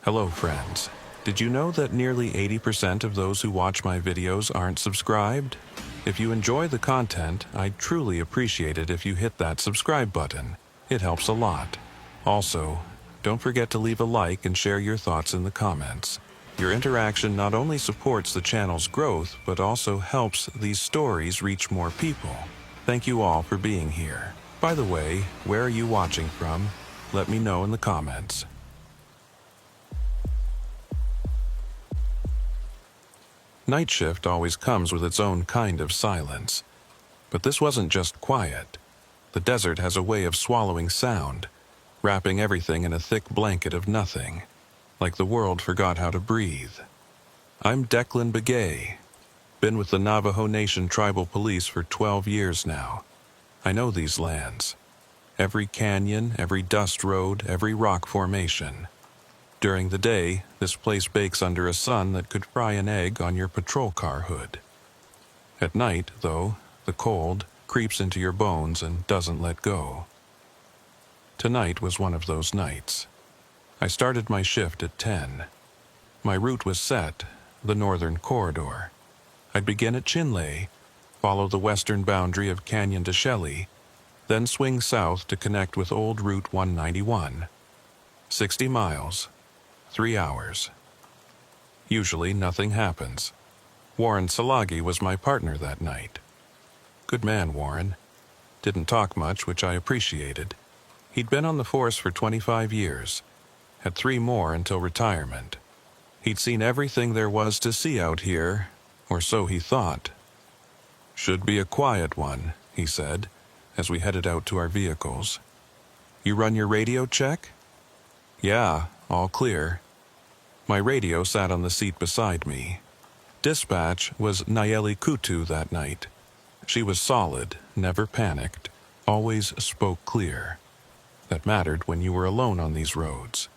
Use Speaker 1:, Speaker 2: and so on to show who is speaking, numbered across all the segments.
Speaker 1: Hello friends. Did you know that nearly 80% of those who watch my videos aren't subscribed? If you enjoy the content, I'd truly appreciate it if you hit that subscribe button. It helps a lot. Also, don't forget to leave a like and share your thoughts in the comments. Your interaction not only supports the channel's growth, but also helps these stories reach more people. Thank you all for being here. By the way, where are you watching from? Let me know in the comments. Night shift always comes with its own kind of silence. But this wasn't just quiet. The desert has a way of swallowing sound, wrapping everything in a thick blanket of nothing, like the world forgot how to breathe. I'm Declan Begay. Been with the Navajo Nation Tribal Police for 12 years now. I know these lands. Every canyon, every dust road, every rock formation. During the day, this place bakes under a sun that could fry an egg on your patrol car hood. At night, though, the cold creeps into your bones and doesn't let go. Tonight was one of those nights. I started my shift at 10. My route was set, the northern corridor. I'd begin at Chinle, follow the western boundary of Canyon de Chelly, then swing south to connect with old Route 191. 60 miles. 3 hours. Usually nothing happens. Warren Salagi was my partner that night. Good man, Warren. Didn't talk much, which I appreciated. He'd been on the force for 25 years. Had 3 more until retirement. He'd seen everything there was to see out here, or so he thought. Should be a quiet one, he said, as we headed out to our vehicles. You run your radio check? Yeah, all clear. My radio sat on the seat beside me. Dispatch was Nayeli Kutu that night. She was solid, never panicked, always spoke clear. That mattered when you were alone on these roads.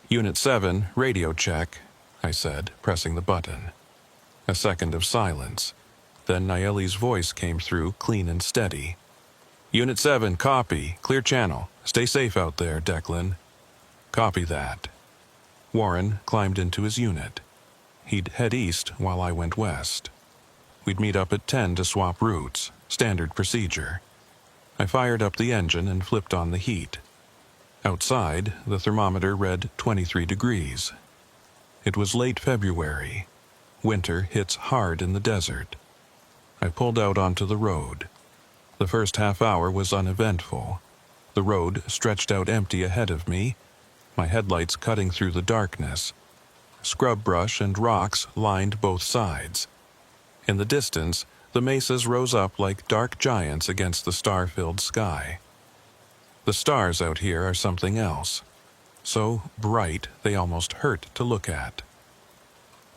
Speaker 1: Unit 7, radio check, I said, pressing the button. A second of silence. Then Nayeli's voice came through, clean and steady. Unit 7, copy, clear channel. Stay safe out there, Declan. Copy that. Warren climbed into his unit. He'd head east while I went west. We'd meet up at 10 to swap routes, standard procedure. I fired up the engine and flipped on the heat. Outside, the thermometer read 23 degrees. It was late February. Winter hits hard in the desert. I pulled out onto the road. The first half hour was uneventful. The road stretched out empty ahead of me, my headlights cutting through the darkness. Scrub brush and rocks lined both sides. In the distance, the mesas rose up like dark giants against the star-filled sky. The stars out here are something else. So bright they almost hurt to look at.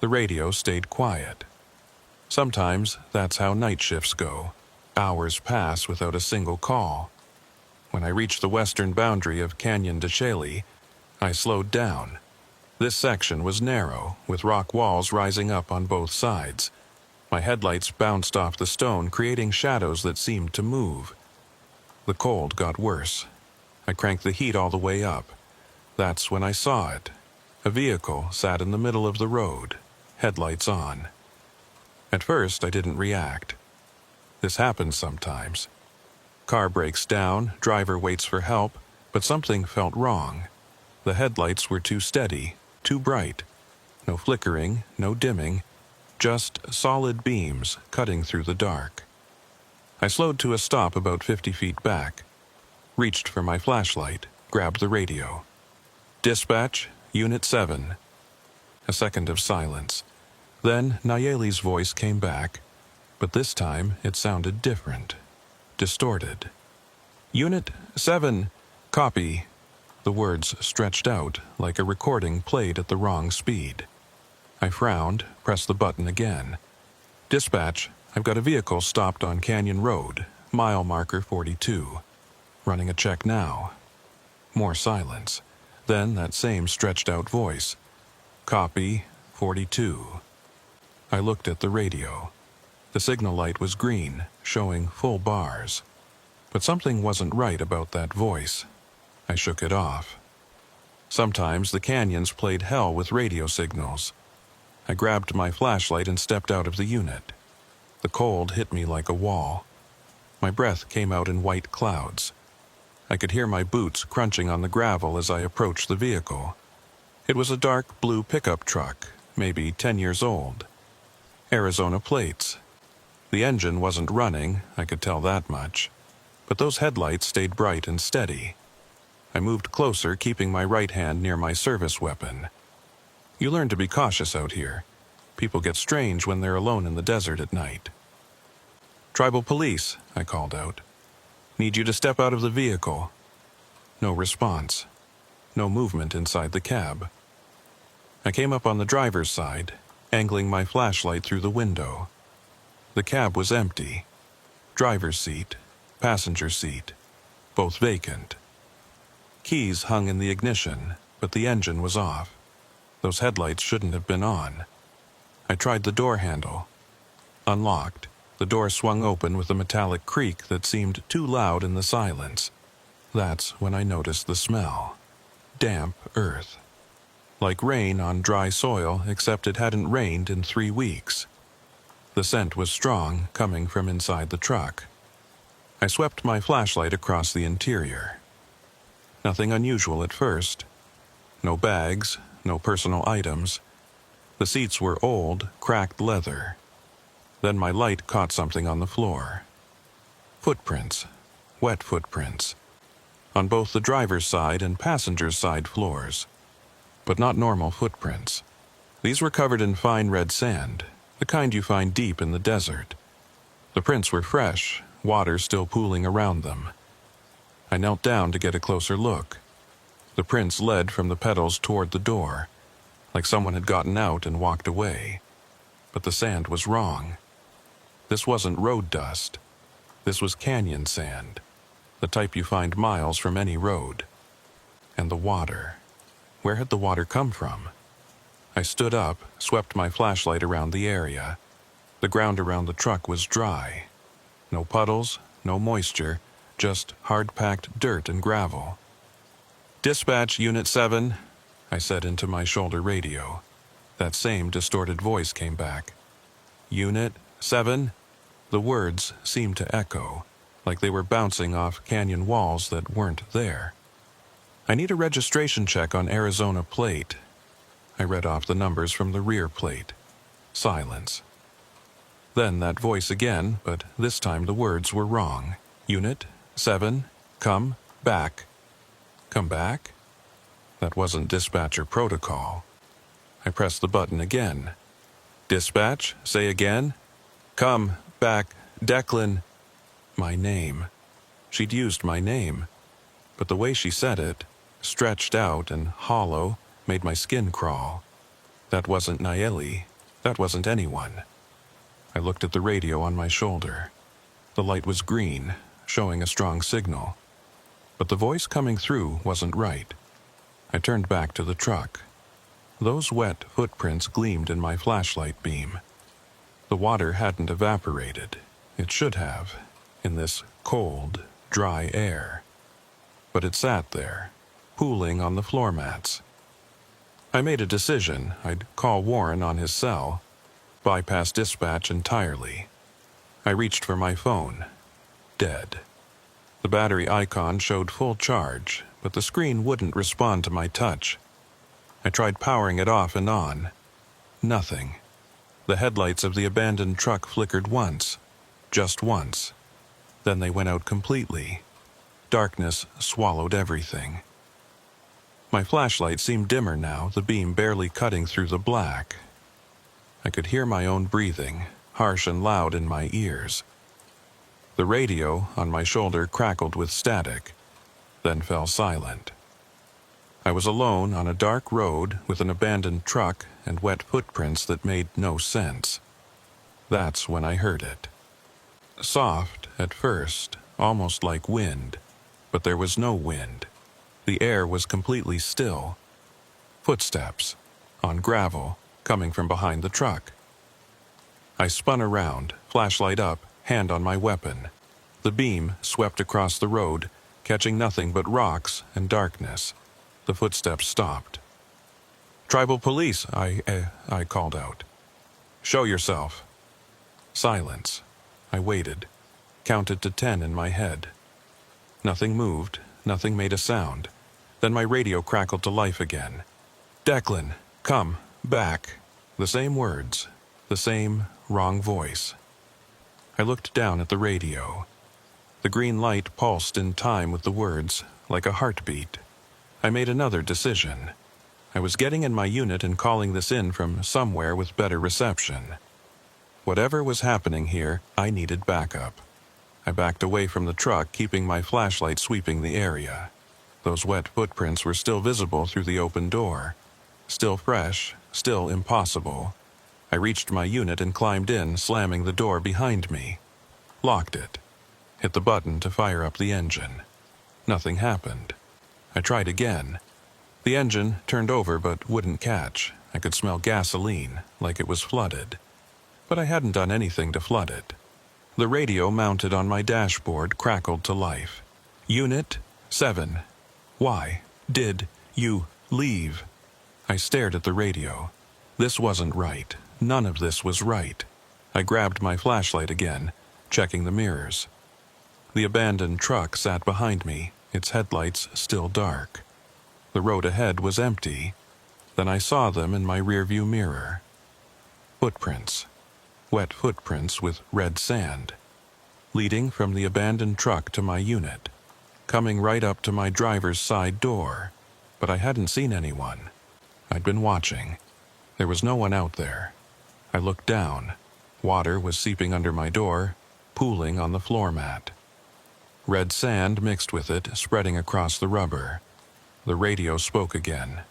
Speaker 1: The radio stayed quiet. Sometimes that's how night shifts go. Hours pass without a single call. When I reached the western boundary of Canyon de Chelly, I slowed down. This section was narrow, with rock walls rising up on both sides. My headlights bounced off the stone, creating shadows that seemed to move. The cold got worse. I cranked the heat all the way up. That's when I saw it. A vehicle sat in the middle of the road, headlights on. At first, I didn't react. This happens sometimes. Car breaks down, driver waits for help, but something felt wrong. The headlights were too steady, too bright. No flickering, no dimming, just solid beams cutting through the dark. I slowed to a stop about 50 feet back, reached for my flashlight, grabbed the radio. Dispatch, Unit 7. A second of silence. Then Nayeli's voice came back, but this time it sounded different, distorted. Unit 7, copy. The words stretched out like a recording played at the wrong speed. I frowned, pressed the button again. Dispatch, I've got a vehicle stopped on Canyon Road, mile marker 42. Running a check now. More silence. Then that same stretched out voice. Copy, 42. I looked at the radio. The signal light was green, showing full bars. But something wasn't right about that voice. I shook it off. Sometimes the canyons played hell with radio signals. I grabbed my flashlight and stepped out of the unit. The cold hit me like a wall. My breath came out in white clouds. I could hear my boots crunching on the gravel as I approached the vehicle. It was a dark blue pickup truck, maybe 10 years old. Arizona plates. The engine wasn't running, I could tell that much. But those headlights stayed bright and steady. I moved closer, keeping my right hand near my service weapon. You learn to be cautious out here. People get strange when they're alone in the desert at night. "Tribal police," I called out. "Need you to step out of the vehicle." No response. No movement inside the cab. I came up on the driver's side, angling my flashlight through the window. The cab was empty. Driver's seat, passenger seat, both vacant. Keys hung in the ignition, but the engine was off. Those headlights shouldn't have been on. I tried the door handle. Unlocked, the door swung open with a metallic creak that seemed too loud in the silence. That's when I noticed the smell. Damp earth. Like rain on dry soil, except it hadn't rained in 3 weeks. The scent was strong, coming from inside the truck. I swept my flashlight across the interior. Nothing unusual at first. No bags, no personal items. The seats were old, cracked leather. Then my light caught something on the floor. Footprints. Wet footprints. On both the driver's side and passenger's side floors. But not normal footprints. These were covered in fine red sand, the kind you find deep in the desert. The prints were fresh, water still pooling around them. I knelt down to get a closer look. The prints led from the pedals toward the door, like someone had gotten out and walked away. But the sand was wrong. This wasn't road dust. This was canyon sand, the type you find miles from any road. And the water. Where had the water come from? I stood up, swept my flashlight around the area. The ground around the truck was dry. No puddles, no moisture, just hard-packed dirt and gravel. "Dispatch, Unit 7, I said into my shoulder radio. That same distorted voice came back. "Unit 7? The words seemed to echo, like they were bouncing off canyon walls that weren't there. "I need a registration check on Arizona plate." I read off the numbers from the rear plate. Silence. Then that voice again, but this time the words were wrong. "Unit 7, come back." Come back? That wasn't dispatcher protocol. I pressed the button again. "Dispatch, say again." "Come back, Declan." My name. She'd used my name. But the way she said it, stretched out and hollow, made my skin crawl. That wasn't Nayeli. That wasn't anyone. I looked at the radio on my shoulder. The light was green, showing a strong signal. But the voice coming through wasn't right. I turned back to the truck. Those wet footprints gleamed in my flashlight beam. The water hadn't evaporated. It should have, in this cold, dry air. But it sat there, pooling on the floor mats. I made a decision. I'd call Warren on his cell, bypass dispatch entirely. I reached for my phone. Dead. The battery icon showed full charge, but the screen wouldn't respond to my touch. I tried powering it off and on. Nothing. The headlights of the abandoned truck flickered once. Just once. Then they went out completely. Darkness swallowed everything. My flashlight seemed dimmer now, the beam barely cutting through the black. I could hear my own breathing, harsh and loud in my ears. The radio on my shoulder crackled with static, then fell silent. I was alone on a dark road with an abandoned truck and wet footprints that made no sense. That's when I heard it. Soft at first, almost like wind, but there was no wind. The air was completely still. Footsteps, on gravel, coming from behind the truck. I spun around, flashlight up, hand on my weapon. The beam swept across the road, catching nothing but rocks and darkness. The footsteps stopped. "Tribal police," I called out. "Show yourself." Silence. I waited, counted to 10 in my head. Nothing moved, nothing made a sound. Then my radio crackled to life again. "Declan, come, back." The same words, the same wrong voice. I looked down at the radio. The green light pulsed in time with the words, like a heartbeat. I made another decision. I was getting in my unit and calling this in from somewhere with better reception. Whatever was happening here, I needed backup. I backed away from the truck, keeping my flashlight sweeping the area. Those wet footprints were still visible through the open door. Still fresh, still impossible. I reached my unit and climbed in, slamming the door behind me. Locked it. Hit the button to fire up the engine. Nothing happened. I tried again. The engine turned over but wouldn't catch. I could smell gasoline, like it was flooded. But I hadn't done anything to flood it. The radio mounted on my dashboard crackled to life. "Unit 7. Why did you leave?" I stared at the radio. This wasn't right. None of this was right. I grabbed my flashlight again, checking the mirrors. The abandoned truck sat behind me, its headlights still dark. The road ahead was empty. Then I saw them in my rearview mirror. Footprints. Wet footprints with red sand. Leading from the abandoned truck to my unit. Coming right up to my driver's side door. But I hadn't seen anyone. I'd been watching. There was no one out there. I looked down. Water was seeping under my door, pooling on the floor mat. Red sand mixed with it, spreading across the rubber. The radio spoke again,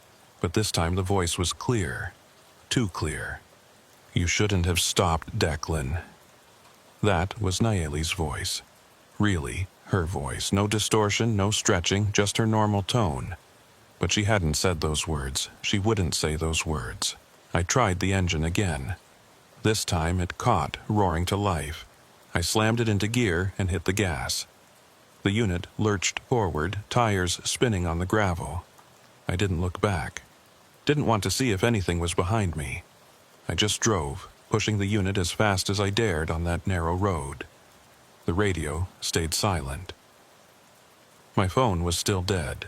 Speaker 1: but this time the voice was clear. Too clear. "You shouldn't have stopped, Declan." That was Nayeli's voice. Really, her voice. No distortion, no stretching, just her normal tone. But she hadn't said those words. She wouldn't say those words. I tried the engine again. This time it caught, roaring to life. I slammed it into gear and hit the gas. The unit lurched forward, tires spinning on the gravel. I didn't look back. Didn't want to see if anything was behind me. I just drove, pushing the unit as fast as I dared on that narrow road. The radio stayed silent. My phone was still dead.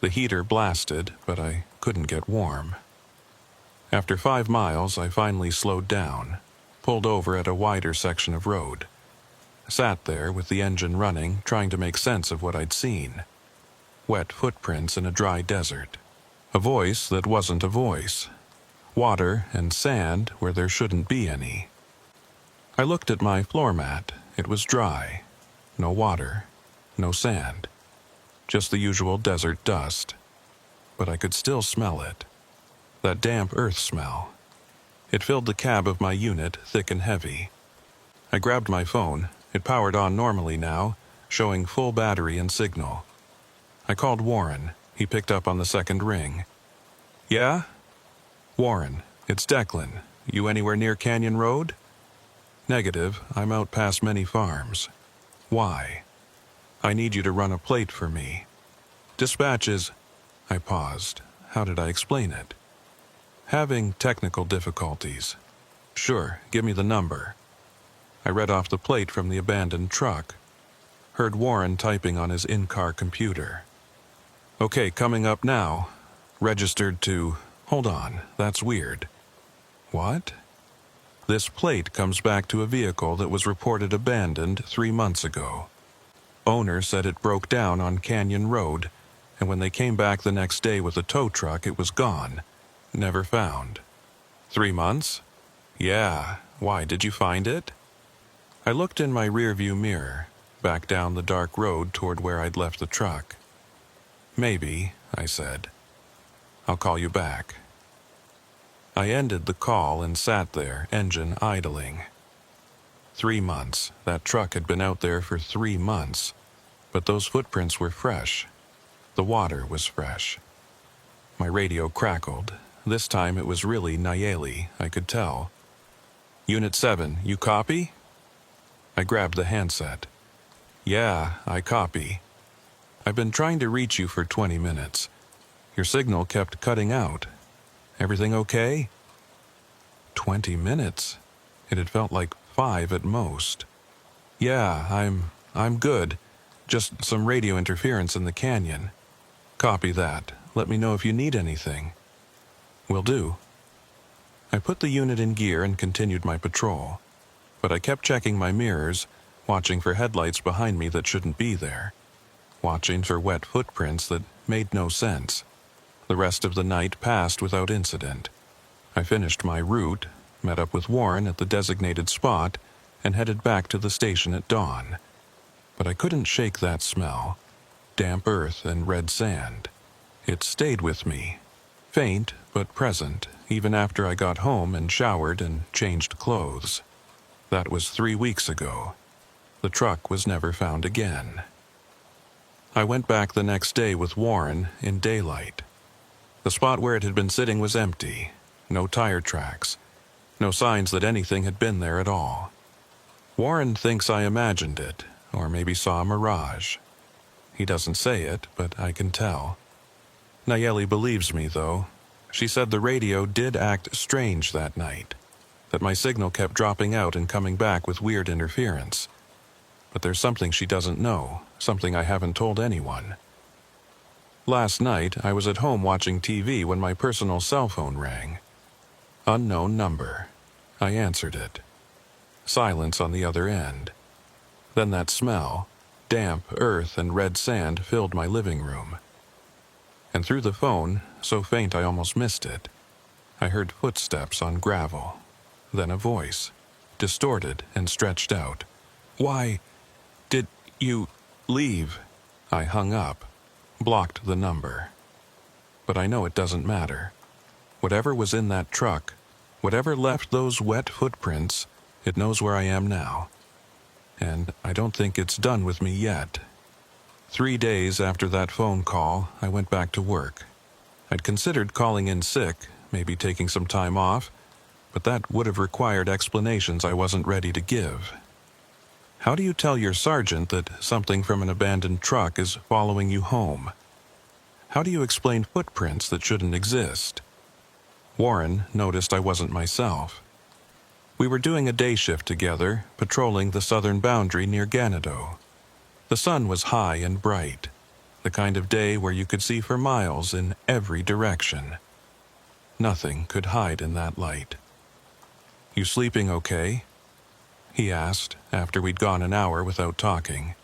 Speaker 1: The heater blasted, but I couldn't get warm. After 5 miles, I finally slowed down, pulled over at a wider section of road. Sat there with the engine running, trying to make sense of what I'd seen. Wet footprints in a dry desert. A voice that wasn't a voice. Water and sand where there shouldn't be any. I looked at my floor mat. It was dry. No water. No sand. Just the usual desert dust. But I could still smell it. That damp earth smell. It filled the cab of my unit, thick and heavy. I grabbed my phone. It powered on normally now, showing full battery and signal. I called Warren. He picked up on the second ring. "Yeah?" "Warren, it's Declan. You anywhere near Canyon Road?" "Negative. I'm out past many farms." "Why?" "I need you to run a plate for me." "Dispatch is—" I paused. How did I explain it? "Having technical difficulties." "Sure, give me the number." I read off the plate from the abandoned truck. Heard Warren typing on his in-car computer. "Okay, coming up now. Registered to— Hold on, that's weird." "What?" "This plate comes back to a vehicle that was reported abandoned 3 months ago. Owner said it broke down on Canyon Road, and when they came back the next day with a tow truck, it was gone. Never found." 3 months? "Yeah. Why, did you find it?" I looked in my rearview mirror, back down the dark road toward where I'd left the truck. "Maybe," I said. "I'll call you back." I ended the call and sat there, engine idling. 3 months. That truck had been out there for 3 months. But those footprints were fresh. The water was fresh. My radio crackled. This time it was really Nayeli, I could tell. "Unit 7, you copy?" I grabbed the handset. "Yeah, I copy. I've been trying to reach you for 20 minutes. Your signal kept cutting out. Everything okay?" 20 minutes. It had felt like 5 at most. "Yeah, I'm good. Just some radio interference in the canyon." "Copy that. Let me know if you need anything." "Will do." I put the unit in gear and continued my patrol, but I kept checking my mirrors, watching for headlights behind me that shouldn't be there, watching for wet footprints that made no sense. The rest of the night passed without incident. I finished my route, met up with Warren at the designated spot, and headed back to the station at dawn. But I couldn't shake that smell. Damp earth and red sand. It stayed with me. Faint, but present, even after I got home and showered and changed clothes. That was 3 weeks ago. The truck was never found again. I went back the next day with Warren in daylight. The spot where it had been sitting was empty. No tire tracks. No signs that anything had been there at all. Warren thinks I imagined it, or maybe saw a mirage. He doesn't say it, but I can tell. Nayeli believes me, though. She said the radio did act strange that night, that my signal kept dropping out and coming back with weird interference. But there's something she doesn't know, something I haven't told anyone. Last night, I was at home watching TV when my personal cell phone rang. Unknown number. I answered it. Silence on the other end. Then that smell, damp earth and red sand, filled my living room. And through the phone, so faint I almost missed it, I heard footsteps on gravel. Then a voice, distorted and stretched out. "Why did you leave?" I hung up, blocked the number. But I know it doesn't matter. Whatever was in that truck, whatever left those wet footprints, it knows where I am now. And I don't think it's done with me yet. 3 days after that phone call, I went back to work. I'd considered calling in sick, maybe taking some time off, but that would have required explanations I wasn't ready to give. How do you tell your sergeant that something from an abandoned truck is following you home? How do you explain footprints that shouldn't exist? Warren noticed I wasn't myself. We were doing a day shift together, patrolling the southern boundary near Ganado. The sun was high and bright, the kind of day where you could see for miles in every direction. Nothing could hide in that light. "You sleeping okay?" he asked after we'd gone an hour without talking.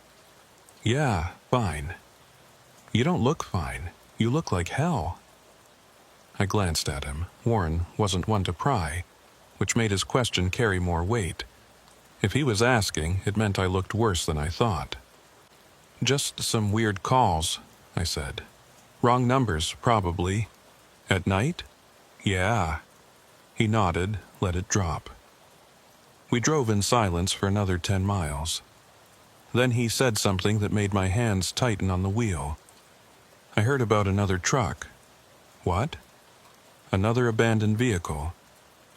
Speaker 1: "Yeah, fine." "You don't look fine. You look like hell." I glanced at him. Warren wasn't one to pry, which made his question carry more weight. If he was asking, it meant I looked worse than I thought. "Just some weird calls," I said. "Wrong numbers, probably." "At night?" "Yeah." He nodded, let it drop. We drove in silence for another 10 miles. Then he said something that made my hands tighten on the wheel. "I heard about another truck." "What?" "Another abandoned vehicle.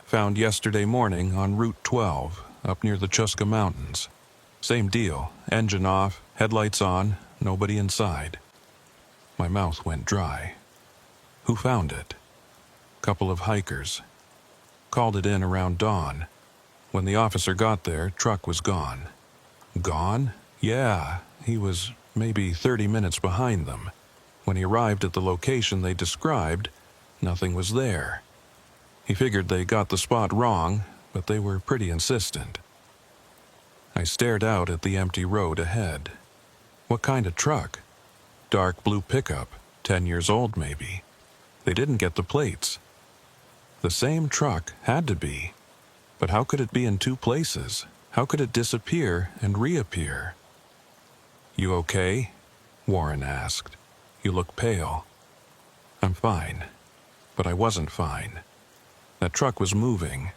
Speaker 1: Found yesterday morning on Route 12, up near the Chuska Mountains. Same deal, engine off, headlights on, nobody inside." My mouth went dry. "Who found it?" "Couple of hikers. Called it in around dawn. When the officer got there, truck was gone." "Gone?" "Yeah, he was maybe 30 minutes behind them. When he arrived at the location they described, nothing was there. He figured they got the spot wrong, but they were pretty insistent." I stared out at the empty road ahead. What kind of truck? Dark blue pickup, 10 years old maybe. They didn't get the plates. The same truck had to be. But how could it be in 2 places? How could it disappear and reappear? "You okay?" Warren asked. "You look pale." "I'm fine." But I wasn't fine. That truck was moving.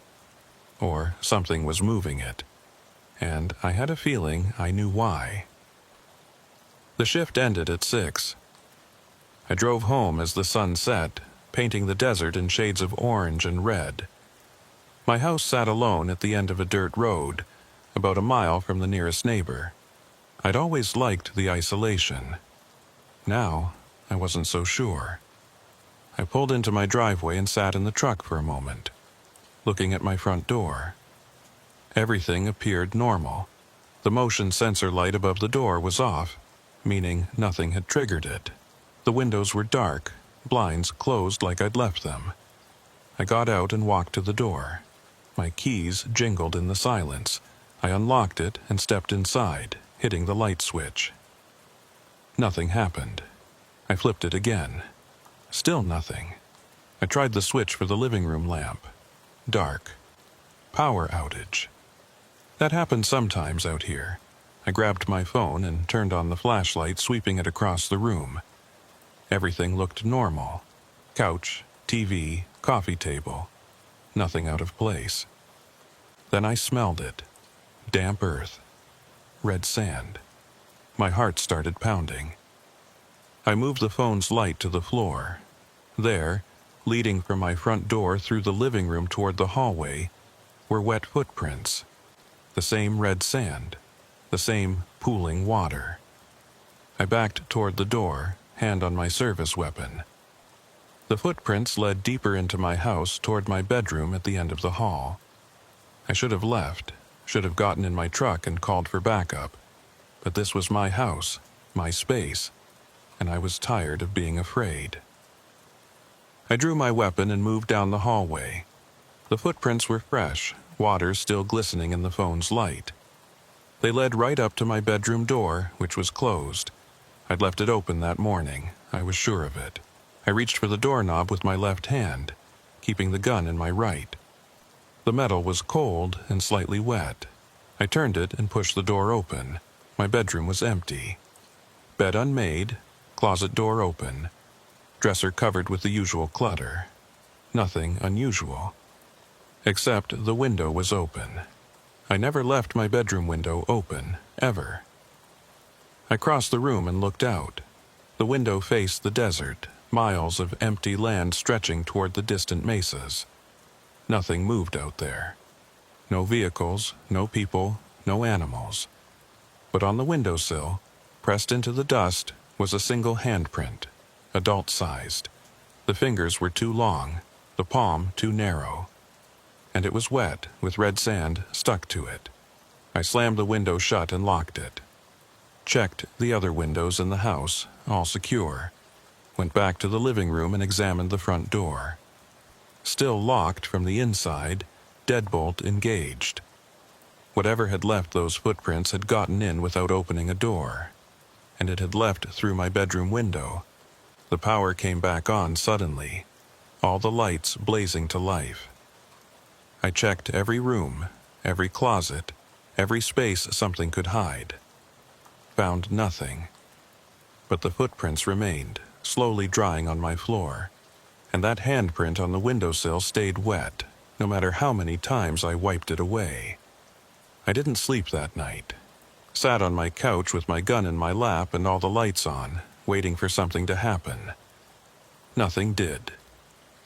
Speaker 1: Or something was moving it. And I had a feeling I knew why. The shift ended at 6. I drove home as the sun set, painting the desert in shades of orange and red. My house sat alone at the end of a dirt road, about a mile from the nearest neighbor. I'd always liked the isolation. Now, I wasn't so sure. I pulled into my driveway and sat in the truck for a moment, looking at my front door. Everything appeared normal. The motion sensor light above the door was off, meaning nothing had triggered it. The windows were dark, blinds closed like I'd left them. I got out and walked to the door. My keys jingled in the silence. I unlocked it and stepped inside, hitting the light switch. Nothing happened. I flipped it again. Still nothing. I tried the switch for the living room lamp. Dark. Power outage. That happened sometimes out here. I grabbed my phone and turned on the flashlight, sweeping it across the room. Everything looked normal. Couch, TV, coffee table. Nothing out of place. Then I smelled it. Damp earth. Red sand. My heart started pounding. I moved the phone's light to the floor. There, leading from my front door through the living room toward the hallway, were wet footprints. The same red sand. The same pooling water. I backed toward the door, hand on my service weapon. The footprints led deeper into my house toward my bedroom at the end of the hall. I should have left, should have gotten in my truck and called for backup. But this was my house, my space, and I was tired of being afraid. I drew my weapon and moved down the hallway. The footprints were fresh, water still glistening in the phone's light. They led right up to my bedroom door, which was closed. I'd left it open that morning. I was sure of it. I reached for the doorknob with my left hand, keeping the gun in my right. The metal was cold and slightly wet. I turned it and pushed the door open. My bedroom was empty. Bed unmade, closet door open, dresser covered with the usual clutter. Nothing unusual. Except the window was open. I never left my bedroom window open, ever. I crossed the room and looked out. The window faced the desert, miles of empty land stretching toward the distant mesas. Nothing moved out there. No vehicles, no people, no animals. But on the windowsill, pressed into the dust, was a single handprint, adult-sized. The fingers were too long, the palm too narrow. And it was wet, with red sand stuck to it. I slammed the window shut and locked it. Checked the other windows in the house, all secure. Went back to the living room and examined the front door. Still locked from the inside, deadbolt engaged. Whatever had left those footprints had gotten in without opening a door, and it had left through my bedroom window. The power came back on suddenly, all the lights blazing to life. I checked every room, every closet, every space something could hide. Found nothing. But the footprints remained, slowly drying on my floor, and that handprint on the windowsill stayed wet, no matter how many times I wiped it away. I didn't sleep that night. Sat on my couch with my gun in my lap and all the lights on, waiting for something to happen. Nothing did.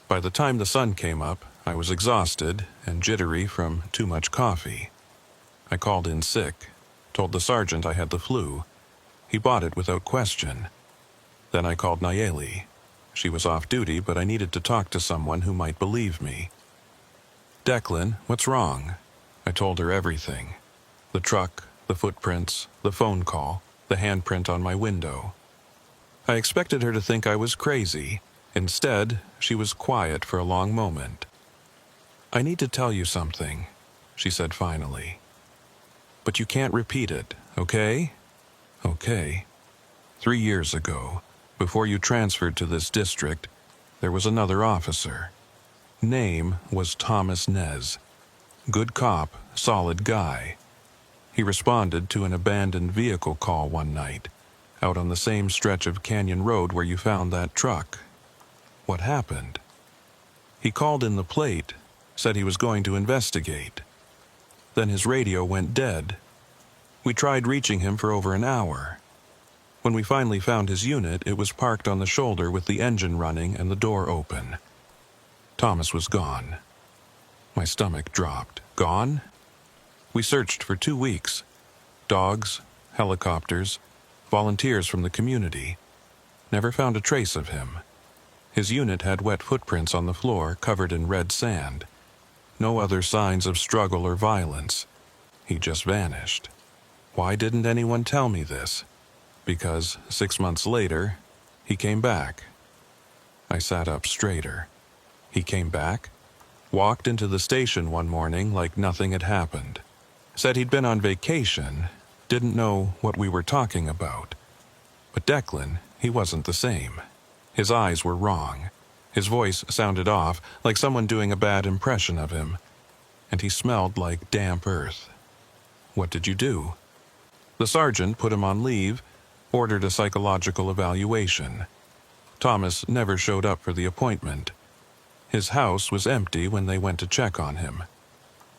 Speaker 1: By the time the sun came up, I was exhausted and jittery from too much coffee. I called in sick, told the sergeant I had the flu. He bought it without question. Then I called Nayeli. She was off duty, but I needed to talk to someone who might believe me. "Declan, what's wrong?" I told her everything. The truck, the footprints, the phone call, the handprint on my window. I expected her to think I was crazy. Instead, she was quiet for a long moment. "I need to tell you something," she said finally. "But you can't repeat it, okay?" "Okay. 3 years ago, before you transferred to this district, there was another officer. Name was Thomas Nez. Good cop, solid guy. He responded to an abandoned vehicle call one night, out on the same stretch of Canyon Road where you found that truck. What happened? He called in the plate, said he was going to investigate. Then his radio went dead. We tried reaching him for over an hour. When we finally found his unit, it was parked on the shoulder with the engine running and the door open. Thomas was gone. My stomach dropped. Gone? We searched for 2 weeks. Dogs, helicopters, volunteers from the community. Never found a trace of him. His unit had wet footprints on the floor covered in red sand. No other signs of struggle or violence. He just vanished. Why didn't anyone tell me this? Because 6 months later, he came back. I sat up straighter. He came back, walked into the station one morning like nothing had happened. Said he'd been on vacation, didn't know what we were talking about. But Declan, he wasn't the same. His eyes were wrong. His voice sounded off, like someone doing a bad impression of him. And he smelled like damp earth. What did you do? The sergeant put him on leave, ordered a psychological evaluation. Thomas never showed up for the appointment. His house was empty when they went to check on him.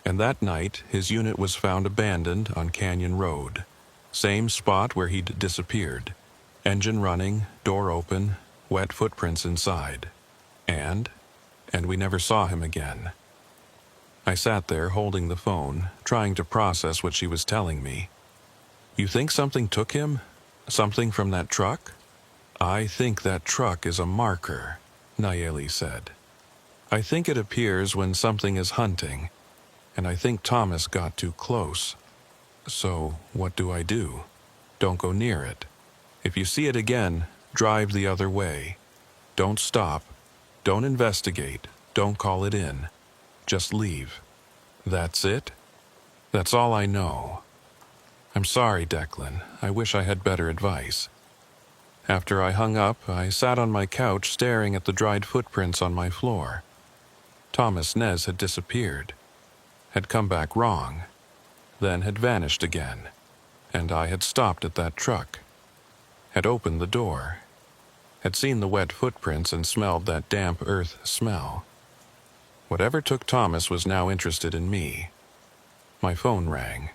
Speaker 1: And that night, his unit was found abandoned on Canyon Road. Same spot where he'd disappeared. Engine running, door open, wet footprints inside. And we never saw him again. I sat there holding the phone, trying to process what she was telling me. You think something took him? Something from that truck? I think that truck is a marker, Nayeli said. I think it appears when something is hunting, and I think Thomas got too close. So, what do I do? Don't go near it. If you see it again, drive the other way. Don't stop. Don't investigate. Don't call it in. Just leave. That's it? That's all I know. I'm sorry, Declan. I wish I had better advice. After I hung up, I sat on my couch staring at the dried footprints on my floor. Thomas Nez had disappeared, had come back wrong, then had vanished again, and I had stopped at that truck, had opened the door, had seen the wet footprints and smelled that damp earth smell. Whatever took Thomas was now interested in me. My phone rang.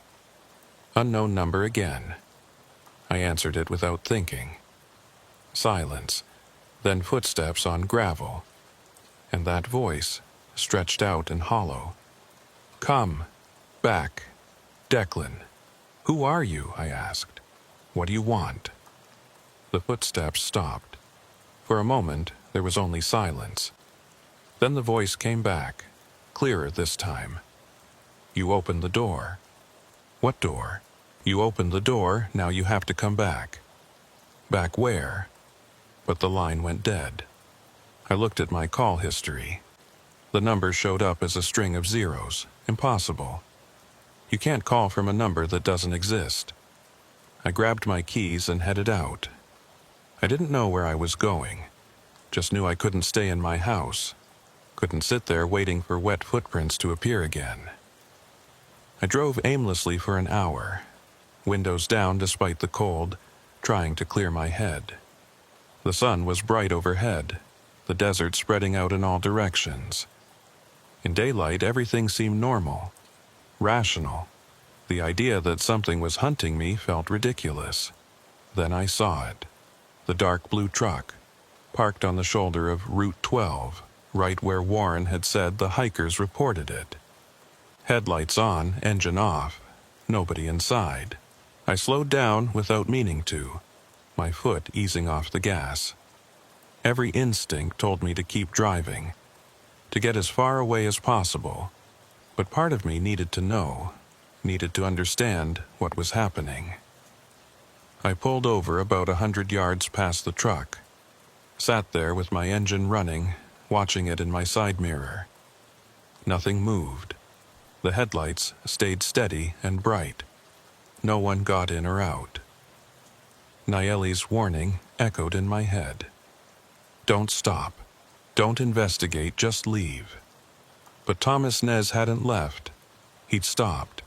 Speaker 1: Unknown number again. I answered it without thinking. Silence, then footsteps on gravel, and that voice, stretched out and hollow. Come, back, Declan. Who are you? I asked. What do you want? The footsteps stopped. For a moment, there was only silence. Then the voice came back, clearer this time. You opened the door. What door? You opened the door, now you have to come back. Back where? But the line went dead. I looked at my call history. The number showed up as a string of zeros. Impossible. You can't call from a number that doesn't exist. I grabbed my keys and headed out. I didn't know where I was going. Just knew I couldn't stay in my house. Couldn't sit there waiting for wet footprints to appear again. I drove aimlessly for an hour, windows down despite the cold, trying to clear my head. The sun was bright overhead, the desert spreading out in all directions. In daylight, everything seemed normal, rational. The idea that something was hunting me felt ridiculous. Then I saw it. The dark blue truck, parked on the shoulder of Route 12, right where Warren had said the hikers reported it. Headlights on, engine off, nobody inside. I slowed down without meaning to, my foot easing off the gas. Every instinct told me to keep driving, to get as far away as possible, but part of me needed to know, needed to understand what was happening. I pulled over about 100 yards past the truck, sat there with my engine running, watching it in my side mirror. Nothing moved. The headlights stayed steady and bright. No one got in or out. Nayeli's warning echoed in my head. Don't stop. Don't investigate, just leave. But Thomas Nez hadn't left. He'd stopped.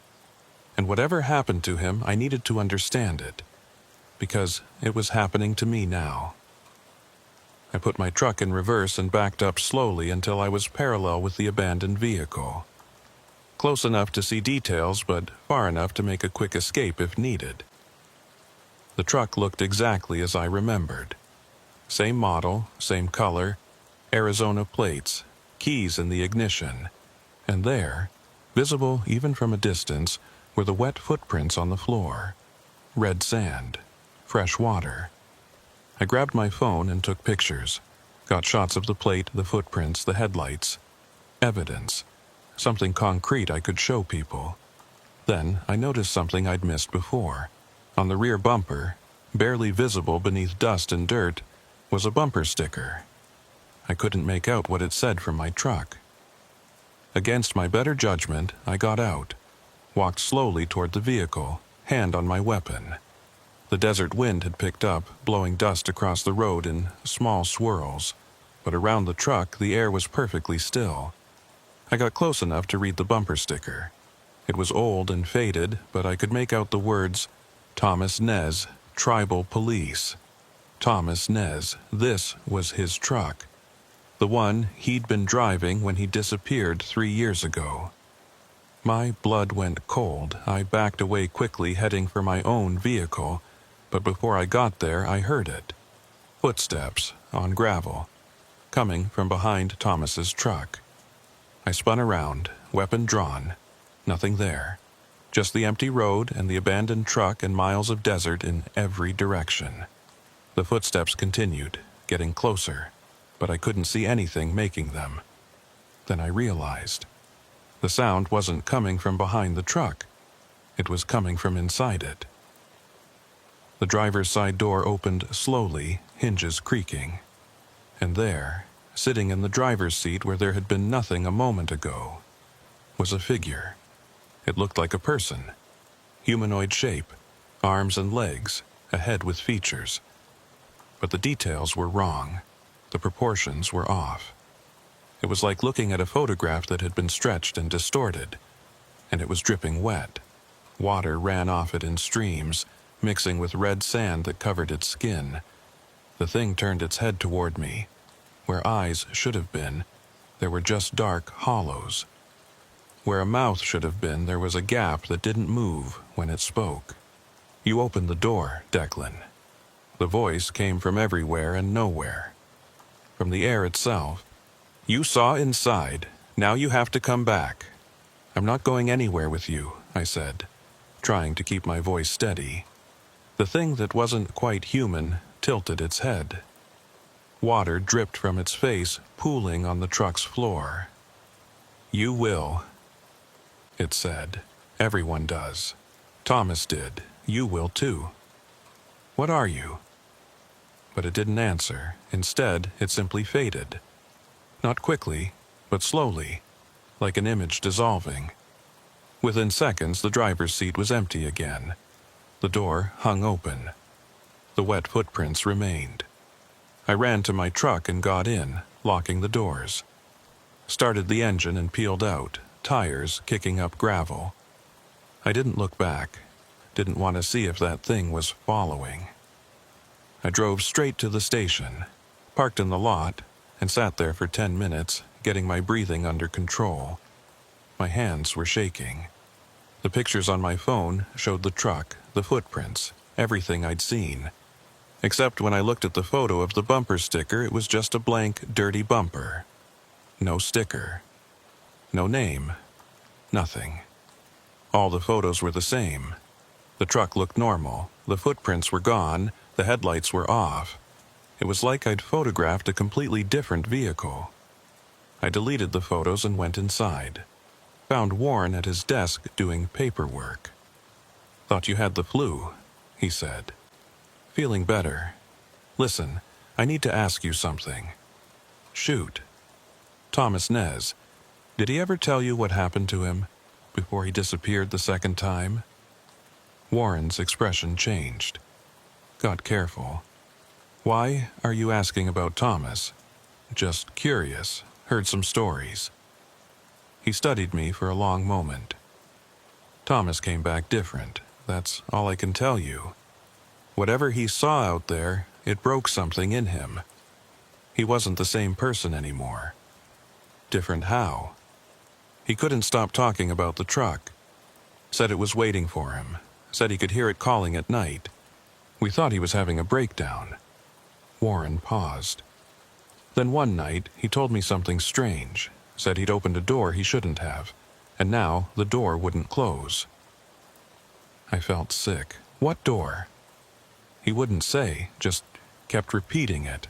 Speaker 1: And whatever happened to him, I needed to understand it, because it was happening to me now. I put my truck in reverse and backed up slowly until I was parallel with the abandoned vehicle. Close enough to see details, but far enough to make a quick escape if needed. The truck looked exactly as I remembered. Same model, same color, Arizona plates, keys in the ignition. And there, visible even from a distance, were the wet footprints on the floor. Red sand, fresh water. I grabbed my phone and took pictures. Got shots of the plate, the footprints, the headlights. Evidence. Something concrete I could show people. Then I noticed something I'd missed before. On the rear bumper, barely visible beneath dust and dirt, was a bumper sticker. I couldn't make out what it said from my truck. Against my better judgment, I got out, walked slowly toward the vehicle, hand on my weapon. The desert wind had picked up, blowing dust across the road in small swirls, but around the truck the air was perfectly still. I got close enough to read the bumper sticker. It was old and faded, but I could make out the words, Thomas Nez, Tribal Police. Thomas Nez, this was his truck. The one he'd been driving when he disappeared 3 years ago. My blood went cold. I backed away quickly, heading for my own vehicle, but before I got there, I heard it. Footsteps on gravel, coming from behind Thomas's truck. I spun around, weapon drawn. Nothing there. Just the empty road and the abandoned truck and miles of desert in every direction. The footsteps continued, getting closer, but I couldn't see anything making them. Then I realized. The sound wasn't coming from behind the truck. It was coming from inside it. The driver's side door opened slowly, hinges creaking. And there, sitting in the driver's seat where there had been nothing a moment ago, was a figure. It looked like a person. Humanoid shape, arms and legs, a head with features. But the details were wrong. The proportions were off. It was like looking at a photograph that had been stretched and distorted, and it was dripping wet. Water ran off it in streams, mixing with red sand that covered its skin. The thing turned its head toward me. Where eyes should have been, there were just dark hollows. Where a mouth should have been, there was a gap that didn't move when it spoke. You opened the door, Declan. The voice came from everywhere and nowhere. From the air itself. You saw inside. Now you have to come back. I'm not going anywhere with you, I said, trying to keep my voice steady. The thing that wasn't quite human tilted its head. Water dripped from its face, pooling on the truck's floor. You will, it said. Everyone does. Thomas did. You will too. What are you? But it didn't answer. Instead, it simply faded. Not quickly, but slowly, like an image dissolving. Within seconds, the driver's seat was empty again. The door hung open. The wet footprints remained. I ran to my truck and got in, locking the doors. Started the engine and peeled out, tires kicking up gravel. I didn't look back. Didn't want to see if that thing was following. I drove straight to the station, parked in the lot, and sat there for 10 minutes, getting my breathing under control. My hands were shaking. The pictures on my phone showed the truck, the footprints, everything I'd seen. Except when I looked at the photo of the bumper sticker, it was just a blank, dirty bumper. No sticker. No name. Nothing. All the photos were the same. The truck looked normal. The footprints were gone. The headlights were off. It was like I'd photographed a completely different vehicle. I deleted the photos and went inside. Found Warren at his desk doing paperwork. Thought you had the flu, he said. Feeling better. Listen, I need to ask you something. Shoot. Thomas Nez, did he ever tell you what happened to him before he disappeared the second time? Warren's expression changed. Got careful. Why are you asking about Thomas? Just curious. Heard some stories. He studied me for a long moment. Thomas came back different. That's all I can tell you. Whatever he saw out there, it broke something in him. He wasn't the same person anymore. Different how? He couldn't stop talking about the truck. Said it was waiting for him. Said he could hear it calling at night. We thought he was having a breakdown. Warren paused. Then one night, he told me something strange. Said he'd opened a door he shouldn't have, and now the door wouldn't close. I felt sick. What door? He wouldn't say, just kept repeating it.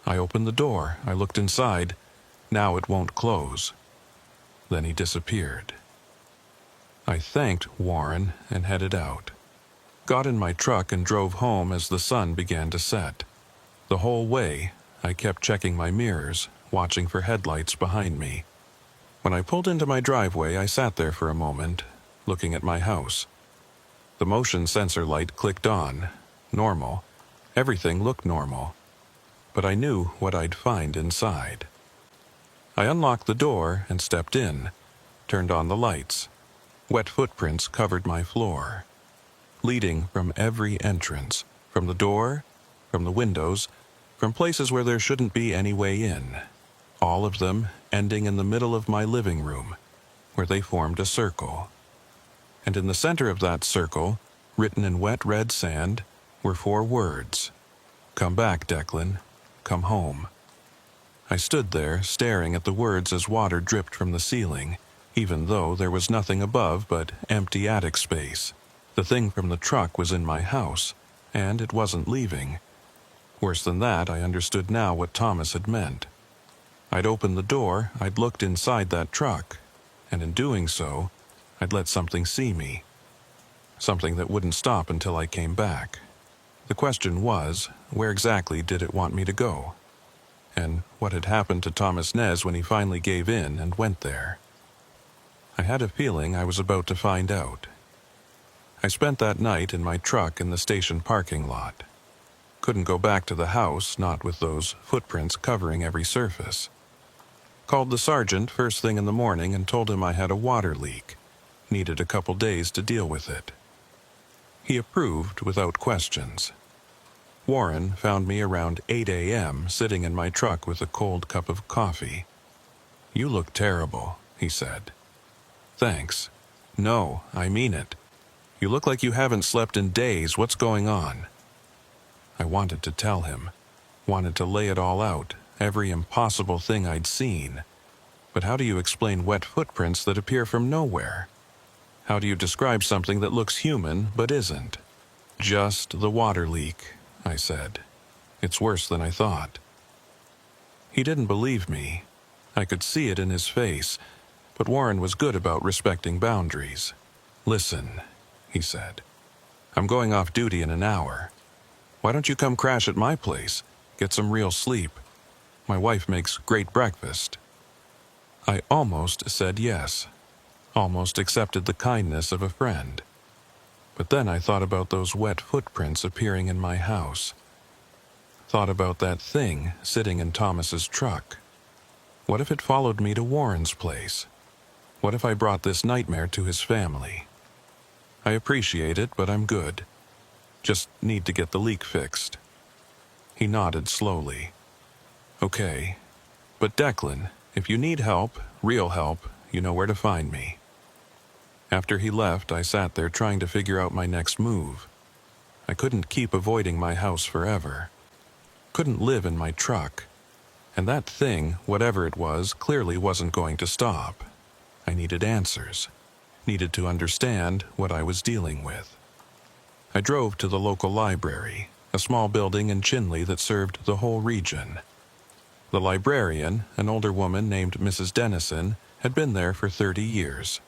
Speaker 1: I opened the door. I looked inside. Now it won't close. Then he disappeared. I thanked Warren and headed out. Got in my truck and drove home as the sun began to set. The whole way, I kept checking my mirrors, watching for headlights behind me. When I pulled into my driveway, I sat there for a moment, looking at my house. The motion sensor light clicked on. Normal. Everything looked normal. But I knew what I'd find inside. I unlocked the door and stepped in, turned on the lights. Wet footprints covered my floor, leading from every entrance, from the door, from the windows, from places where there shouldn't be any way in. All of them ending in the middle of my living room, where they formed a circle. And in the center of that circle, written in wet red sand, were 4 words. "Come back, Declan. Come home." I stood there, staring at the words as water dripped from the ceiling, even though there was nothing above but empty attic space. The thing from the truck was in my house, and it wasn't leaving. Worse than that, I understood now what Thomas had meant. I'd opened the door, I'd looked inside that truck, and in doing so, I'd let something see me. Something that wouldn't stop until I came back. The question was, where exactly did it want me to go? And what had happened to Thomas Nez when he finally gave in and went there? I had a feeling I was about to find out. I spent that night in my truck in the station parking lot. Couldn't go back to the house, not with those footprints covering every surface. Called the sergeant first thing in the morning and told him I had a water leak. Needed a couple days to deal with it. He approved without questions. Warren found me around 8 a.m. sitting in my truck with a cold cup of coffee. "You look terrible," he said. "Thanks. No, I mean it. You look like you haven't slept in days. What's going on?" I wanted to tell him. Wanted to lay it all out, every impossible thing I'd seen. But how do you explain wet footprints that appear from nowhere? How do you describe something that looks human but isn't? "Just the water leak," I said. "It's worse than I thought." He didn't believe me. I could see it in his face, but Warren was good about respecting boundaries. "Listen," he said. "I'm going off duty in an hour. Why don't you come crash at my place? Get some real sleep. My wife makes great breakfast." I almost said yes. Almost accepted the kindness of a friend. But then I thought about those wet footprints appearing in my house. Thought about that thing sitting in Thomas's truck. What if it followed me to Warren's place? What if I brought this nightmare to his family? I appreciate it, but I'm good. Just need to get the leak fixed. He nodded slowly. "Okay. But Declan, if you need help, real help, you know where to find me." After he left, I sat there trying to figure out my next move. I couldn't keep avoiding my house forever. Couldn't live in my truck. And that thing, whatever it was, clearly wasn't going to stop. I needed answers. Needed to understand what I was dealing with. I drove to the local library, a small building in Chinley that served the whole region. The librarian, an older woman named Mrs. Dennison, had been there for 30 years.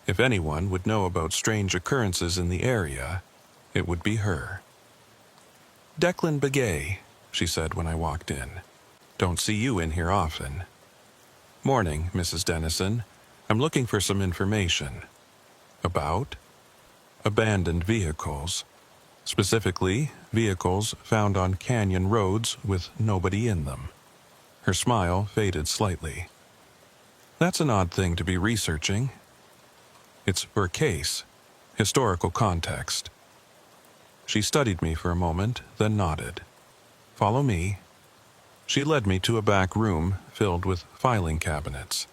Speaker 1: If anyone would know about strange occurrences in the area, it would be her. "Declan Begay," she said when I walked in. "Don't see you in here often." "Morning, Mrs. Dennison. I'm looking for some information." "About?" "Abandoned vehicles. Specifically, vehicles found on canyon roads with nobody in them." Her smile faded slightly. "That's an odd thing to be researching." "It's for a case. Historical context." She studied me for a moment, then nodded. "Follow me." She led me to a back room filled with filing cabinets.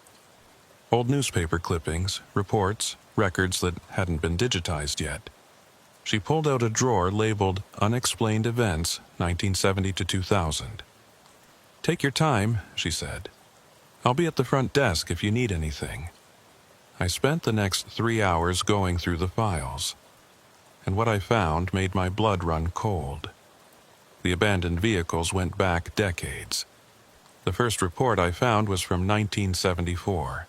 Speaker 1: Old newspaper clippings, reports, records that hadn't been digitized yet. She pulled out a drawer labeled Unexplained Events, 1970 to 2000. "Take your time," she said. "I'll be at the front desk if you need anything." I spent the next 3 hours going through the files, and what I found made my blood run cold. The abandoned vehicles went back decades, The first report I found was from 1974.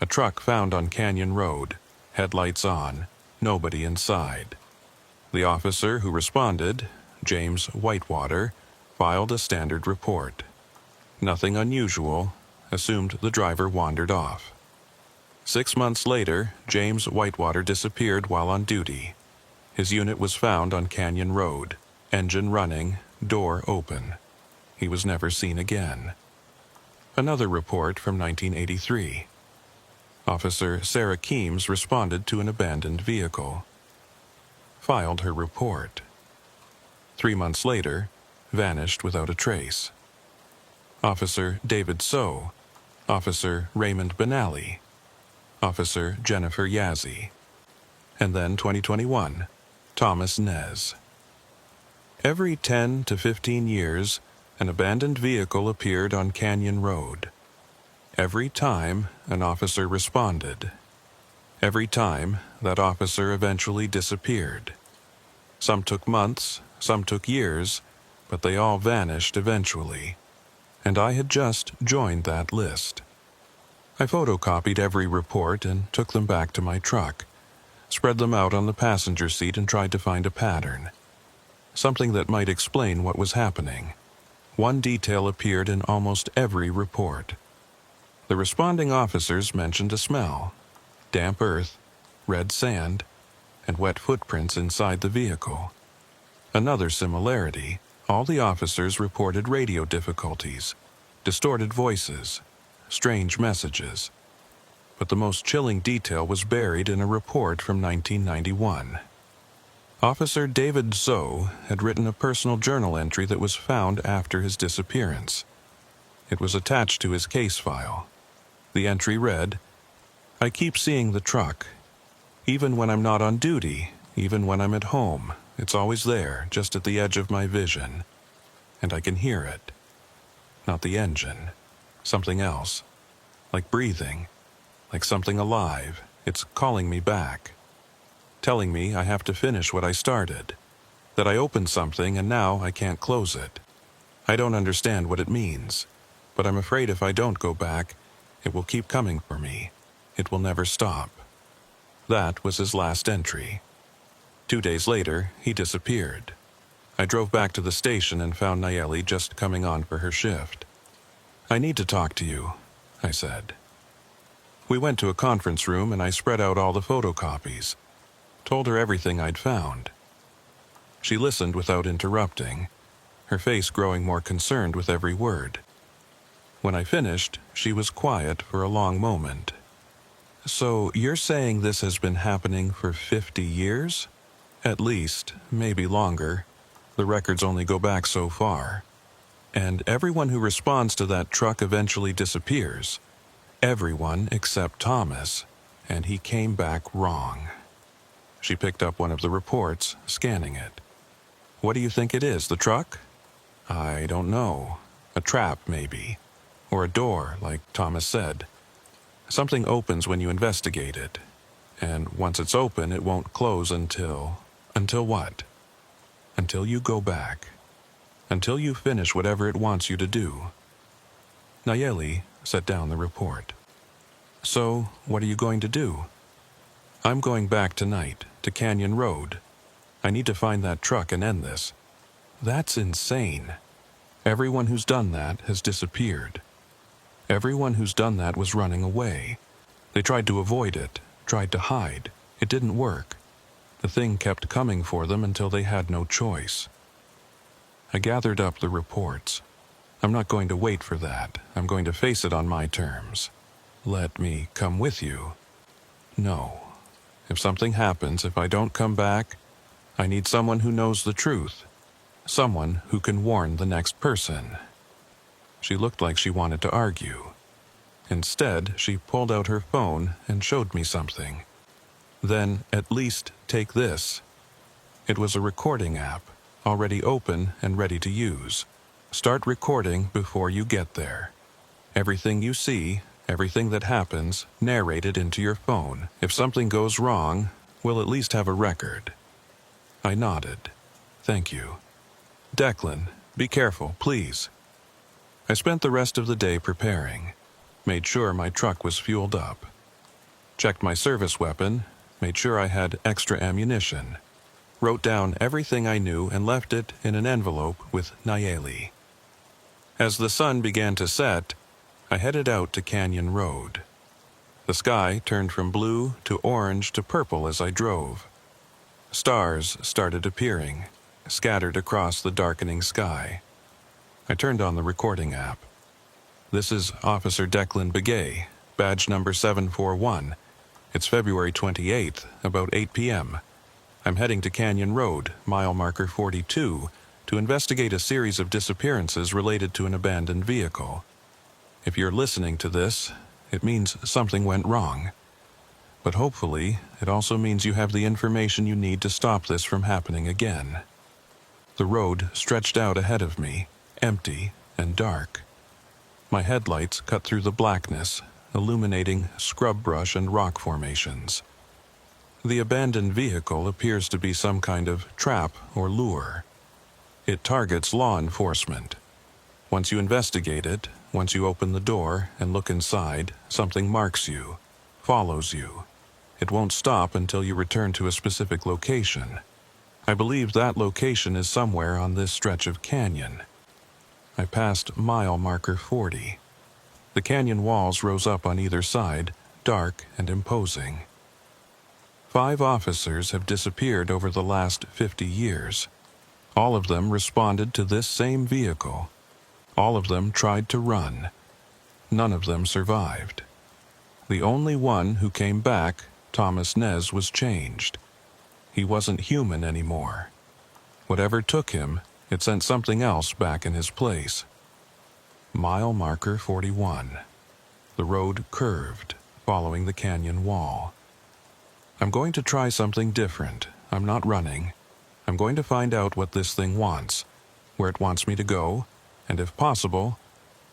Speaker 1: A truck found on Canyon Road, headlights on, nobody inside. The officer who responded, James Whitewater, filed a standard report. Nothing unusual, assumed the driver wandered off. 6 months later, James Whitewater disappeared while on duty. His unit was found on Canyon Road, engine running, door open. He was never seen again. Another report from 1983. Officer Sarah Keems responded to an abandoned vehicle. Filed her report. 3 months later, vanished without a trace. Officer David So, Officer Raymond Benally, Officer Jennifer Yazzie, and then 2021, Thomas Nez. Every 10 to 15 years, an abandoned vehicle appeared on Canyon Road. Every time, an officer responded. Every time, that officer eventually disappeared. Some took months, some took years, but they all vanished eventually. And I had just joined that list. I photocopied every report and took them back to my truck, spread them out on the passenger seat and tried to find a pattern. Something that might explain what was happening. One detail appeared in almost every report. The responding officers mentioned a smell, damp earth, red sand, and wet footprints inside the vehicle. Another similarity, all the officers reported radio difficulties, distorted voices, strange messages. But the most chilling detail was buried in a report from 1991. Officer David So had written a personal journal entry that was found after his disappearance. It was attached to his case file. The entry read, "I keep seeing the truck. Even when I'm not on duty, even when I'm at home, it's always there, just at the edge of my vision. And I can hear it. Not the engine. Something else. Like breathing. Like something alive. It's calling me back. Telling me I have to finish what I started. That I opened something and now I can't close it. I don't understand what it means. But I'm afraid if I don't go back, it will keep coming for me. It will never stop." That was his last entry. 2 days later, he disappeared. I drove back to the station and found Nayeli just coming on for her shift. "I need to talk to you," I said. We went to a conference room and I spread out all the photocopies, told her everything I'd found. She listened without interrupting, her face growing more concerned with every word. When I finished, she was quiet for a long moment. "So you're saying this has been happening for 50 years? At least, maybe longer. The records only go back so far. And everyone who responds to that truck eventually disappears. Everyone except Thomas, and he came back wrong." She picked up one of the reports, scanning it. "What do you think it is, the truck?" "I don't know. A trap, maybe. Or a door, like Thomas said. Something opens when you investigate it. And once it's open, it won't close until... Until what? Until you go back. Until you finish whatever it wants you to do." Nayeli set down the report. "So, what are you going to do?" "I'm going back tonight, to Canyon Road. I need to find that truck and end this." "That's insane. Everyone who's done that has disappeared. Everyone who's done that was running away. They tried to avoid it, tried to hide. It didn't work. The thing kept coming for them until they had no choice." I gathered up the reports. "I'm not going to wait for that. I'm going to face it on my terms." "Let me come with you." "No. If something happens, if I don't come back, I need someone who knows the truth. Someone who can warn the next person." She looked like she wanted to argue. Instead, she pulled out her phone and showed me something. "Then at least take this." It was a recording app, already open and ready to use. Start recording before you get there. Everything you see, everything that happens, narrated into your phone. If something goes wrong, we'll at least have a record. I nodded. "Thank you." "Declan, be careful, please." I spent the rest of the day preparing, made sure my truck was fueled up, checked my service weapon, made sure I had extra ammunition, wrote down everything I knew and left it in an envelope with Nayeli. As the sun began to set, I headed out to Canyon Road. The sky turned from blue to orange to purple as I drove. Stars started appearing, scattered across the darkening sky. I turned on the recording app. This is Officer Declan Begay, badge number 741. It's February 28th, about 8 p.m. I'm heading to Canyon Road, mile marker 42, to investigate a series of disappearances related to an abandoned vehicle. If you're listening to this, it means something went wrong. But hopefully, it also means you have the information you need to stop this from happening again. The road stretched out ahead of me, empty and dark. My headlights cut through the blackness, illuminating scrub brush and rock formations. The abandoned vehicle appears to be some kind of trap or lure. It targets law enforcement. Once you investigate it, once you open the door and look inside, something marks you, follows you. It won't stop until you return to a specific location. I believe that location is somewhere on this stretch of canyon. I passed mile marker 40. The canyon walls rose up on either side, dark and imposing. 5 officers have disappeared over the last 50 years. All of them responded to this same vehicle. All of them tried to run. None of them survived. The only one who came back, Thomas Nez, was changed. He wasn't human anymore. Whatever took him, it sent something else back in his place. Mile marker 41. The road curved, following the canyon wall. I'm going to try something different. I'm not running. I'm going to find out what this thing wants, where it wants me to go, and if possible,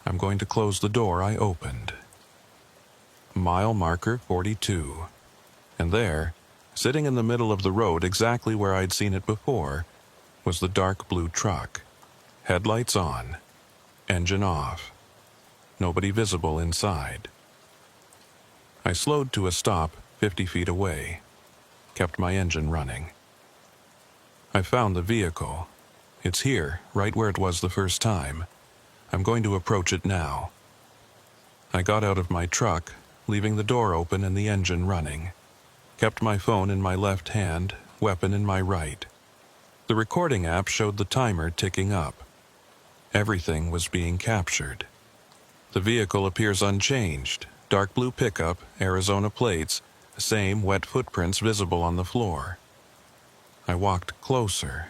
Speaker 1: I'm going to close the door I opened. Mile marker 42. And there, sitting in the middle of the road exactly where I'd seen it before, was the dark blue truck. Headlights on. Engine off. Nobody visible inside. I slowed to a stop 50 feet away. Kept my engine running. I found the vehicle. It's here, right where it was the first time. I'm going to approach it now. I got out of my truck, leaving the door open and the engine running. Kept my phone in my left hand, weapon in my right. The recording app showed the timer ticking up. Everything was being captured. The vehicle appears unchanged. Dark blue pickup, Arizona plates, same wet footprints visible on the floor. I walked closer.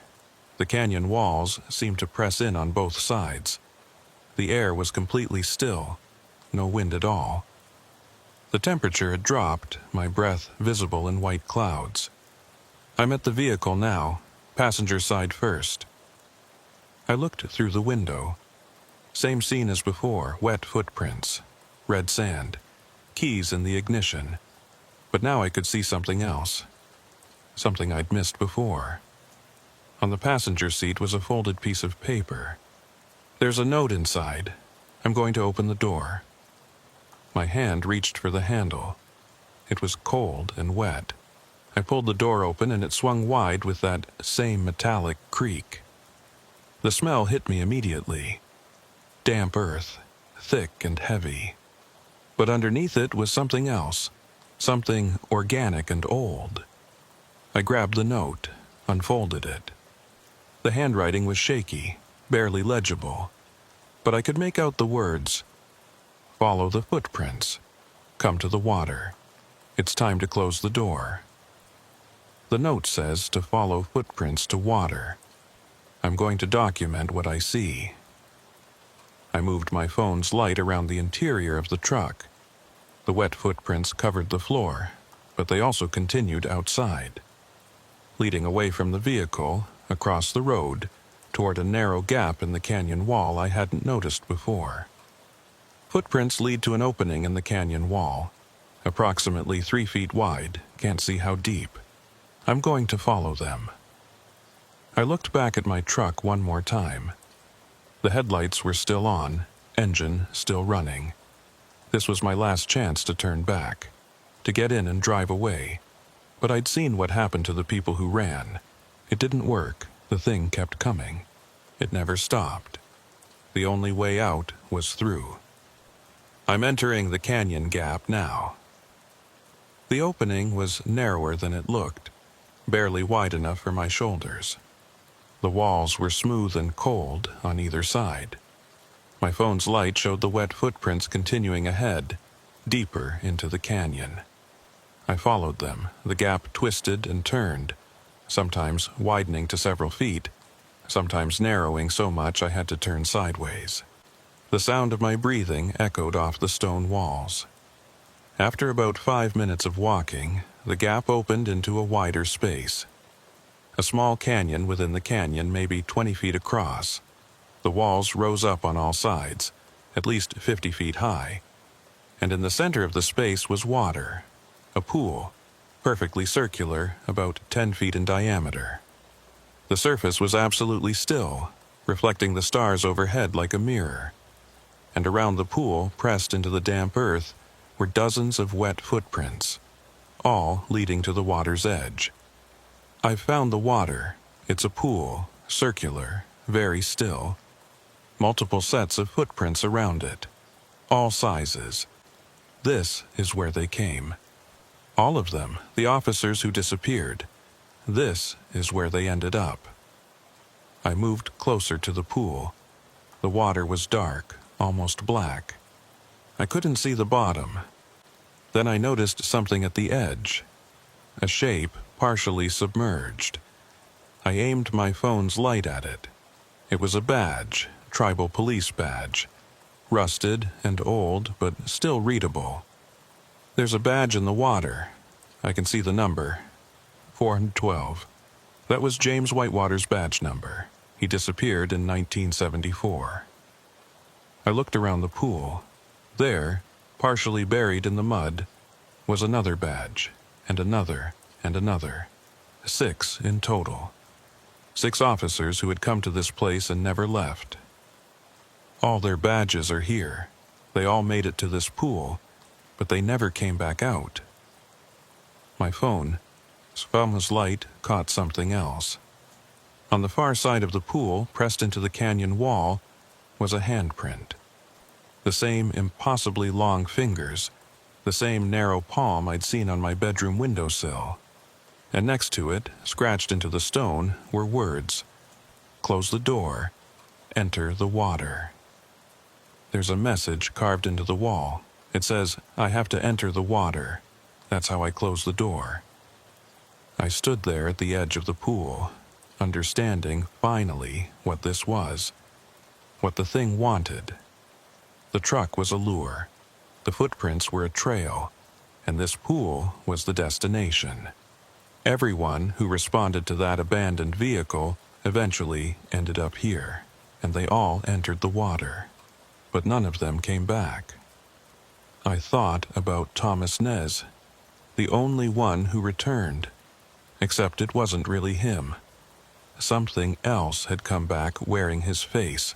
Speaker 1: The canyon walls seemed to press in on both sides. The air was completely still, no wind at all. The temperature had dropped, my breath visible in white clouds. I'm at the vehicle now, passenger side first. I looked through the window. Same scene as before, wet footprints, red sand, keys in the ignition. But now I could see something else. Something I'd missed before. On the passenger seat was a folded piece of paper. There's a note inside. I'm going to open the door. My hand reached for the handle. It was cold and wet. I pulled the door open and it swung wide with that same metallic creak. The smell hit me immediately. Damp earth, thick and heavy. But underneath it was something else, something organic and old. I grabbed the note, unfolded it. The handwriting was shaky, barely legible, but I could make out the words. Follow the footprints. Come to the water. It's time to close the door. The note says to follow footprints to water. I'm going to document what I see. I moved my phone's light around the interior of the truck. The wet footprints covered the floor, but they also continued outside. Leading away from the vehicle, across the road, toward a narrow gap in the canyon wall I hadn't noticed before. Footprints lead to an opening in the canyon wall, approximately 3 feet wide, can't see how deep. I'm going to follow them. I looked back at my truck one more time. The headlights were still on, engine still running. This was my last chance to turn back, to get in and drive away. But I'd seen what happened to the people who ran. It didn't work. The thing kept coming. It never stopped. The only way out was through. I'm entering the canyon gap now. The opening was narrower than it looked, barely wide enough for my shoulders. The walls were smooth and cold on either side. My phone's light showed the wet footprints continuing ahead, deeper into the canyon. I followed them. The gap twisted and turned, sometimes widening to several feet, sometimes narrowing so much I had to turn sideways. The sound of my breathing echoed off the stone walls. After about 5 minutes of walking, the gap opened into a wider space. A small canyon within the canyon, maybe 20 feet across. The walls rose up on all sides, at least 50 feet high. And in the center of the space was water, a pool, perfectly circular, about 10 feet in diameter. The surface was absolutely still, reflecting the stars overhead like a mirror. And around the pool, pressed into the damp earth, were dozens of wet footprints, all leading to the water's edge. I've found the water. It's a pool, circular, very still. Multiple sets of footprints around it, all sizes. This is where they came. All of them, the officers who disappeared. This is where they ended up. I moved closer to the pool. The water was dark, almost black. I couldn't see the bottom. Then I noticed something at the edge, a shape partially submerged. I aimed my phone's light at it. It was a badge, tribal police badge, rusted and old, but still readable. There's a badge in the water. I can see the number, 412. That was James Whitewater's badge number. He disappeared in 1974. I looked around the pool. There, partially buried in the mud, was another badge, and another, and another. 6 in total. 6 officers who had come to this place and never left. All their badges are here. They all made it to this pool, but they never came back out. My phone, Spam's light, caught something else. On the far side of the pool, pressed into the canyon wall, was a handprint. The same impossibly long fingers, the same narrow palm I'd seen on my bedroom windowsill. And next to it, scratched into the stone, were words. Close the door. Enter the water. There's a message carved into the wall. It says, I have to enter the water. That's how I close the door. I stood there at the edge of the pool, understanding, finally, what this was. What the thing wanted. The truck was a lure. The footprints were a trail. And this pool was the destination. Everyone who responded to that abandoned vehicle eventually ended up here, and they all entered the water. But none of them came back. I thought about Thomas Nez, the only one who returned, except it wasn't really him. Something else had come back wearing his face.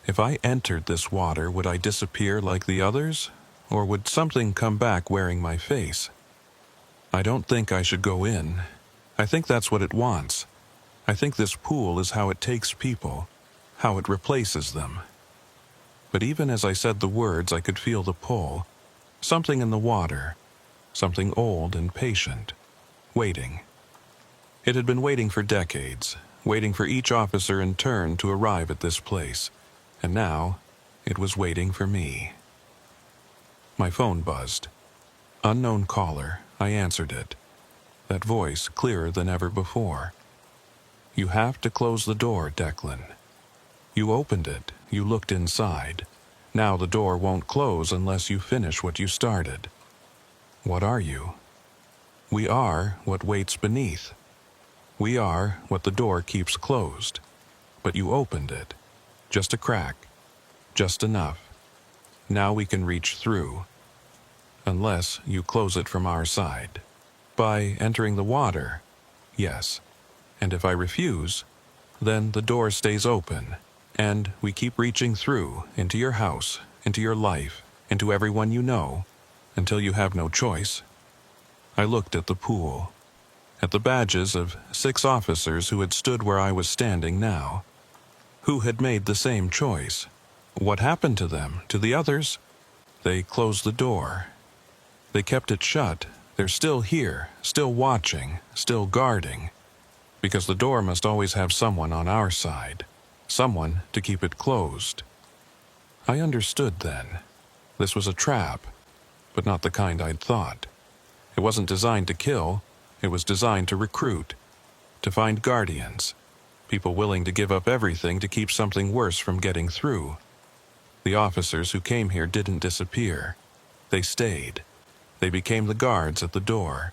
Speaker 1: If I entered this water, would I disappear like the others, or would something come back wearing my face? I don't think I should go in. I think that's what it wants. I think this pool is how it takes people, how it replaces them. But even as I said the words, I could feel the pull. Something in the water, something old and patient, waiting. It had been waiting for decades, waiting for each officer in turn to arrive at this place, and now it was waiting for me. My phone buzzed. Unknown caller. I answered it. That voice clearer than ever before. You have to close the door, Declan. You opened it. You looked inside. Now the door won't close unless you finish what you started. What are you? We are what waits beneath. We are what the door keeps closed. But you opened it. Just a crack. Just enough. Now we can reach through. Unless you close it from our side. By entering the water, yes. And if I refuse, then the door stays open, And we keep reaching through, into your house, into your life, into everyone you know, until you have no choice. I looked at the pool, at the badges of 6 officers who had stood where I was standing now, who had made the same choice. What happened to them, to the others? They closed the door. They kept it shut. They're still here, still watching, still guarding, because the door must always have someone on our side, someone to keep it closed. I understood then. This was a trap, but not the kind I'd thought. It wasn't designed to kill, it was designed to recruit, to find guardians, people willing to give up everything to keep something worse from getting through. The officers who came here didn't disappear. They stayed. They became the guards at the door,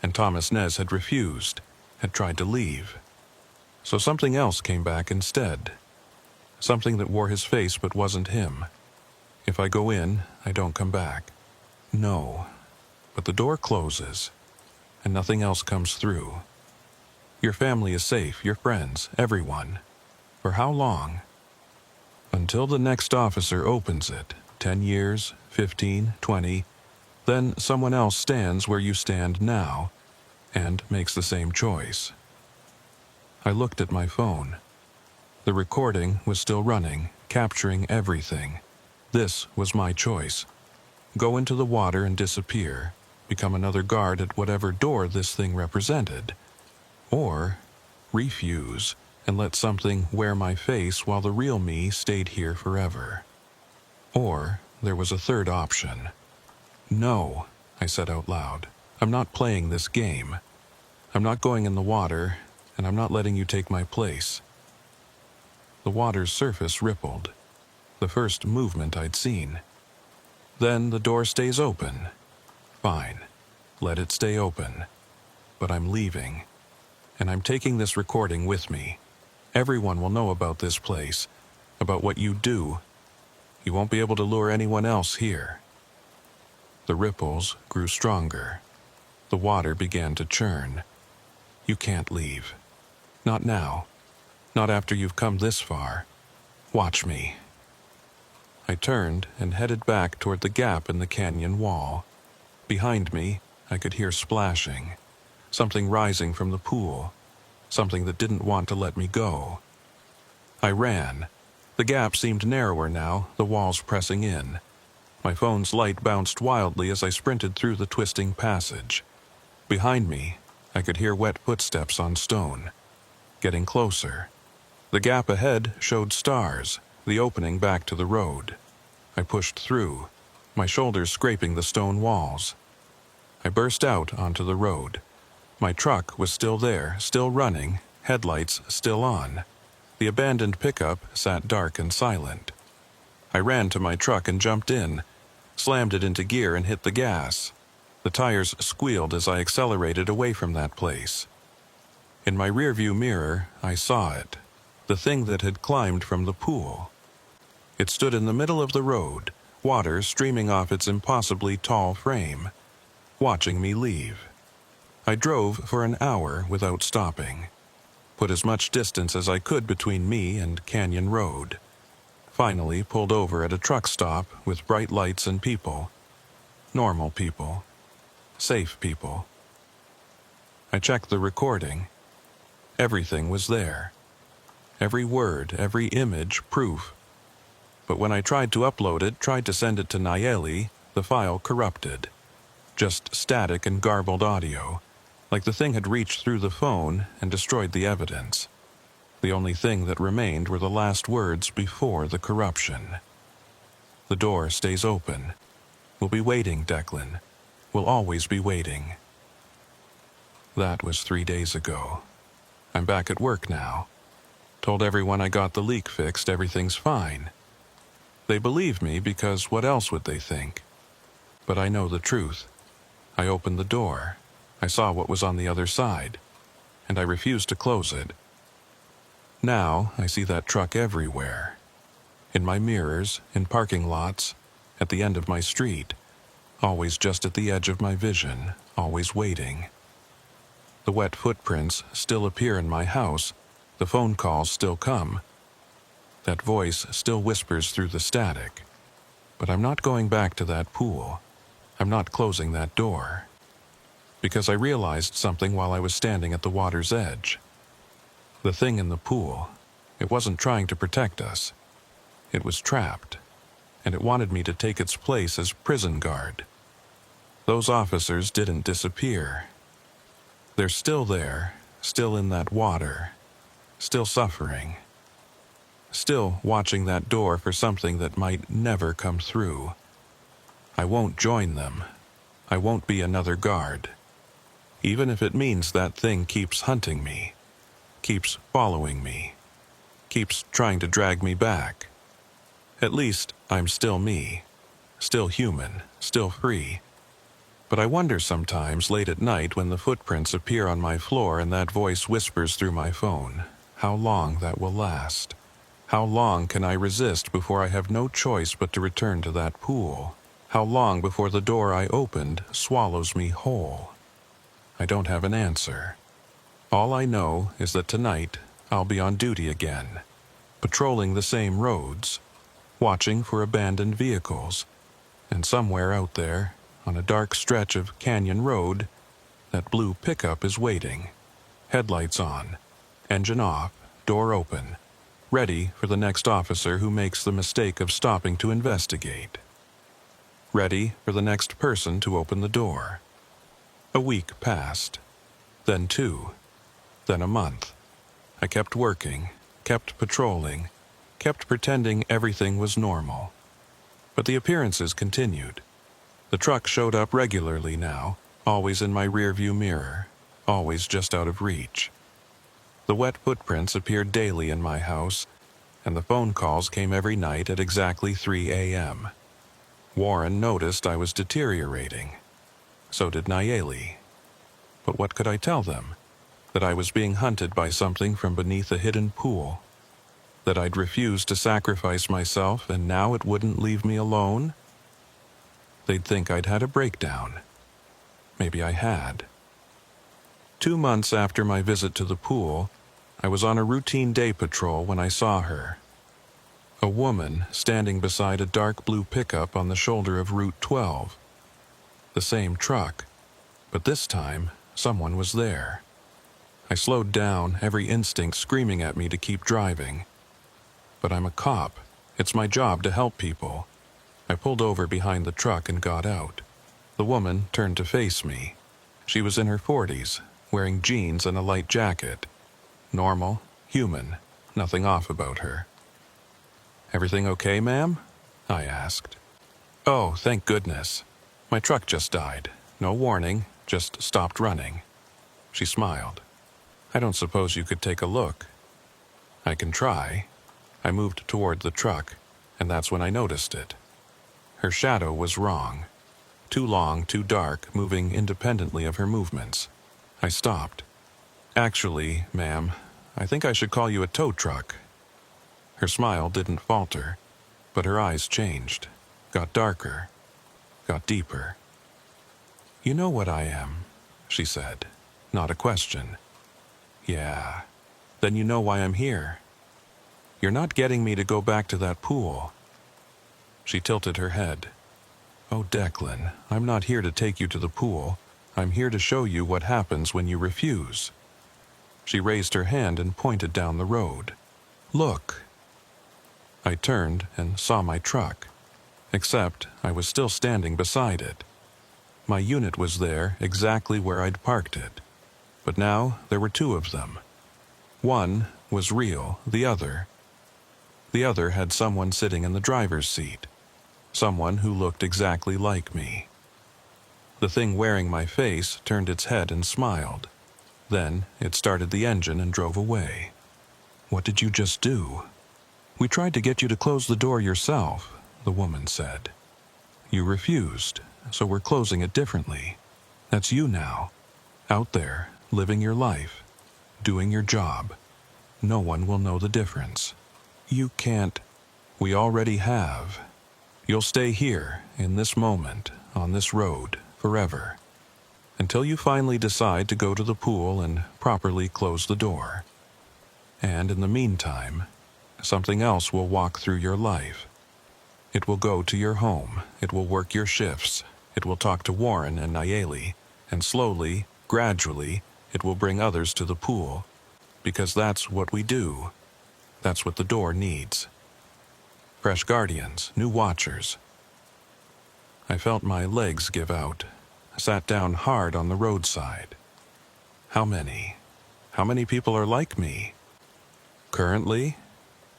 Speaker 1: and Thomas Nez had refused, had tried to leave. So something else came back instead. Something that wore his face but wasn't him. If I go in, I don't come back. No. But the door closes, and nothing else comes through. Your family is safe, your friends, everyone. For how long? Until the next officer opens it, 10 years, 15, 20, then someone else stands where you stand now, and makes the same choice. I looked at my phone. The recording was still running, capturing everything. This was my choice. Go into the water and disappear, become another guard at whatever door this thing represented. Or refuse and let something wear my face while the real me stayed here forever. Or there was a third option. No, I said out loud. I'm not playing this game. I'm not going in the water, and I'm not letting you take my place. The water's surface rippled, the first movement I'd seen. Then the door stays open. Fine, let it stay open. But I'm leaving, and I'm taking this recording with me. Everyone will know about this place, about what you do. You won't be able to lure anyone else here. The ripples grew stronger. The water began to churn. You can't leave. Not now. Not after you've come this far. Watch me. I turned and headed back toward the gap in the canyon wall. Behind me, I could hear splashing. Something rising from the pool. Something that didn't want to let me go. I ran. The gap seemed narrower now, the walls pressing in. My phone's light bounced wildly as I sprinted through the twisting passage. Behind me, I could hear wet footsteps on stone. Getting closer. The gap ahead showed stars, the opening back to the road. I pushed through, my shoulders scraping the stone walls. I burst out onto the road. My truck was still there, still running, headlights still on. The abandoned pickup sat dark and silent. I ran to my truck and jumped in, slammed it into gear and hit the gas. The tires squealed as I accelerated away from that place. In my rearview mirror, I saw it, the thing that had climbed from the pool. It stood in the middle of the road, water streaming off its impossibly tall frame, watching me leave. I drove for an hour without stopping, put as much distance as I could between me and Canyon Road. Finally pulled over at a truck stop with bright lights and people. Normal people. Safe people. I checked the recording. Everything was there. Every word, every image, proof. But when I tried to upload it, tried to send it to Nayeli, the file corrupted. Just static and garbled audio, like the thing had reached through the phone and destroyed the evidence. The only thing that remained were the last words before the corruption. The door stays open. We'll be waiting, Declan. We'll always be waiting. That was 3 days ago. I'm back at work now. Told everyone I got the leak fixed, everything's fine. They believe me because what else would they think? But I know the truth. I opened the door. I saw what was on the other side, and I refused to close it. Now I see that truck everywhere. In my mirrors, in parking lots, at the end of my street, always just at the edge of my vision, always waiting. The wet footprints still appear in my house, the phone calls still come. That voice still whispers through the static. But I'm not going back to that pool. I'm not closing that door. Because I realized something while I was standing at the water's edge. The thing in the pool, it wasn't trying to protect us. It was trapped, and it wanted me to take its place as prison guard. Those officers didn't disappear. They're still there, still in that water, still suffering, still watching that door for something that might never come through. I won't join them. I won't be another guard. Even if it means that thing keeps hunting me, keeps following me, keeps trying to drag me back. At least I'm still me, still human, still free. But I wonder sometimes late at night when the footprints appear on my floor and that voice whispers through my phone, how long that will last. How long can I resist before I have no choice but to return to that pool? How long before the door I opened swallows me whole? I don't have an answer. All I know is that tonight I'll be on duty again, patrolling the same roads, watching for abandoned vehicles, and somewhere out there, on a dark stretch of canyon road, that blue pickup is waiting, headlights on, engine off, door open, ready for the next officer who makes the mistake of stopping to investigate. Ready for the next person to open the door. A week passed, then 2, then a month. I kept working, kept patrolling, kept pretending everything was normal. But the appearances continued. The truck showed up regularly now, always in my rearview mirror, always just out of reach. The wet footprints appeared daily in my house, and the phone calls came every night at exactly 3 a.m. Warren noticed I was deteriorating. So did Nayeli. But what could I tell them? That I was being hunted by something from beneath a hidden pool? That I'd refused to sacrifice myself and now it wouldn't leave me alone? They'd think I'd had a breakdown. Maybe I had. 2 months after my visit to the pool, I was on a routine day patrol when I saw her. A woman standing beside a dark blue pickup on the shoulder of Route 12. The same truck, but this time someone was there. I slowed down, every instinct screaming at me to keep driving. But I'm a cop. It's my job to help people. I pulled over behind the truck and got out. The woman turned to face me. She was in her 40s, wearing jeans and a light jacket. Normal, human, nothing off about her. "Everything okay, ma'am?" I asked. "Oh, thank goodness. My truck just died. No warning, just stopped running." She smiled. "I don't suppose you could take a look." "I can try." I moved toward the truck, and that's when I noticed it. Her shadow was wrong. Too long, too dark, moving independently of her movements. I stopped. "Actually, ma'am, I think I should call you a tow truck." Her smile didn't falter, but her eyes changed, got darker, got deeper. "You know what I am," she said, not a question. "Yeah, then you know why I'm here. You're not getting me to go back to that pool." She tilted her head. "Oh, Declan, I'm not here to take you to the pool. I'm here to show you what happens when you refuse." She raised her hand and pointed down the road. "Look." I turned and saw my truck, except I was still standing beside it. My unit was there exactly where I'd parked it, but now there were 2 of them. One was real, the other had someone sitting in the driver's seat. Someone who looked exactly like me. The thing wearing my face turned its head and smiled. Then it started the engine and drove away. "What did you just do?" "We tried to get you to close the door yourself," the woman said. "You refused, so we're closing it differently. That's you now, out there, living your life, doing your job. No one will know the difference. You can't. We already have. You'll stay here, in this moment, on this road, forever, until you finally decide to go to the pool and properly close the door. And in the meantime, something else will walk through your life. It will go to your home, it will work your shifts, it will talk to Warren and Nayeli, and slowly, gradually, it will bring others to the pool. Because that's what we do. That's what the door needs. Fresh guardians, new watchers. I felt my legs give out. I sat down hard on the roadside. How many? How many people are like me? Currently,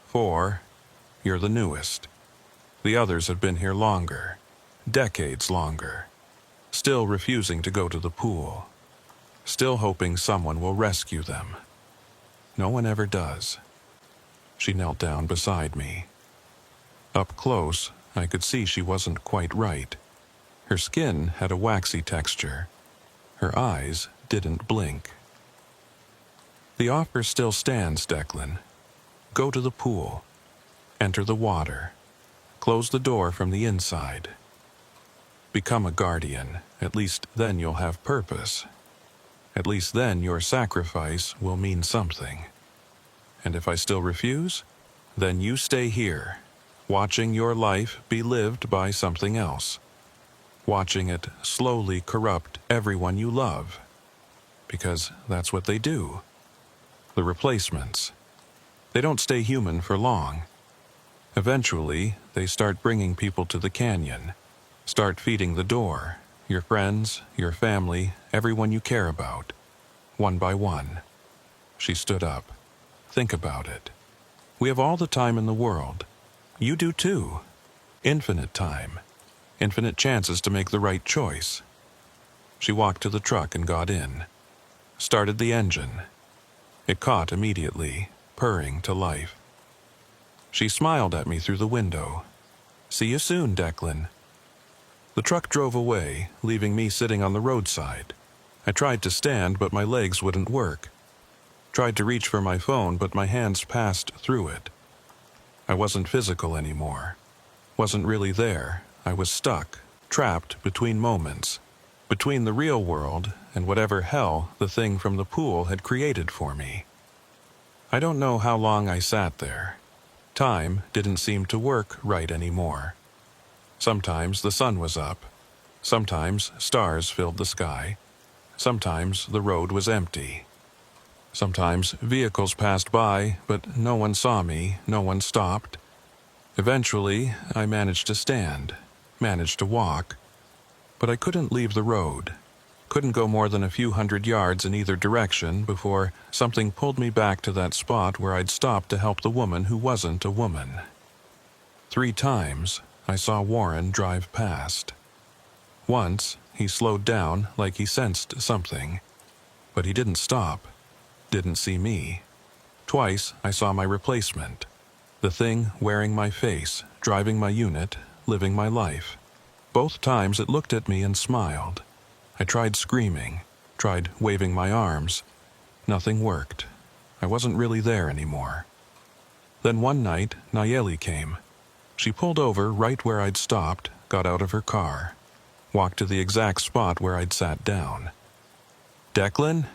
Speaker 1: 4. You're the newest. The others have been here longer, decades longer, still refusing to go to the pool, still hoping someone will rescue them. No one ever does. She knelt down beside me. Up close, I could see she wasn't quite right. Her skin had a waxy texture. Her eyes didn't blink. The offer still stands, Declan. Go to the pool. Enter the water. Close the door from the inside. Become a guardian. At least then you'll have purpose. At least then your sacrifice will mean something. And if I still refuse, then you stay here, watching your life be lived by something else. Watching it slowly corrupt everyone you love. Because that's what they do. The replacements. They don't stay human for long. Eventually, they start bringing people to the canyon. Start feeding the door. Your friends, your family, everyone you care about. One by one. She stood up. Think about it. We have all the time in the world. You do too. Infinite time. Infinite chances to make the right choice. She walked to the truck and got in. Started the engine. It caught immediately, purring to life. She smiled at me through the window. See you soon, Declan. The truck drove away, leaving me sitting on the roadside. I tried to stand, but my legs wouldn't work. Tried to reach for my phone, but my hands passed through it. I wasn't physical anymore. Wasn't really there. I was stuck, trapped between moments. Between the real world and whatever hell the thing from the pool had created for me. I don't know how long I sat there. Time didn't seem to work right anymore. Sometimes the sun was up. Sometimes stars filled the sky. Sometimes the road was empty. Sometimes vehicles passed by, but no one saw me, no one stopped. Eventually, I managed to stand, managed to walk. But I couldn't leave the road. Couldn't go more than a few hundred yards in either direction before something pulled me back to that spot where I'd stopped to help the woman who wasn't a woman. 3 times, I saw Warren drive past. Once, he slowed down like he sensed something. But he didn't stop. Didn't see me. Twice, I saw my replacement. The thing wearing my face, driving my unit, living my life. Both times it looked at me and smiled. I tried screaming, tried waving my arms. Nothing worked. I wasn't really there anymore. Then one night, Nayeli came. She pulled over right where I'd stopped, got out of her car, walked to the exact spot where I'd sat down. "Declan?"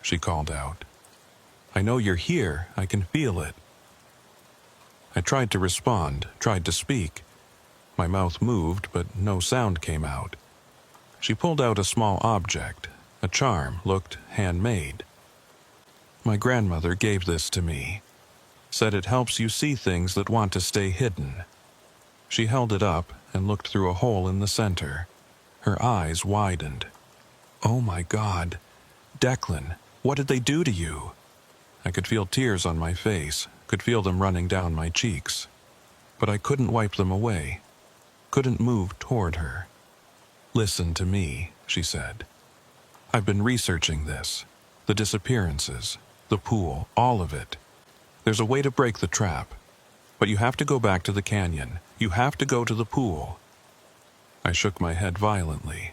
Speaker 1: she called out. "I know you're here. I can feel it." I tried to respond, tried to speak. My mouth moved, but no sound came out. She pulled out a small object, a charm, looked handmade. "My grandmother gave this to me. Said it helps you see things that want to stay hidden." She held it up and looked through a hole in the center. Her eyes widened. "Oh my God. Declan, what did they do to you?" I could feel tears on my face, could feel them running down my cheeks. But I couldn't wipe them away. Couldn't move toward her. "Listen to me," she said. "I've been researching this. The disappearances, the pool, all of it. There's a way to break the trap. But you have to go back to the canyon. You have to go to the pool." I shook my head violently.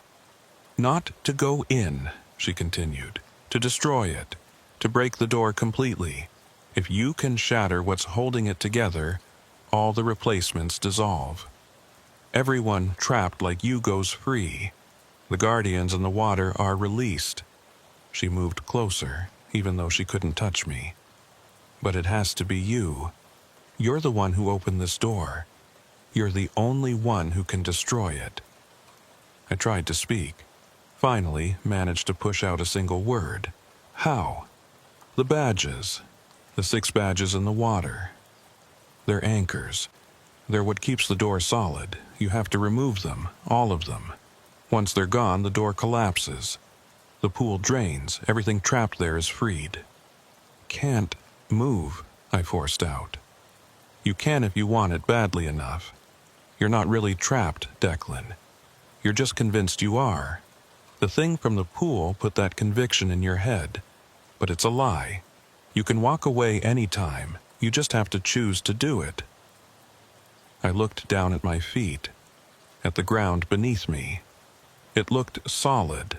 Speaker 1: "Not to go in," she continued. "To destroy it. To break the door completely. If you can shatter what's holding it together, all the replacements dissolve. Everyone trapped like you goes free. The guardians in the water are released." She moved closer, even though she couldn't touch me. "But it has to be you. You're the one who opened this door. You're the only one who can destroy it." I tried to speak. Finally, managed to push out a single word. "How?" "The badges. The 6 badges in the water. They're anchors. They're what keeps the door solid. You have to remove them, all of them. Once they're gone, the door collapses. The pool drains. Everything trapped there is freed." "Can't move," I forced out. "You can if you want it badly enough. You're not really trapped, Declan. You're just convinced you are. The thing from the pool put that conviction in your head. But it's a lie. You can walk away anytime. You just have to choose to do it." I looked down at my feet, at the ground beneath me. It looked solid.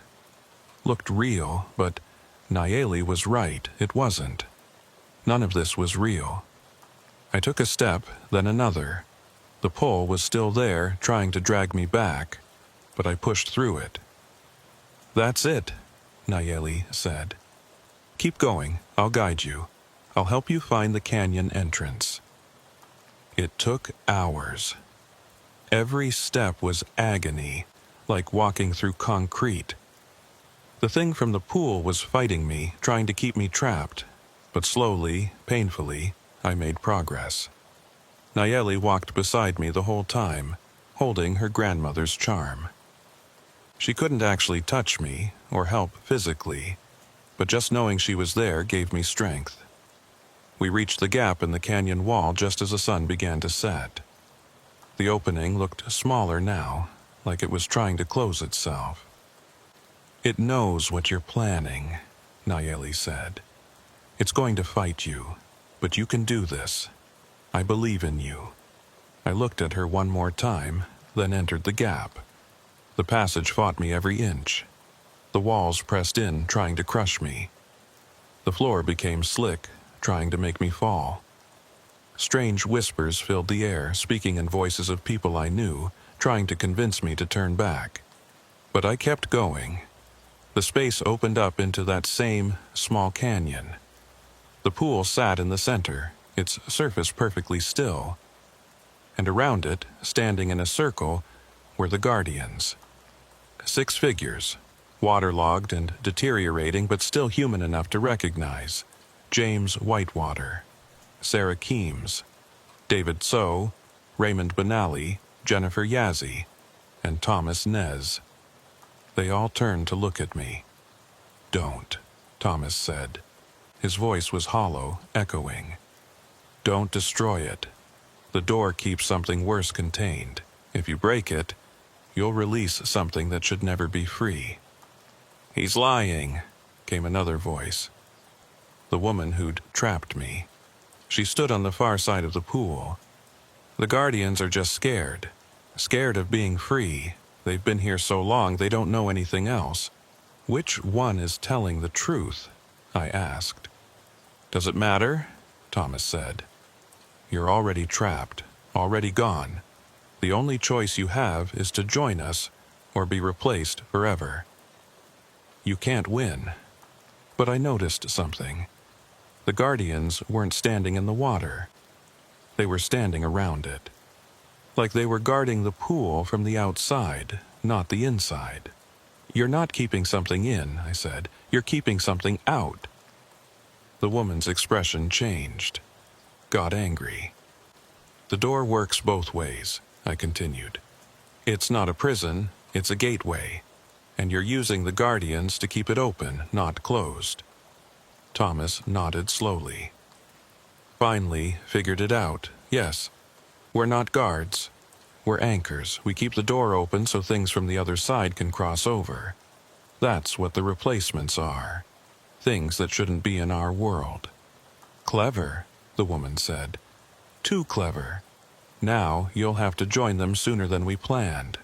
Speaker 1: Looked real, but Nayeli was right, it wasn't. None of this was real. I took a step, then another. The pull was still there, trying to drag me back, but I pushed through it. "That's it," Nayeli said. "Keep going, I'll guide you. I'll help you find the canyon entrance." It took hours. Every step was agony, like walking through concrete. The thing from the pool was fighting me, trying to keep me trapped, but slowly, painfully, I made progress. Nayeli walked beside me the whole time, holding her grandmother's charm. She couldn't actually touch me or help physically, but just knowing she was there gave me strength. We reached the gap in the canyon wall just as the sun began to set. The opening looked smaller now, like it was trying to close itself. "It knows what you're planning," Nayeli said. "It's going to fight you, but you can do this. I believe in you." I looked at her one more time, then entered the gap. The passage fought me every inch. The walls pressed in, trying to crush me. The floor became slick, trying to make me fall. Strange whispers filled the air, speaking in voices of people I knew, trying to convince me to turn back. But I kept going. The space opened up into that same small canyon. The pool sat in the center, its surface perfectly still. And around it, standing in a circle, were the guardians. 6 figures, waterlogged and deteriorating but still human enough to recognize. James Whitewater, Sarah Keems, David So, Raymond Benally, Jennifer Yazzie, and Thomas Nez. They all turned to look at me. "Don't," Thomas said. His voice was hollow, echoing. "Don't destroy it. The door keeps something worse contained. If you break it, you'll release something that should never be free." "He's lying," came another voice. The woman who'd trapped me. She stood on the far side of the pool. "The guardians are just scared. Scared of being free. They've been here so long they don't know anything else." "Which one is telling the truth?" I asked. "Does it matter?" Thomas said. "You're already trapped, already gone. The only choice you have is to join us or be replaced forever. You can't win." But I noticed something. The guardians weren't standing in the water. They were standing around it. Like they were guarding the pool from the outside, not the inside. "You're not keeping something in," I said. "You're keeping something out." The woman's expression changed. Got angry. "The door works both ways," I continued. "It's not a prison, it's a gateway. And you're using the guardians to keep it open, not closed." Thomas nodded slowly. "Finally figured it out. Yes. We're not guards. We're anchors. We keep the door open so things from the other side can cross over. That's what the replacements are. Things that shouldn't be in our world." "Clever," the woman said. "Too clever. Now you'll have to join them sooner than we planned."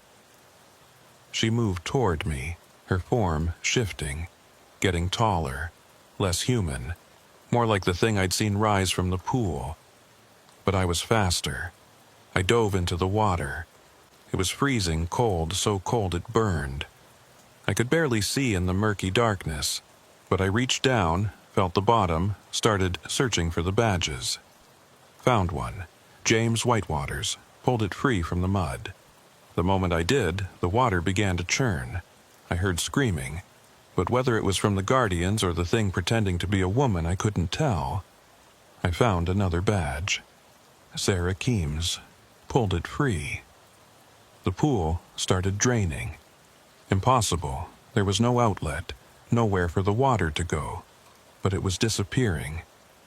Speaker 1: She moved toward me, her form shifting, getting taller, less human, more like the thing I'd seen rise from the pool. But I was faster. I dove into the water. It was freezing cold, so cold it burned. I could barely see in the murky darkness, but I reached down, felt the bottom, started searching for the badges. Found one. James Whitewater's. Pulled it free from the mud. The moment I did, the water began to churn. I heard screaming, but whether it was from the guardians or the thing pretending to be a woman, I couldn't tell. I found another badge. Sarah Keems. Pulled it free. The pool started draining. Impossible. There was no outlet, nowhere for the water to go. But it was disappearing,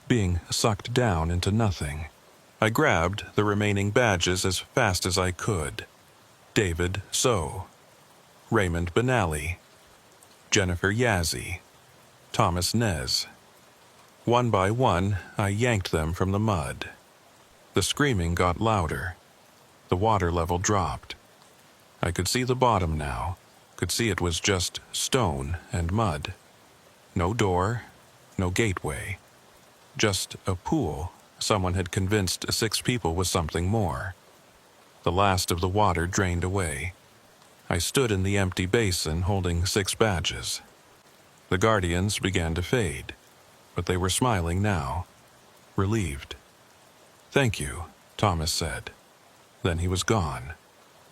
Speaker 1: being sucked down into nothing. I grabbed the remaining badges as fast as I could. David So, Raymond Benally, Jennifer Yazzie, Thomas Nez. One by one, I yanked them from the mud. The screaming got louder. The water level dropped. I could see the bottom now, could see it was just stone and mud. No door, no gateway. Just a pool someone had convinced 6 people was something more. The last of the water drained away. I stood in the empty basin holding 6 badges. The guardians began to fade, but they were smiling now, relieved. "Thank you," Thomas said. Then he was gone.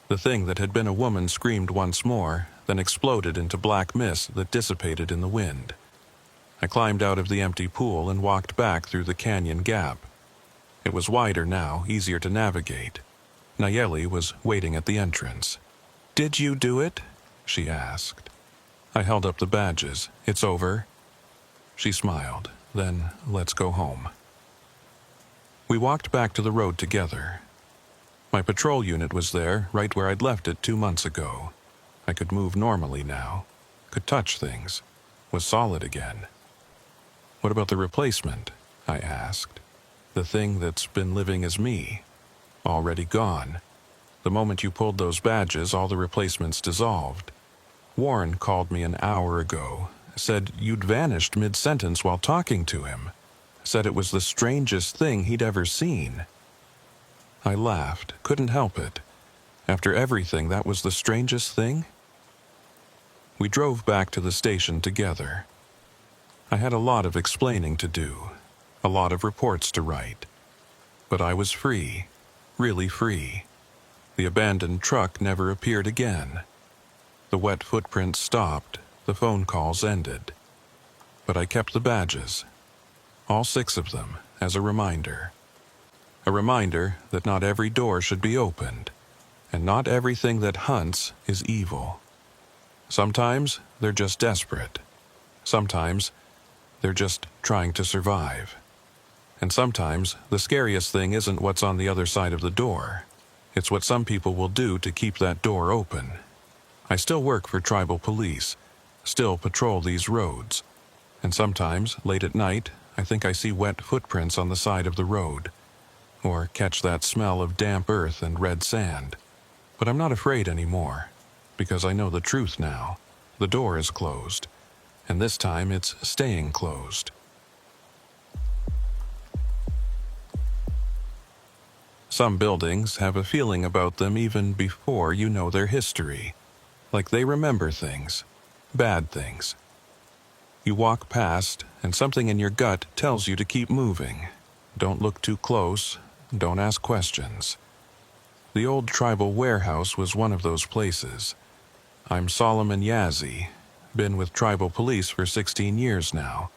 Speaker 1: The thing that had been a woman screamed once more, then exploded into black mist that dissipated in the wind. I climbed out of the empty pool and walked back through the canyon gap. It was wider now, easier to navigate. Nayeli was waiting at the entrance. "Did you do it?" she asked. I held up the badges. "It's over." She smiled. "Then let's go home." We walked back to the road together. My patrol unit was there, right where I'd left it 2 months ago. I could move normally now, could touch things, was solid again. "What about the replacement?" I asked. "The thing that's been living as me. Already gone. The moment you pulled those badges, all the replacements dissolved. Warren called me an hour ago, said you'd vanished mid-sentence while talking to him. Said it was the strangest thing he'd ever seen." I laughed, couldn't help it. After everything, that was the strangest thing? We drove back to the station together. I had a lot of explaining to do, a lot of reports to write. But I was free, really free. The abandoned truck never appeared again. The wet footprints stopped, the phone calls ended. But I kept the badges, all 6 of them, as a reminder. A reminder that not every door should be opened, and not everything that hunts is evil. Sometimes they're just desperate. Sometimes they're just trying to survive. And sometimes the scariest thing isn't what's on the other side of the door. It's what some people will do to keep that door open. I still work for tribal police, still patrol these roads. And sometimes, late at night, I think I see wet footprints on the side of the road, or catch that smell of damp earth and red sand. But I'm not afraid anymore, because I know the truth now. The door is closed, and this time it's staying closed. Some buildings have a feeling about them even before you know their history, like they remember things, bad things. You walk past, and something in your gut tells you to keep moving. Don't look too close, don't ask questions. The old tribal warehouse was one of those places. I'm Solomon Yazzie, been with tribal police for 16 years now.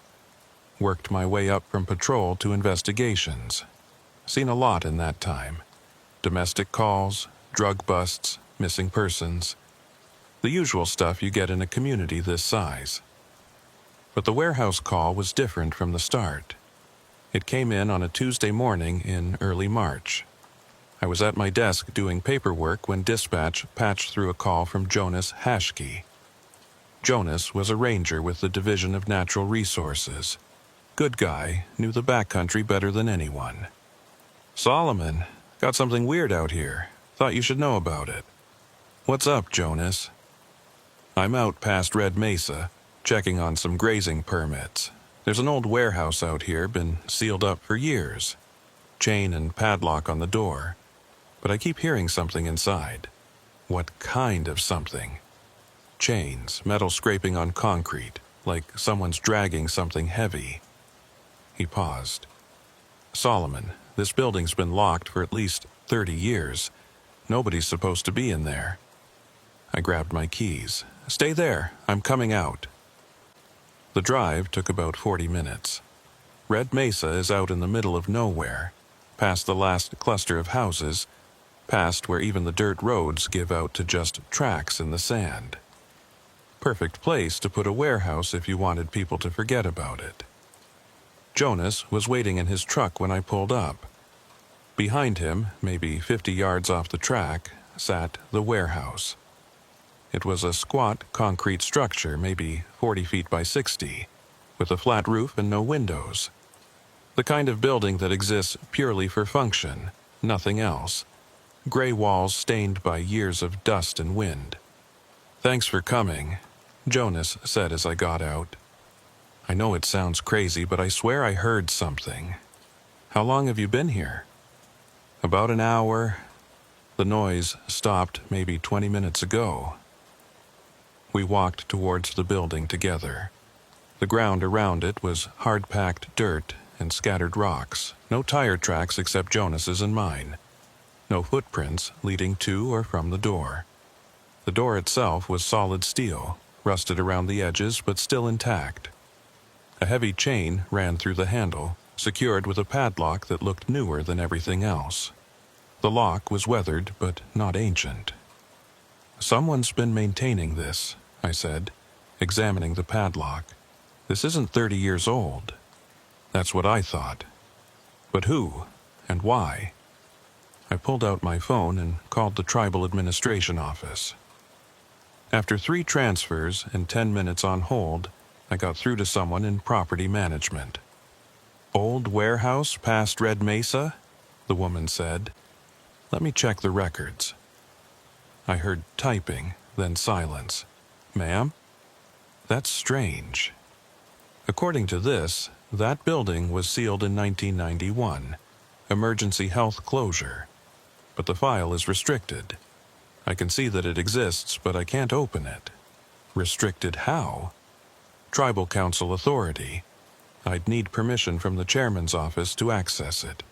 Speaker 1: Worked my way up from patrol to investigations. Seen a lot in that time. Domestic calls, drug busts, missing persons. The usual stuff you get in a community this size. But the warehouse call was different from the start. It came in on a Tuesday morning in early March. I was at my desk doing paperwork when dispatch patched through a call from Jonas Hashke. Jonas was a ranger with the Division of Natural Resources. Good guy, knew the backcountry better than anyone. "Solomon, got something weird out here. Thought you should know about it." "What's up, Jonas?" "I'm out past Red Mesa, checking on some grazing permits. There's an old warehouse out here, been sealed up for years. Chain and padlock on the door. But I keep hearing something inside." "What kind of something?" "Chains, metal scraping on concrete, like someone's dragging something heavy." He paused. "Solomon, This building's been locked for at least 30 years. Nobody's supposed to be in there. I grabbed my keys. Stay there, I'm coming out. The drive took about 40 minutes. Red Mesa is out in the middle of nowhere, past the last cluster of houses, past where even the dirt roads give out to just tracks in the sand. Perfect place to put a warehouse if you wanted people to forget about it. Jonas was waiting in his truck when I pulled up. Behind him, maybe 50 yards off the track, sat the warehouse. It was a squat concrete structure, maybe 40 feet by 60, with a flat roof and no windows. The kind of building that exists purely for function, nothing else. Gray walls stained by years of dust and wind. "Thanks for coming," Jonas said as I got out. "I know it sounds crazy, but I swear I heard something. How long have you been here?" "About an hour. The noise stopped maybe 20 minutes ago." We walked towards the building together. The ground around it was hard-packed dirt and scattered rocks, no tire tracks except Jonas's and mine. No footprints leading to or from the door. The door itself was solid steel, rusted around the edges but still intact. A heavy chain ran through the handle, secured with a padlock that looked newer than everything else. The lock was weathered but not ancient. "Someone's been maintaining this," I said, examining the padlock. "This isn't 30 years old." That's what I thought. But who and why? I pulled out my phone and called the tribal administration office. After 3 transfers and 10 minutes on hold, I got through to someone in property management. "Old warehouse past Red Mesa?" the woman said. "Let me check the records." I heard typing, then silence. "Ma'am?" "That's strange. According to this, that building was sealed in 1991, emergency health closure, but the file is restricted. I can see that it exists, but I can't open it." "Restricted how?" "Tribal council authority. I'd need permission from the chairman's office to access it."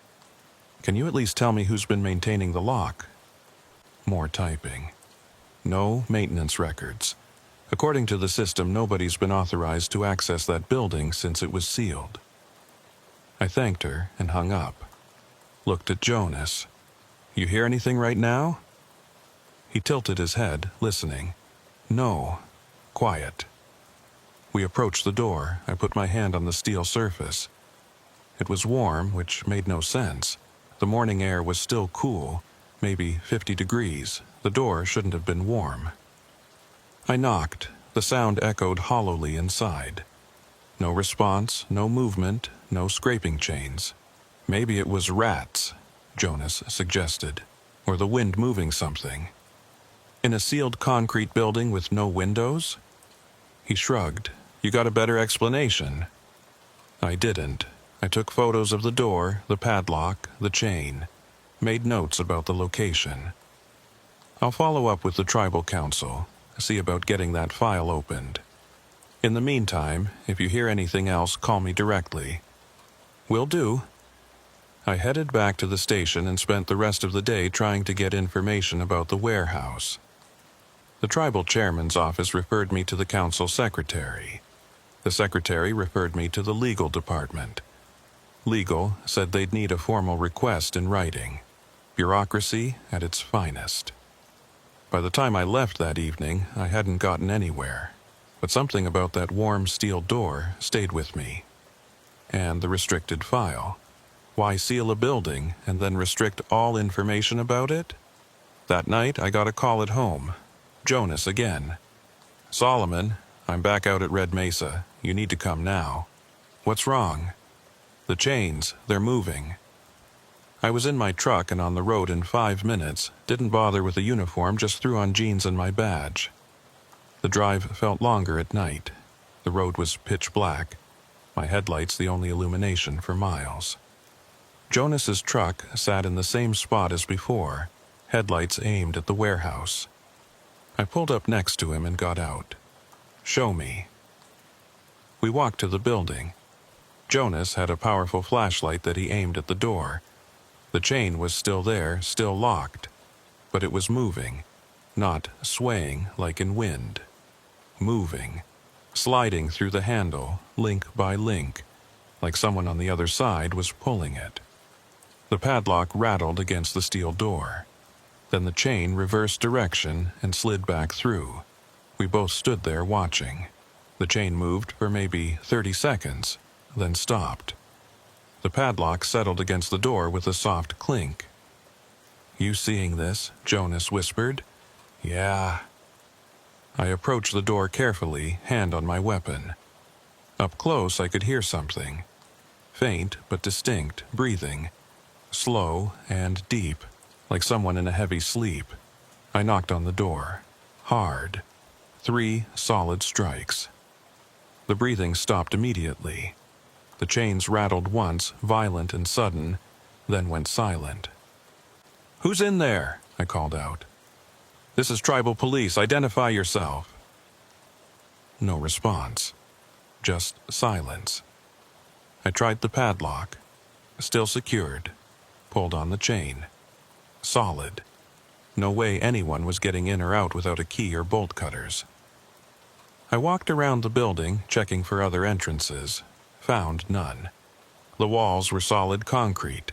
Speaker 1: "Can you at least tell me who's been maintaining the lock?" More typing. "No maintenance records. According to the system, nobody's been authorized to access that building since it was sealed." I thanked her and hung up. Looked at Jonas. "You hear anything right now?" He tilted his head, listening. "No. Quiet." We approached the door. I put my hand on the steel surface. It was warm, which made no sense. The morning air was still cool, maybe 50 degrees. The door shouldn't have been warm. I knocked. The sound echoed hollowly inside. No response, no movement, no scraping chains. "Maybe it was rats," Jonas suggested, "or the wind moving something." "In a sealed concrete building with no windows?" He shrugged. "You got a better explanation?" I didn't. I took photos of the door, the padlock, the chain. Made notes about the location. "I'll follow up with the tribal council. See about getting that file opened. In the meantime, if you hear anything else, call me directly." "Will do." I headed back to the station and spent the rest of the day trying to get information about the warehouse. The tribal chairman's office referred me to the council secretary. The secretary referred me to the legal department. Legal said they'd need a formal request in writing. Bureaucracy at its finest. By the time I left that evening, I hadn't gotten anywhere, but something about that warm steel door stayed with me. And the restricted file. Why seal a building and then restrict all information about it? That night, I got a call at home. Jonas again. "Solomon, I'm back out at Red Mesa. You need to come now." "What's wrong?" "The chains, they're moving." I was in my truck and on the road in 5 minutes, didn't bother with a uniform, just threw on jeans and my badge. The drive felt longer at night. The road was pitch black, my headlights the only illumination for miles. Jonas's truck sat in the same spot as before, headlights aimed at the warehouse. I pulled up next to him and got out. "Show me." We walked to the building. Jonas had a powerful flashlight that he aimed at the door. The chain was still there, still locked, but it was moving, not swaying like in wind. Moving, sliding through the handle, link by link, like someone on the other side was pulling it. The padlock rattled against the steel door. Then the chain reversed direction and slid back through. We both stood there watching. The chain moved for maybe 30 seconds, then stopped. The padlock settled against the door with a soft clink. "You seeing this?" Jonas whispered. "Yeah." I approached the door carefully, hand on my weapon. Up close I could hear something. Faint but distinct, breathing. Slow and deep, like someone in a heavy sleep. I knocked on the door. Hard. 3 solid strikes. The breathing stopped immediately. The chains rattled once, violent and sudden, then went silent. "Who's in there?" I called out. "This is tribal police. Identify yourself." No response. Just silence. I tried the padlock. Still secured. Pulled on the chain. Solid. No way anyone was getting in or out without a key or bolt cutters. I walked around the building, checking for other entrances. Found none. The walls were solid concrete.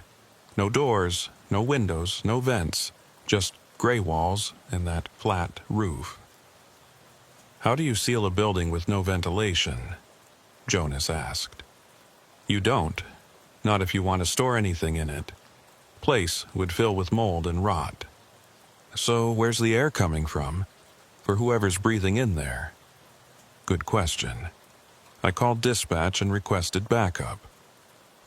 Speaker 1: No doors, no windows, no vents, just gray walls and that flat roof. "How do you seal a building with no ventilation?" Jonas asked. "You don't. Not if you want to store anything in it. Place would fill with mold and rot." "So where's the air coming from? For whoever's breathing in there?" Good question. I called dispatch and requested backup.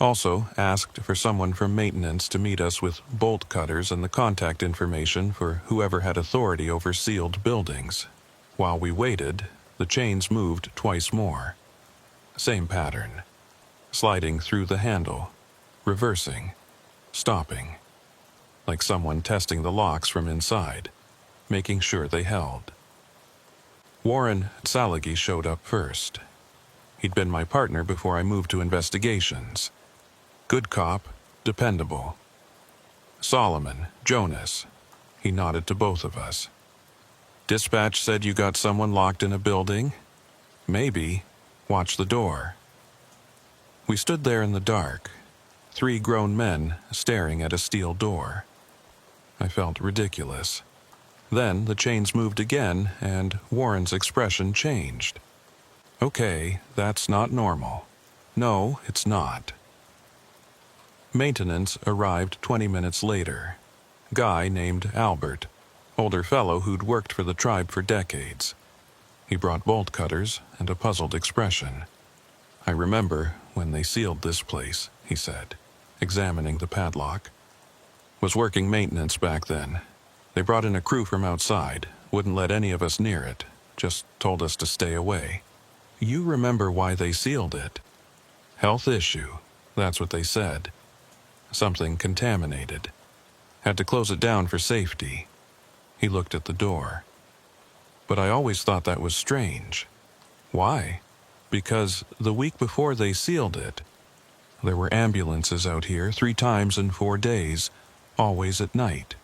Speaker 1: Also asked for someone from maintenance to meet us with bolt cutters and the contact information for whoever had authority over sealed buildings. While we waited, the chains moved twice more. Same pattern. Sliding through the handle, reversing, stopping. Like someone testing the locks from inside, making sure they held. Warren Salagi showed up first. He'd been my partner before I moved to investigations. Good cop, dependable. "Solomon, Jonas." He nodded to both of us. "Dispatch said you got someone locked in a building?" "Maybe. Watch the door." We stood there in the dark, 3 grown men staring at a steel door. I felt ridiculous. Then the chains moved again, and Warren's expression changed. "Okay, that's not normal." "No, it's not." Maintenance arrived 20 minutes later. Guy named Albert, older fellow who'd worked for the tribe for decades. He brought bolt cutters and a puzzled expression. "I remember when they sealed this place," he said, examining the padlock. "Was working maintenance back then. They brought in a crew from outside, wouldn't let any of us near it, just told us to stay away." "You remember why they sealed it?" "Health issue, that's what they said. Something contaminated. Had to close it down for safety." He looked at the door. "But I always thought that was strange." "Why?" "Because the week before they sealed it, there were ambulances out here 3 times in 4 days, always at night.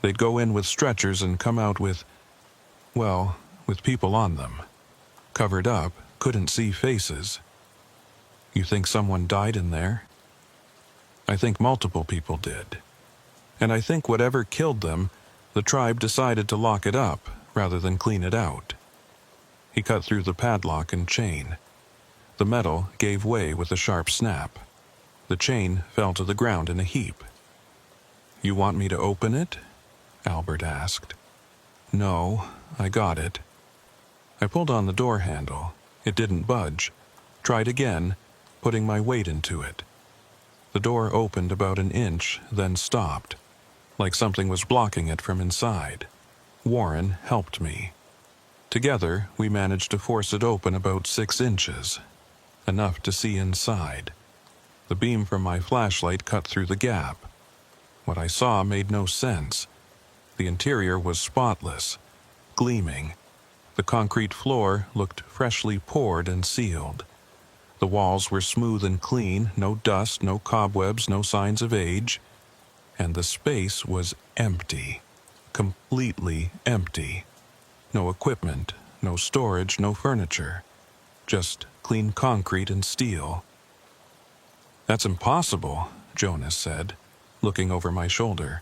Speaker 1: They'd go in with stretchers and come out with people on them. Covered up, couldn't see faces." "You think someone died in there?" "I think multiple people did. And I think whatever killed them, the tribe decided to lock it up rather than clean it out." He cut through the padlock and chain. The metal gave way with a sharp snap. The chain fell to the ground in a heap. "You want me to open it?" Albert asked. "No, I got it." I pulled on the door handle. It didn't budge. Tried again, putting my weight into it. The door opened about an inch, then stopped, like something was blocking it from inside. Warren helped me. Together, we managed to force it open about 6 inches, enough to see inside. The beam from my flashlight cut through the gap. What I saw made no sense. The interior was spotless, gleaming. The concrete floor looked freshly poured and sealed. The walls were smooth and clean, no dust, no cobwebs, no signs of age. and the space was empty, completely empty. No equipment, no storage, no furniture, just clean concrete and steel. "That's impossible," Jonas said, looking over my shoulder.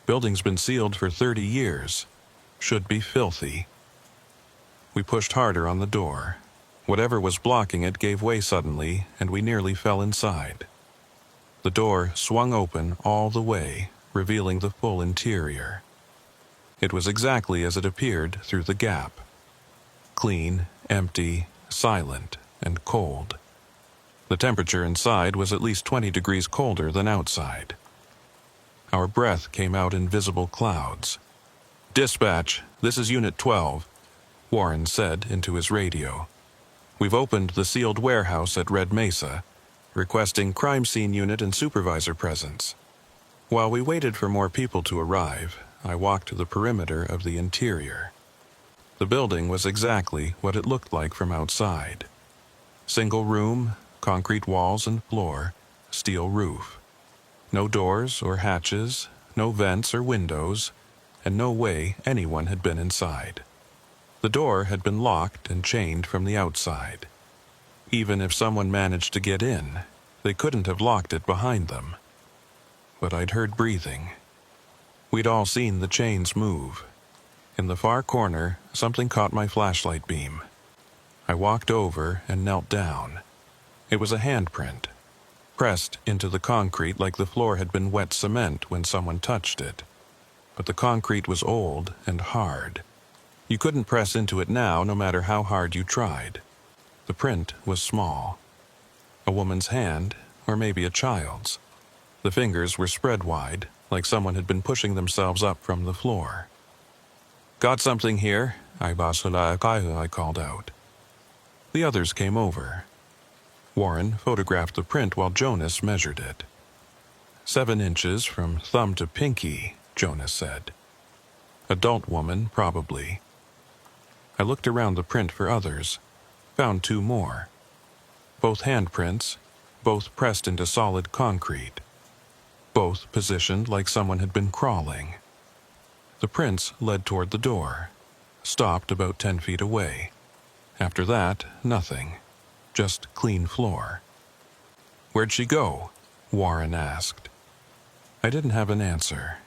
Speaker 1: "Building's been sealed for 30 years. Should be filthy." We pushed harder on the door. Whatever was blocking it gave way suddenly, and we nearly fell inside. The door swung open all the way, revealing the full interior. It was exactly as it appeared through the gap. Clean, empty, silent, and cold. The temperature inside was at least 20 degrees colder than outside. Our breath came out in visible clouds. "Dispatch, this is Unit 12, Warren said into his radio. "We've opened the sealed warehouse at Red Mesa, requesting crime scene unit and supervisor presence." While we waited for more people to arrive, I walked the perimeter of the interior. The building was exactly what it looked like from outside. Single room, concrete walls and floor, steel roof. No doors or hatches, no vents or windows, and no way anyone had been inside. The door had been locked and chained from the outside. Even if someone managed to get in, they couldn't have locked it behind them. But I'd heard breathing. We'd all seen the chains move. In the far corner, something caught my flashlight beam. I walked over and knelt down. It was a handprint, pressed into the concrete like the floor had been wet cement when someone touched it. But the concrete was old and hard. You couldn't press into it now, no matter how hard you tried. The print was small. A woman's hand, or maybe a child's. The fingers were spread wide, like someone had been pushing themselves up from the floor. "Got something here," I called out. The others came over. Warren photographed the print while Jonas measured it. 7 inches from thumb to pinky, Jonas said. Adult woman, probably. I looked around the print for others, found 2 more. Both handprints, both pressed into solid concrete. Both positioned like someone had been crawling. The prints led toward the door, stopped about 10 feet away. After that, nothing. Just clean floor. "Where'd she go?" Warren asked. I didn't have an answer.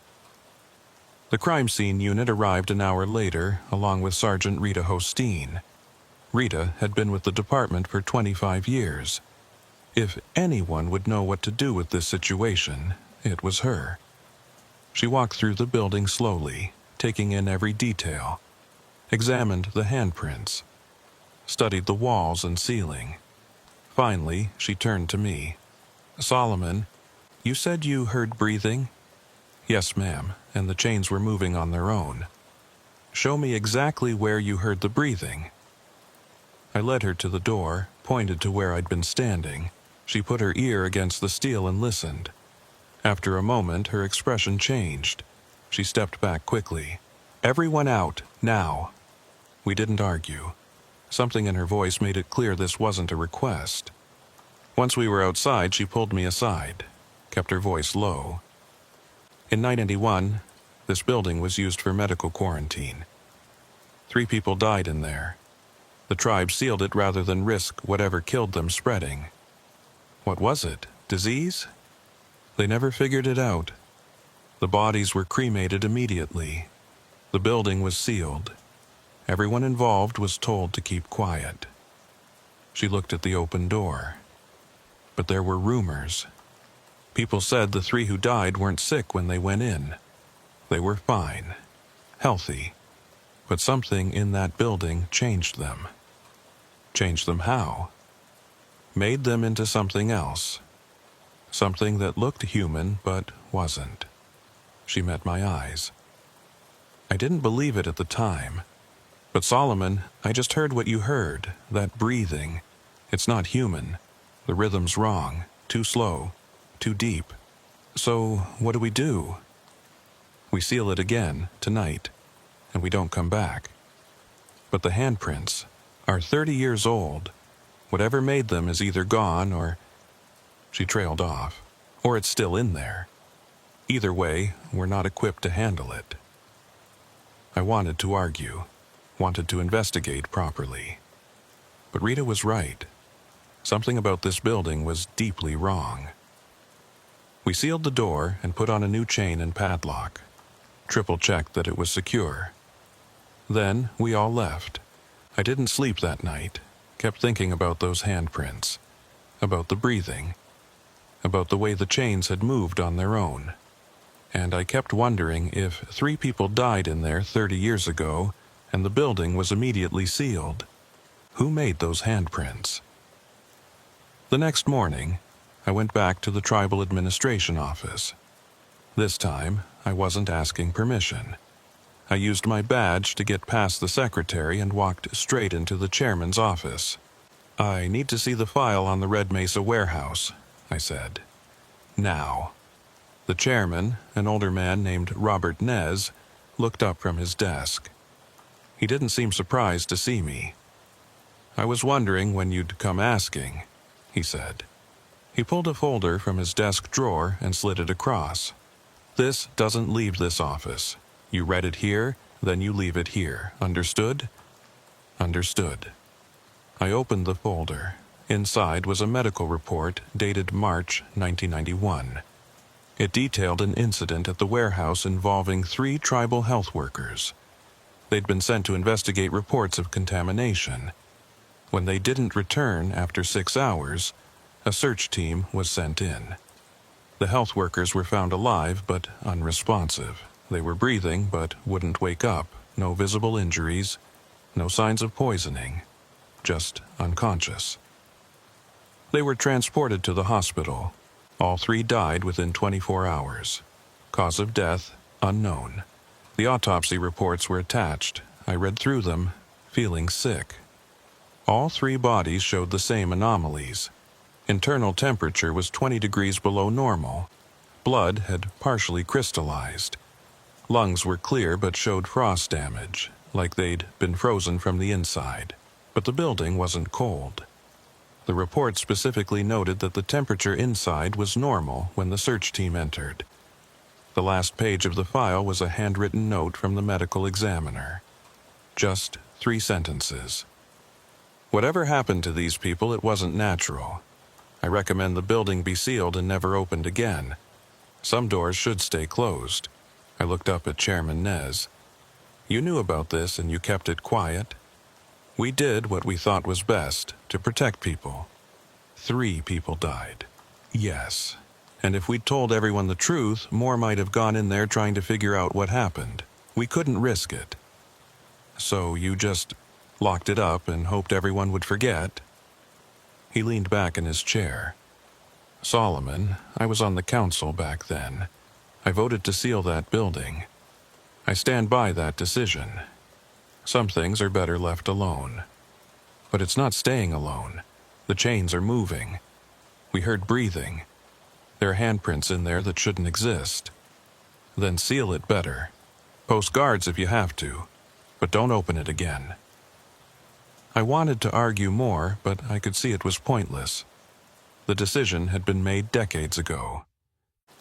Speaker 1: The crime scene unit arrived an hour later, along with Sergeant Rita Hosteen. Rita had been with the department for 25 years. If anyone would know what to do with this situation, it was her. She walked through the building slowly, taking in every detail, examined the handprints, studied the walls and ceiling. Finally, she turned to me. "Solomon, you said you heard breathing?" "Yes, ma'am, and the chains were moving on their own." "Show me exactly where you heard the breathing." I led her to the door, pointed to where I'd been standing. She put her ear against the steel and listened. After a moment, her expression changed. She stepped back quickly. "Everyone out, now." We didn't argue. Something in her voice made it clear this wasn't a request. Once we were outside, she pulled me aside, kept her voice low. "In 1991, this building was used for medical quarantine. 3 people died in there. The tribe sealed it rather than risk whatever killed them spreading. What was it? Disease? They never figured it out. The bodies were cremated immediately. The building was sealed. Everyone involved was told to keep quiet." She looked at the open door. But there were rumors. People said the 3 who died weren't sick when they went in. They were fine, healthy. But something in that building changed them. Changed them how? Made them into something else. Something that looked human but wasn't. She met my eyes. I didn't believe it at the time. "But Solomon, I just heard what you heard, that breathing. It's not human. The rhythm's wrong, too slow, too deep. So, what do we do?" "We seal it again, tonight, and we don't come back. But the handprints are 30 years old. Whatever made them is either gone or..." She trailed off. "Or it's still in there. Either way, we're not equipped to handle it. I wanted to argue, wanted to investigate properly. But Rita was right. Something about this building was deeply wrong. We sealed the door and put on a new chain and padlock. Triple-checked that it was secure. Then we all left. I didn't sleep that night, kept thinking about those handprints, about the breathing, about the way the chains had moved on their own. And I kept wondering if 3 people died in there 30 years ago and the building was immediately sealed. Who made those handprints? The next morning, I went back to the tribal administration office. This time, I wasn't asking permission. I used my badge to get past the secretary and walked straight into the chairman's office. "I need to see the file on the Red Mesa warehouse," I said. "Now." The chairman, an older man named Robert Nez, looked up from his desk. He didn't seem surprised to see me. "I was wondering when you'd come asking," he said. He pulled a folder from his desk drawer and slid it across. "This doesn't leave this office. You read it here, then you leave it here. Understood?" "Understood." I opened the folder. Inside was a medical report dated March 1991. It detailed an incident at the warehouse involving 3 tribal health workers. They'd been sent to investigate reports of contamination. When they didn't return after 6 hours, a search team was sent in. The health workers were found alive but unresponsive. They were breathing but wouldn't wake up. No visible injuries, no signs of poisoning, just unconscious. They were transported to the hospital. All 3 died within 24 hours. Cause of death, unknown. The autopsy reports were attached. I read through them, feeling sick. All 3 bodies showed the same anomalies. Internal temperature was 20 degrees below normal. Blood had partially crystallized. Lungs were clear but showed frost damage, like they'd been frozen from the inside. But the building wasn't cold. The report specifically noted that the temperature inside was normal when the search team entered. The last page of the file was a handwritten note from the medical examiner. Just 3 sentences. "Whatever happened to these people, it wasn't natural. I recommend the building be sealed and never opened again. Some doors should stay closed." I looked up at Chairman Nez. "You knew about this and you kept it quiet?" "We did what we thought was best, to protect people. 3 people died." "Yes. And if we'd told everyone the truth, more might have gone in there trying to figure out what happened. We couldn't risk it." "So you just locked it up and hoped everyone would forget?" He leaned back in his chair. "Solomon, I was on the council back then. I voted to seal that building. I stand by that decision. Some things are better left alone. But it's not staying alone. The chains are moving. We heard breathing. There are handprints in there that shouldn't exist. Then seal it better. Post guards if you have to, but don't open it again." I wanted to argue more, but I could see it was pointless. The decision had been made decades ago.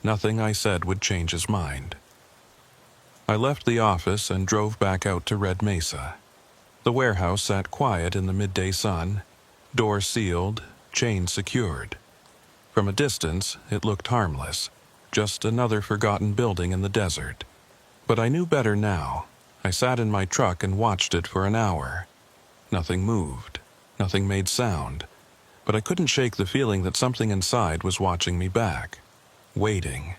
Speaker 1: Nothing I said would change his mind. I left the office and drove back out to Red Mesa. The warehouse sat quiet in the midday sun, door sealed, chains secured. From a distance, it looked harmless, just another forgotten building in the desert. But I knew better now. I sat in my truck and watched it for an hour. Nothing moved, nothing made sound, but I couldn't shake the feeling that something inside was watching me back, waiting.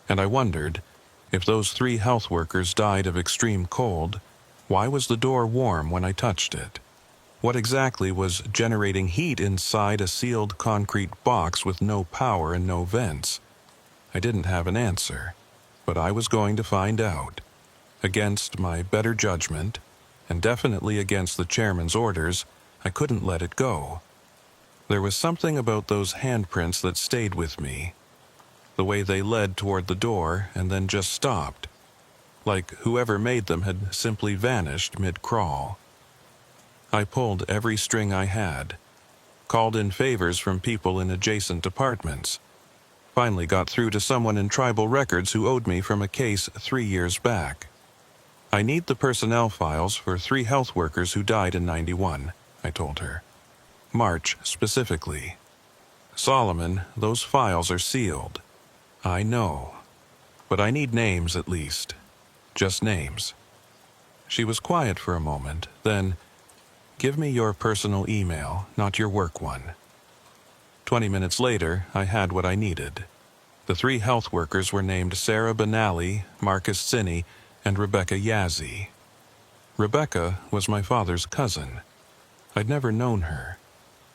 Speaker 1: And I wondered, if those 3 health workers died of extreme cold, why was the door warm when I touched it? What exactly was generating heat inside a sealed concrete box with no power and no vents? I didn't have an answer, but I was going to find out. Against my better judgment, and definitely against the chairman's orders, I couldn't let it go. There was something about those handprints that stayed with me. The way they led toward the door and then just stopped. Like whoever made them had simply vanished mid-crawl. I pulled every string I had, called in favors from people in adjacent apartments. Finally got through to someone in tribal records who owed me from a case 3 years back. I need the personnel files for 3 health workers who died in '91, I told her. March, specifically. Solomon, those files are sealed. I know. But I need names at least. Just names. She was quiet for a moment, then, give me your personal email, not your work one. 20 minutes later, I had what I needed. The 3 health workers were named Sarah Benally, Marcus Sinney, and Rebecca Yazzie. Rebecca was my father's cousin. I'd never known her.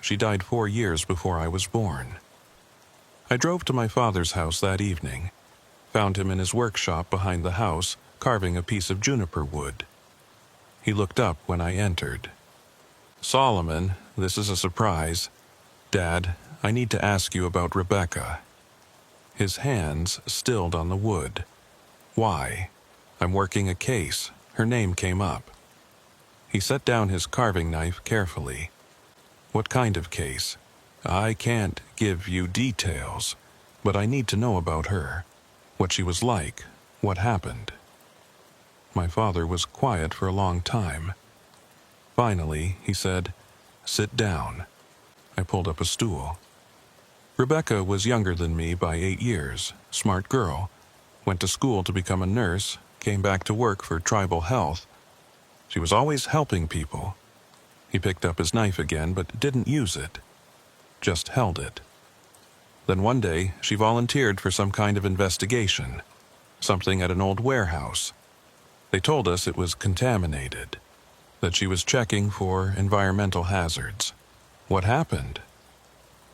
Speaker 1: She died 4 years before I was born. I drove to my father's house that evening, found him in his workshop behind the house, carving a piece of juniper wood. He looked up when I entered. Solomon, this is a surprise. Dad, I need to ask you about Rebecca. His hands stilled on the wood. Why? I'm working a case. Her name came up. He set down his carving knife carefully. What kind of case? I can't give you details, but I need to know about her. What she was like. What happened. My father was quiet for a long time. Finally, he said, "Sit down." I pulled up a stool. Rebecca was younger than me by 8 years, smart girl, went to school to become a nurse, came back to work for tribal health. She was always helping people. He picked up his knife again, but didn't use it. Just held it. Then one day, she volunteered for some kind of investigation, something at an old warehouse. They told us it was contaminated, that she was checking for environmental hazards. What happened?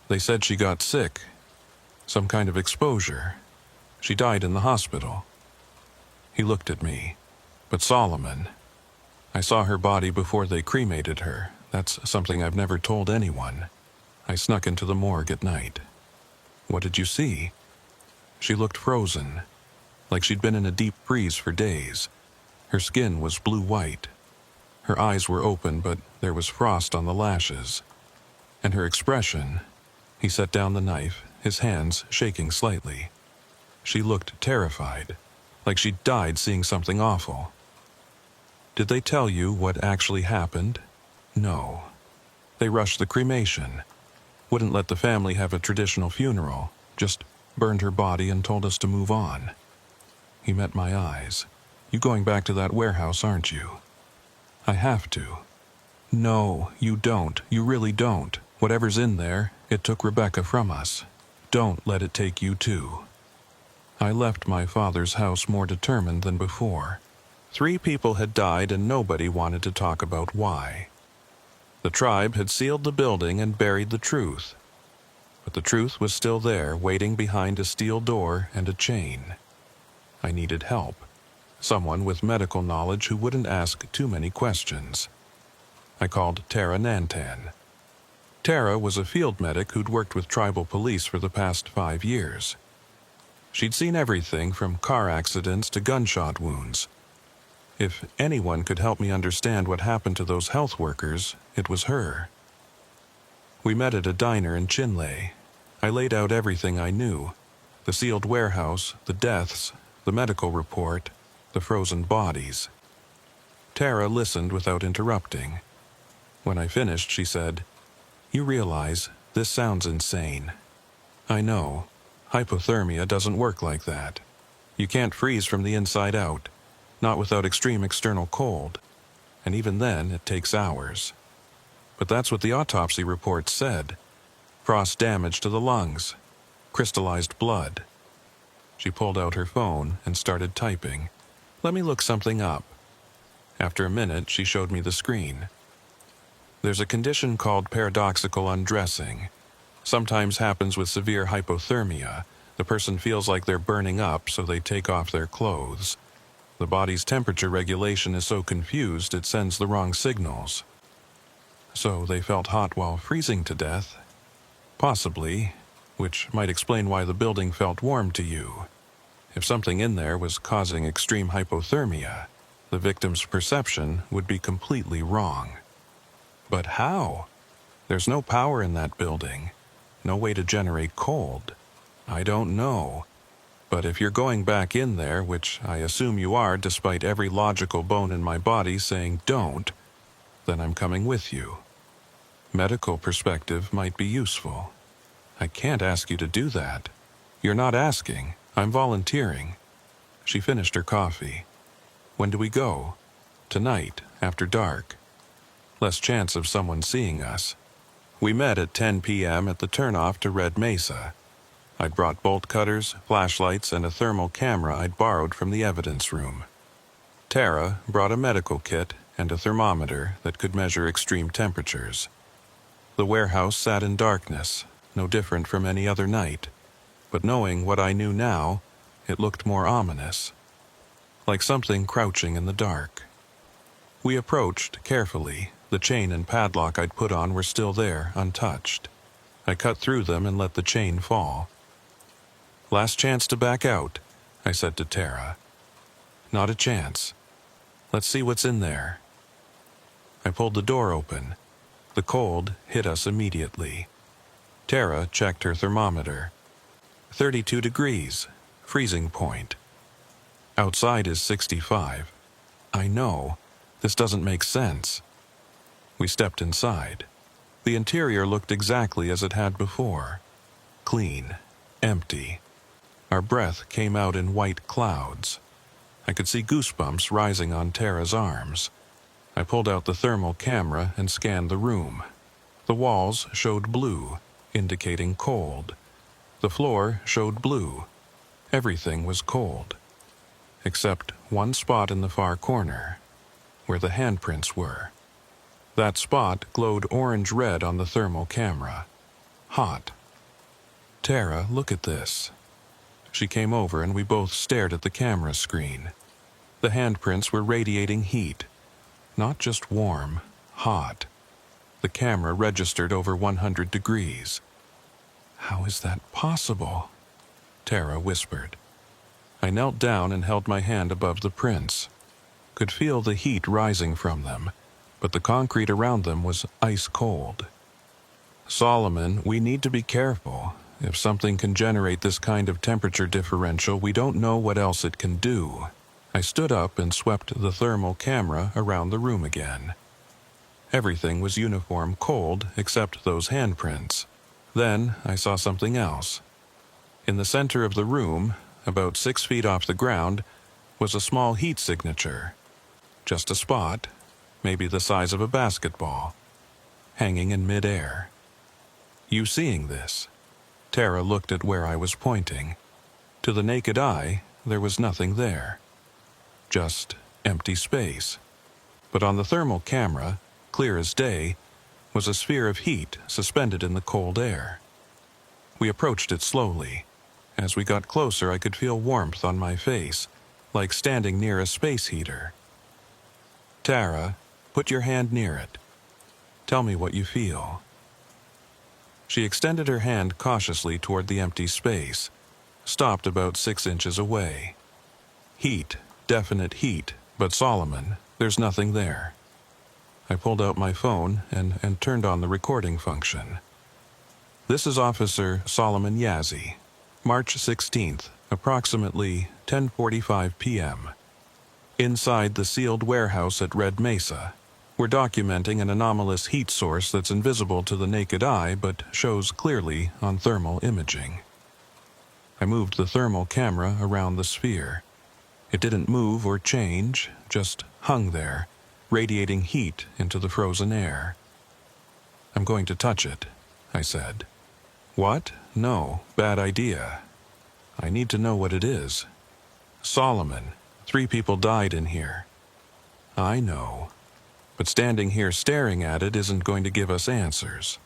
Speaker 1: They said she got sick, some kind of exposure. She died in the hospital. He looked at me. But Solomon, I saw her body before they cremated her. That's something I've never told anyone. I snuck into the morgue at night. What did you see? She looked frozen, like she'd been in a deep freeze for days. Her skin was blue-white. Her eyes were open, but there was frost on the lashes. And her expression... He set down the knife, his hands shaking slightly. She looked terrified, like she'd died seeing something awful. Did they tell you what actually happened? No. They rushed the cremation. Wouldn't let the family have a traditional funeral, just burned her body and told us to move on. He met my eyes. You going back to that warehouse, aren't you? I have to. No, you don't. You really don't. Whatever's in there, it took Rebecca from us. Don't let it take you too. I left my father's house more determined than before. 3 people had died and nobody wanted to talk about why. The tribe had sealed the building and buried the truth. But the truth was still there, waiting behind a steel door and a chain. I needed help. Someone with medical knowledge who wouldn't ask too many questions. I called Tara Nantan. Tara was a field medic who'd worked with tribal police for the past 5 years. She'd seen everything from car accidents to gunshot wounds. If anyone could help me understand what happened to those health workers, it was her. We met at a diner in Chinle. I laid out everything I knew. The sealed warehouse, the deaths, the medical report, the frozen bodies. Tara listened without interrupting. When I finished, she said, "You realize, this sounds insane. I know. Hypothermia doesn't work like that. You can't freeze from the inside out, not without extreme external cold. And even then, it takes hours. But that's what the autopsy report said. Frost damage to the lungs. Crystallized blood." She pulled out her phone and started typing. "Let me look something up." After a minute, she showed me the screen. There's a condition called paradoxical undressing. Sometimes happens with severe hypothermia. The person feels like they're burning up, so they take off their clothes. The body's temperature regulation is so confused it sends the wrong signals. So they felt hot while freezing to death? Possibly, which might explain why the building felt warm to you. If something in there was causing extreme hypothermia, the victim's perception would be completely wrong. But how? There's no power in that building. No way to generate cold. I don't know. But if you're going back in there, which I assume you are despite every logical bone in my body saying don't, then I'm coming with you. Medical perspective might be useful. I can't ask you to do that. You're not asking. I'm volunteering. She finished her coffee. When do we go? Tonight, after dark. Less chance of someone seeing us. We met at 10 p.m. at the turnoff to Red Mesa. I'd brought bolt cutters, flashlights, and a thermal camera I'd borrowed from the evidence room. Tara brought a medical kit and a thermometer that could measure extreme temperatures. The warehouse sat in darkness, no different from any other night, but knowing what I knew now, it looked more ominous. Like something crouching in the dark. We approached carefully. The chain and padlock I'd put on were still there, untouched. I cut through them and let the chain fall. Last chance to back out, I said to Tara. Not a chance. Let's see what's in there. I pulled the door open. The cold hit us immediately. Tara checked her thermometer. 32 degrees, freezing point. Outside is 65. I know, this doesn't make sense. We stepped inside. The interior looked exactly as it had before. Clean, empty. Our breath came out in white clouds. I could see goosebumps rising on Tara's arms. I pulled out the thermal camera and scanned the room. The walls showed blue, indicating cold. The floor showed blue. Everything was cold. Except one spot in the far corner, where the handprints were. That spot glowed orange-red on the thermal camera. Hot. Tara, look at this. She came over and we both stared at the camera screen. The handprints were radiating heat. Not just warm, hot. The camera registered over 100 degrees. How is that possible? Tara whispered. I knelt down and held my hand above the prints. Could feel the heat rising from them, but the concrete around them was ice cold. Solomon, we need to be careful. If something can generate this kind of temperature differential, we don't know what else it can do. I stood up and swept the thermal camera around the room again. Everything was uniform cold except those handprints. Then I saw something else. In the center of the room, about 6 feet off the ground, was a small heat signature. Just a spot, maybe the size of a basketball, hanging in midair. You seeing this? Tara looked at where I was pointing. To the naked eye, there was nothing there. Just empty space. But on the thermal camera, clear as day, was a sphere of heat suspended in the cold air. We approached it slowly. As we got closer, I could feel warmth on my face, like standing near a space heater. Tara, put your hand near it. Tell me what you feel. She extended her hand cautiously toward the empty space, stopped about 6 inches away. Heat, definite heat, but Solomon, there's nothing there. I pulled out my phone and turned on the recording function. This is Officer Solomon Yazzie. March 16th, approximately 10:45 p.m. Inside the sealed warehouse at Red Mesa, we're documenting an anomalous heat source that's invisible to the naked eye but shows clearly on thermal imaging. I moved the thermal camera around the sphere. It didn't move or change, just hung there, radiating heat into the frozen air. I'm going to touch it, I said. What? No, bad idea. I need to know what it is. Solomon, 3 people died in here. I know, but standing here staring at it isn't going to give us answers.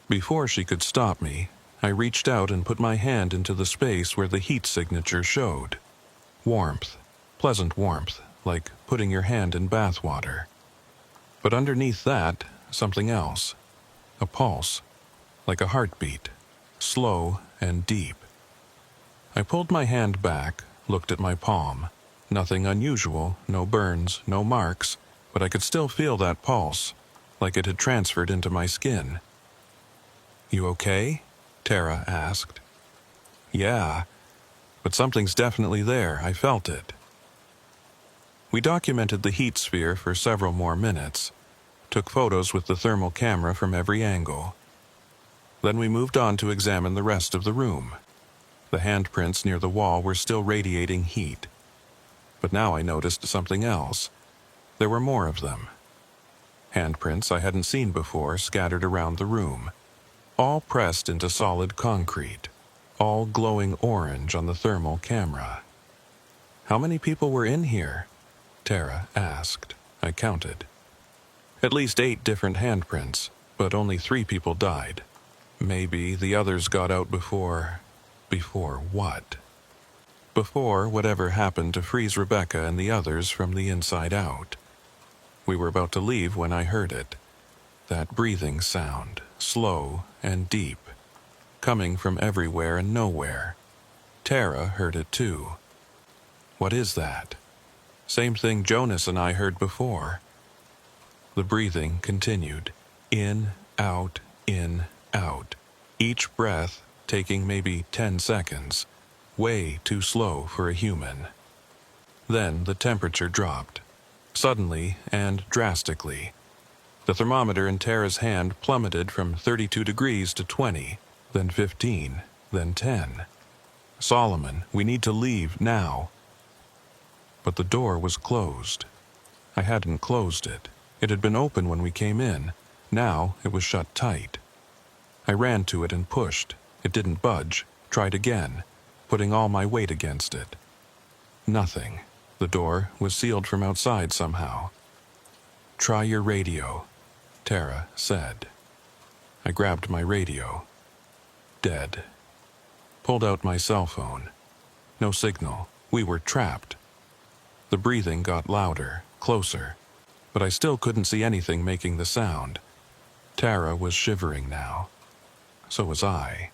Speaker 1: Before she could stop me, I reached out and put my hand into the space where the heat signature showed. Warmth, pleasant warmth, like putting your hand in bath water. But underneath that, something else. A pulse, like a heartbeat, slow and deep. I pulled my hand back, looked at my palm. Nothing unusual, no burns, no marks, but I could still feel that pulse, like it had transferred into my skin. You okay? Tara asked. Yeah, but something's definitely there. I felt it. We documented the heat sphere for several more minutes, took photos with the thermal camera from every angle. Then we moved on to examine the rest of the room. The handprints near the wall were still radiating heat. But now I noticed something else. There were more of them. Handprints I hadn't seen before scattered around the room, all pressed into solid concrete, all glowing orange on the thermal camera. How many people were in here? Tara asked. I counted. At least 8 different handprints, but only 3 people died. Maybe the others got out before... Before what? Before whatever happened to freeze Rebecca and the others from the inside out. We were about to leave when I heard it. That breathing sound, slow and deep, coming from everywhere and nowhere. Tara heard it too. What is that? Same thing Jonas and I heard before. The breathing continued. In, out, each breath taking maybe 10 seconds, way too slow for a human. Then the temperature dropped, suddenly and drastically. The thermometer in Tara's hand plummeted from 32 degrees to 20, then 15, then 10. Solomon, we need to leave now. But the door was closed. I hadn't closed it. It had been open when we came in. Now it was shut tight. I ran to it and pushed. It didn't budge. Tried again, putting all my weight against it. Nothing. The door was sealed from outside somehow. Try your radio, Tara said. I grabbed my radio. Dead. Pulled out my cell phone. No signal. We were trapped. The breathing got louder, closer, but I still couldn't see anything making the sound. Tara was shivering now. So was I.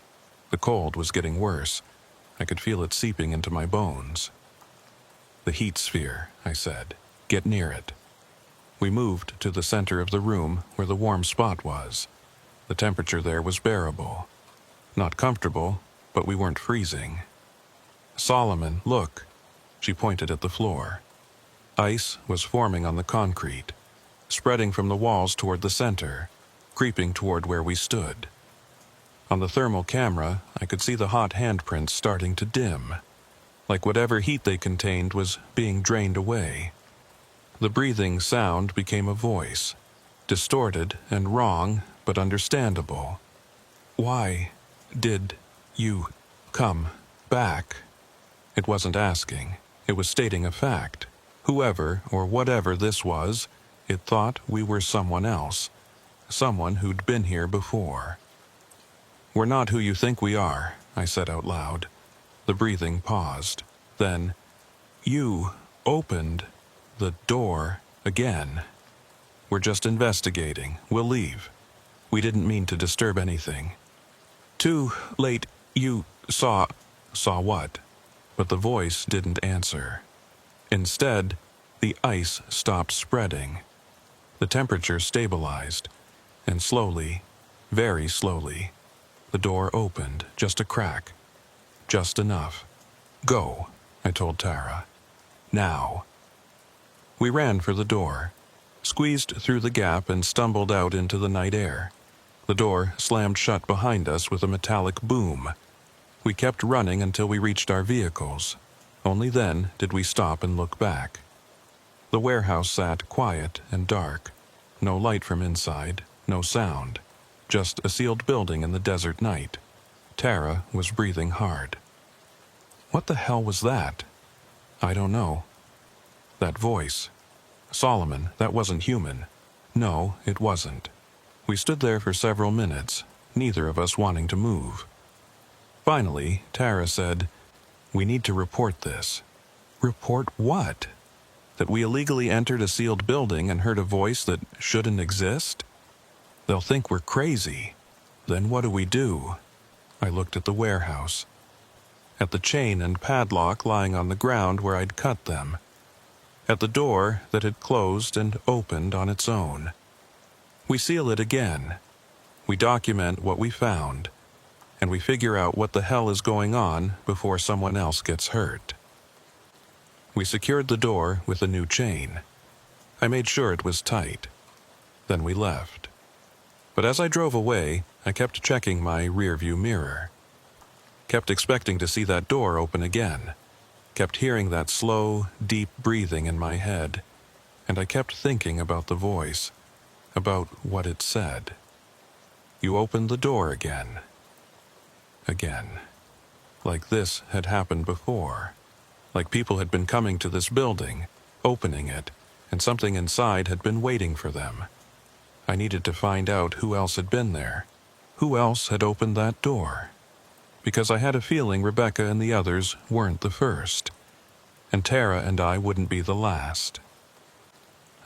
Speaker 1: The cold was getting worse. I could feel it seeping into my bones. The heat sphere, I said. Get near it. We moved to the center of the room where the warm spot was. The temperature there was bearable. Not comfortable, but we weren't freezing. Solomon, look. She pointed at the floor. Ice was forming on the concrete, spreading from the walls toward the center, creeping toward where we stood. On the thermal camera, I could see the hot handprints starting to dim, like whatever heat they contained was being drained away. The breathing sound became a voice, distorted and wrong, but understandable. Why did you come back? It wasn't asking. It was stating a fact. Whoever or whatever this was, it thought we were someone else, someone who'd been here before. We're not who you think we are, I said out loud. The breathing paused. Then, you opened the door again. We're just investigating. We'll leave. We didn't mean to disturb anything. Too late. You saw what? But the voice didn't answer. Instead, the ice stopped spreading. The temperature stabilized, and slowly, very slowly, the door opened, just a crack. Just enough. Go, I told Tara. Now. We ran for the door, squeezed through the gap and stumbled out into the night air. The door slammed shut behind us with a metallic boom. We kept running until we reached our vehicles. Only then did we stop and look back. The warehouse sat quiet and dark. No light from inside, no sound. Just a sealed building in the desert night. Tara was breathing hard. What the hell was that? I don't know. That voice. Solomon, that wasn't human. No, it wasn't. We stood there for several minutes, neither of us wanting to move. Finally, Tara said, "We need to report this." Report what? That we illegally entered a sealed building and heard a voice that shouldn't exist? They'll think we're crazy. Then what do we do? I looked at the warehouse. At the chain and padlock lying on the ground where I'd cut them. At the door that had closed and opened on its own. We seal it again. We document what we found. and we figure out what the hell is going on before someone else gets hurt. We secured the door with a new chain. I made sure it was tight. Then we left. But as I drove away, I kept checking my rearview mirror. Kept expecting to see that door open again. Kept hearing that slow, deep breathing in my head. And I kept thinking about the voice, about what it said. You opened the door again. Again. Like this had happened before. Like people had been coming to this building, opening it, and something inside had been waiting for them. I needed to find out who else had been there. Who else had opened that door? Because I had a feeling Rebecca and the others weren't the first. And Tara and I wouldn't be the last.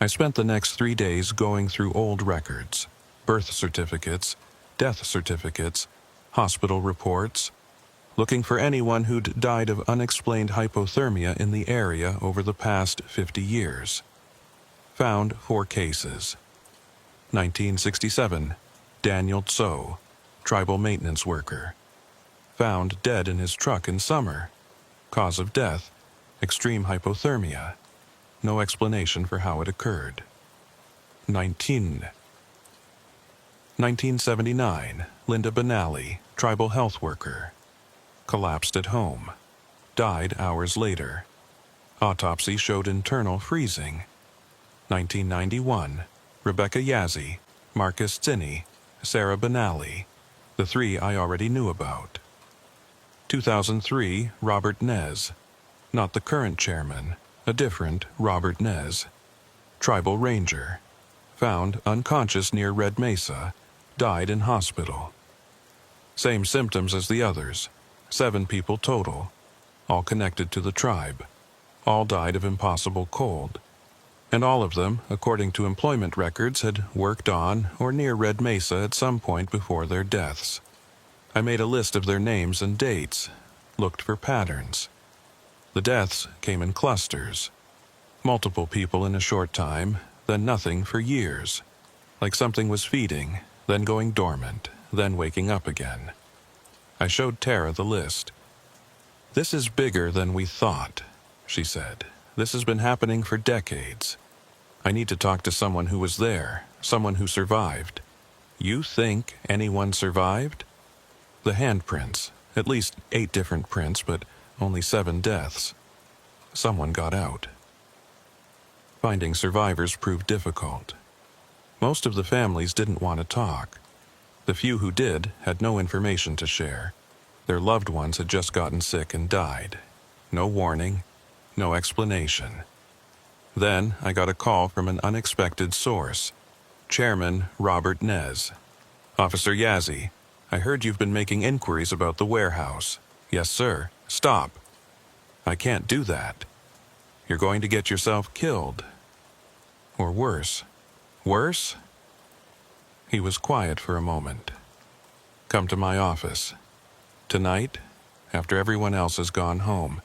Speaker 1: I spent the next 3 days going through old records, birth certificates, death certificates, hospital reports, looking for anyone who'd died of unexplained hypothermia in the area over the past 50 years. Found 4 cases. 1967, Daniel Tso, tribal maintenance worker. Found dead in his truck in summer. Cause of death, extreme hypothermia. No explanation for how it occurred. 1979, Linda Benally, tribal health worker. Collapsed at home. Died hours later. Autopsy showed internal freezing. 1991, Rebecca Yazzie, Marcus Zinni, Sarah Benally, the 3 I already knew about. 2003, Robert Nez, not the current chairman, a different Robert Nez. Tribal ranger. Found unconscious near Red Mesa, died in hospital. Same symptoms as the others, 7 people total, all connected to the tribe. All died of impossible cold. And all of them, according to employment records, had worked on or near Red Mesa at some point before their deaths. I made a list of their names and dates, looked for patterns. The deaths came in clusters. Multiple people in a short time, then nothing for years. Like something was feeding, then going dormant, then waking up again. I showed Tara the list. "This is bigger than we thought," she said. "This has been happening for decades. I need to talk to someone who was there, someone who survived." "You think anyone survived?" "The handprints, at least 8 different prints, but only 7 deaths. Someone got out." Finding survivors proved difficult. Most of the families didn't want to talk. The few who did had no information to share. Their loved ones had just gotten sick and died. No warning, no explanation. Then I got a call from an unexpected source. Chairman Robert Nez. "Officer Yazzie, I heard you've been making inquiries about the warehouse." "Yes, sir." "Stop. I can't do that. You're going to get yourself killed. Or worse." "Worse?" He was quiet for a moment. "Come to my office. Tonight, after everyone else has gone home,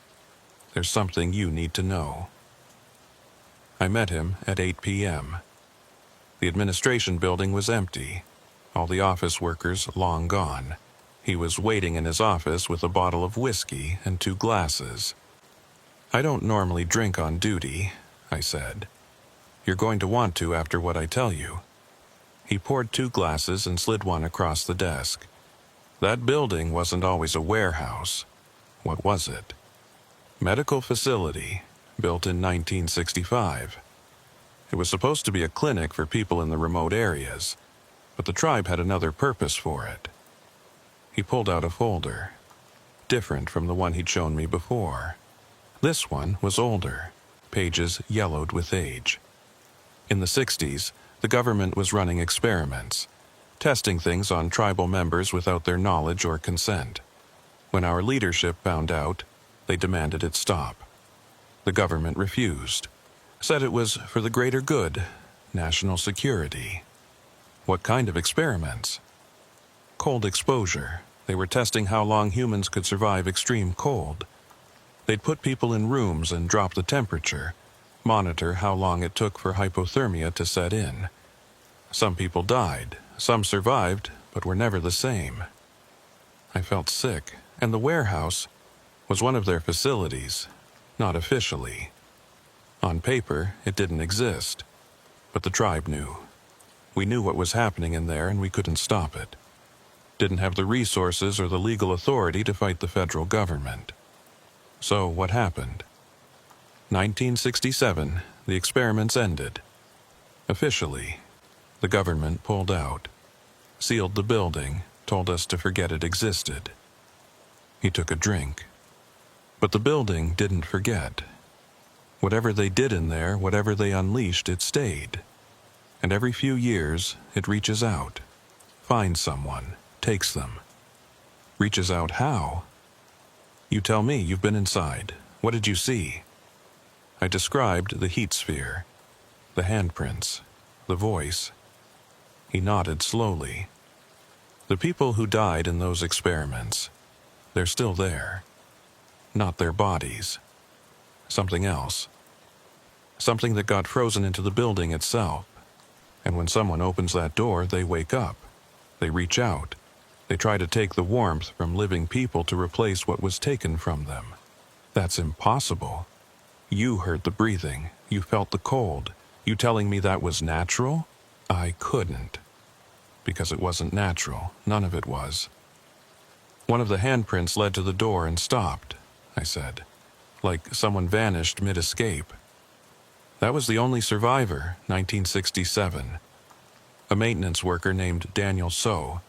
Speaker 1: there's something you need to know." I met him at 8 p.m. The administration building was empty, all the office workers long gone. He was waiting in his office with a bottle of whiskey and 2 glasses. "I don't normally drink on duty," I said. "You're going to want to after what I tell you." He poured 2 glasses and slid one across the desk. That building wasn't always a warehouse. What was it? Medical facility, built in 1965. It was supposed to be a clinic for people in the remote areas, but the tribe had another purpose for it. He pulled out a folder, different from the one he'd shown me before. This one was older, pages yellowed with age. In the 60s, the government was running experiments, testing things on tribal members without their knowledge or consent. When our leadership found out, they demanded it stop. The government refused, said it was for the greater good, national security. What kind of experiments? Cold exposure. They were testing how long humans could survive extreme cold. They'd put people in rooms and drop the temperature, monitor how long it took for hypothermia to set in. Some people died, some survived, but were never the same. I felt sick, and the warehouse was one of their facilities, not officially. On paper, it didn't exist, but the tribe knew. We knew what was happening in there, and we couldn't stop it. Didn't have the resources or the legal authority to fight the federal government. So what happened? 1967, the experiments ended. Officially, the government pulled out, sealed the building, told us to forget it existed. He took a drink. But the building didn't forget. Whatever they did in there, whatever they unleashed, it stayed. And every few years, it reaches out, finds someone, takes them. Reaches out how? You tell me, you've been inside. What did you see? I described the heat sphere, the handprints, the voice. He nodded slowly. The people who died in those experiments, they're still there. Not their bodies. Something else. Something that got frozen into the building itself. And when someone opens that door, they wake up. They reach out. They try to take the warmth from living people to replace what was taken from them. That's impossible. You heard the breathing. You felt the cold. You telling me that was natural? I couldn't. Because it wasn't natural. None of it was. One of the handprints led to the door and stopped, I said, like someone vanished mid-escape. That was the only survivor, 1967. A maintenance worker named Daniel So.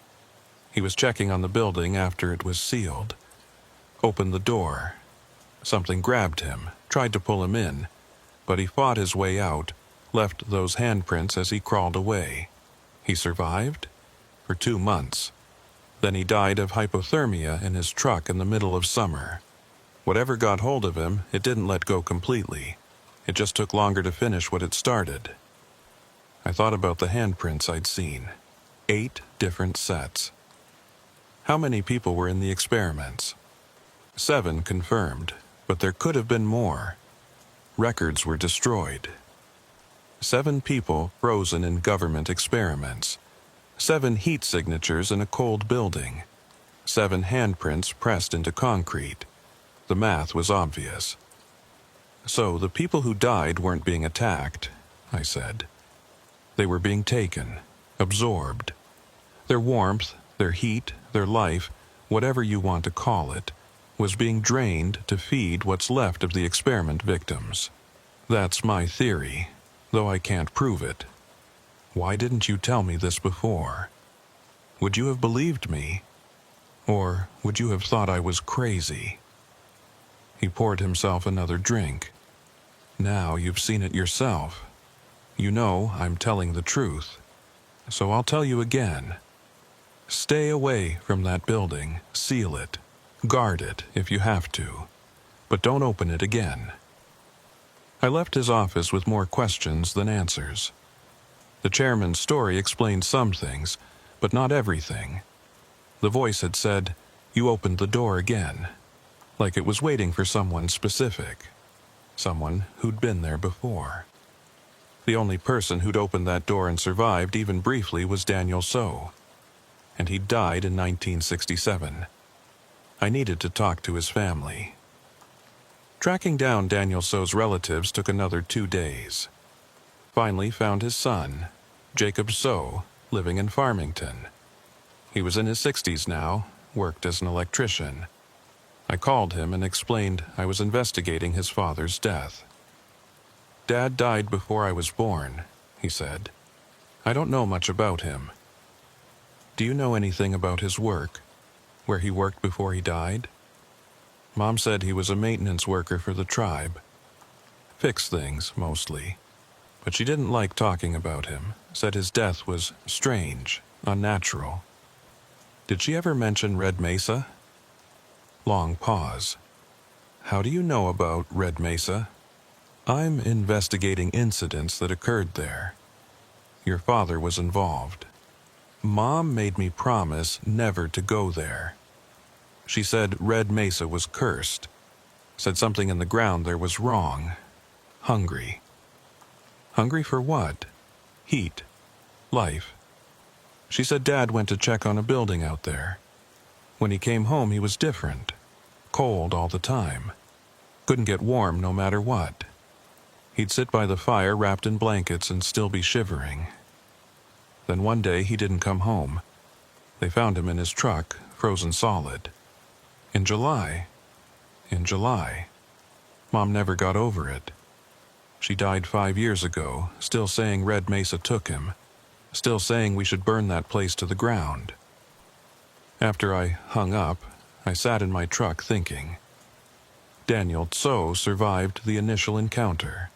Speaker 1: He was checking on the building after it was sealed. Opened the door. Something grabbed him, tried to pull him in, but he fought his way out, left those handprints as he crawled away. He survived? For 2 months. Then he died of hypothermia in his truck in the middle of summer. Whatever got hold of him, it didn't let go completely. It just took longer to finish what it started. I thought about the handprints I'd seen. 8 different sets. How many people were in the experiments? 7 confirmed, but there could have been more. Records were destroyed. 7 people frozen in government experiments. 7 heat signatures in a cold building. 7 handprints pressed into concrete. The math was obvious. So the people who died weren't being attacked, I said. They were being taken, absorbed. Their warmth, their heat, their life, whatever you want to call it, was being drained to feed what's left of the experiment victims. That's my theory, though I can't prove it. Why didn't you tell me this before? Would you have believed me? Or would you have thought I was crazy? He poured himself another drink. Now you've seen it yourself. You know I'm telling the truth. So I'll tell you again. Stay away from that building, seal it, guard it if you have to, but don't open it again. I left his office with more questions than answers. The chairman's story explained some things, but not everything. The voice had said, "You opened the door again," like it was waiting for someone specific, someone who'd been there before. The only person who'd opened that door and survived even briefly was Daniel So, and he died in 1967. I needed to talk to his family. Tracking down Daniel So's relatives took another 2 days. Finally found his son, Jacob So, living in Farmington. He was in his 60s now, worked as an electrician. I called him and explained I was investigating his father's death. "Dad died before I was born," he said. "I don't know much about him." "Do you know anything about his work? Where he worked before he died?" Mom said he was a maintenance worker for the tribe. Fixed things, mostly. But she didn't like talking about him, said his death was strange, unnatural. "Did she ever mention Red Mesa?" Long pause. "How do you know about Red Mesa?" "I'm investigating incidents that occurred there. Your father was involved. Mom made me promise never to go there. She said Red Mesa was cursed. Said something in the ground there was wrong. Hungry. Hungry for what? Heat. Life. She said Dad went to check on a building out there. When he came home, he was different. Cold all the time. Couldn't get warm no matter what. He'd sit by the fire wrapped in blankets and still be shivering. Then one day he didn't come home. They found him in his truck, frozen solid. In July. Mom never got over it. She died 5 years ago, still saying Red Mesa took him, still saying we should burn that place to the ground. After I hung up, I sat in my truck thinking. Daniel Tso survived the initial encounter,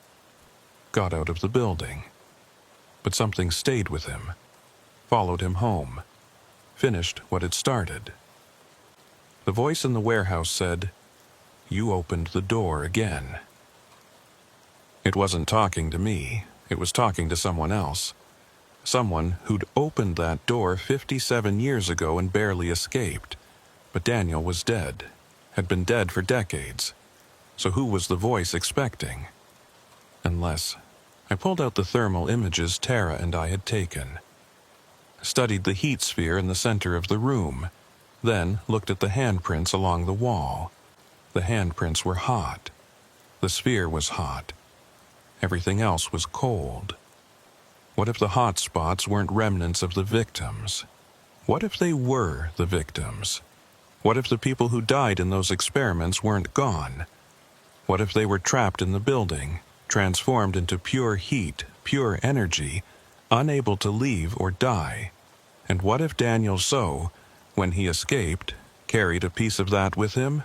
Speaker 1: got out of the building, but something stayed with him, followed him home, finished what it started. The voice in the warehouse said, "You opened the door again." It wasn't talking to me, it was talking to someone else. Someone who'd opened that door 57 years ago and barely escaped. But Daniel was dead, had been dead for decades. So who was the voice expecting? Unless I pulled out the thermal images Tara and I had taken, studied the heat sphere in the center of the room, then looked at the handprints along the wall. The handprints were hot. The sphere was hot. Everything else was cold. What if the hot spots weren't remnants of the victims? What if they were the victims? What if the people who died in those experiments weren't gone? What if they were trapped in the building, transformed into pure heat, pure energy, unable to leave or die? And what if Daniel Tso, when he escaped, carried a piece of that with him?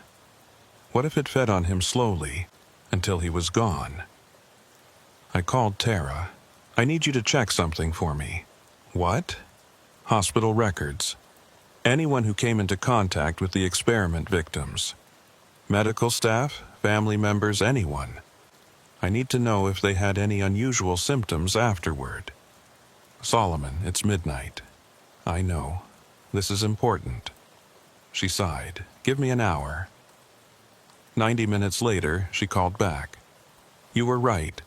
Speaker 1: What if it fed on him slowly, until he was gone? I called Tara. "I need you to check something for me." "What?" "Hospital records. Anyone who came into contact with the experiment victims. Medical staff, family members, anyone. I need to know if they had any unusual symptoms afterward." "Solomon, it's midnight." "I know. This is important." She sighed. "Give me an hour." 90 minutes later, she called back. "You were right.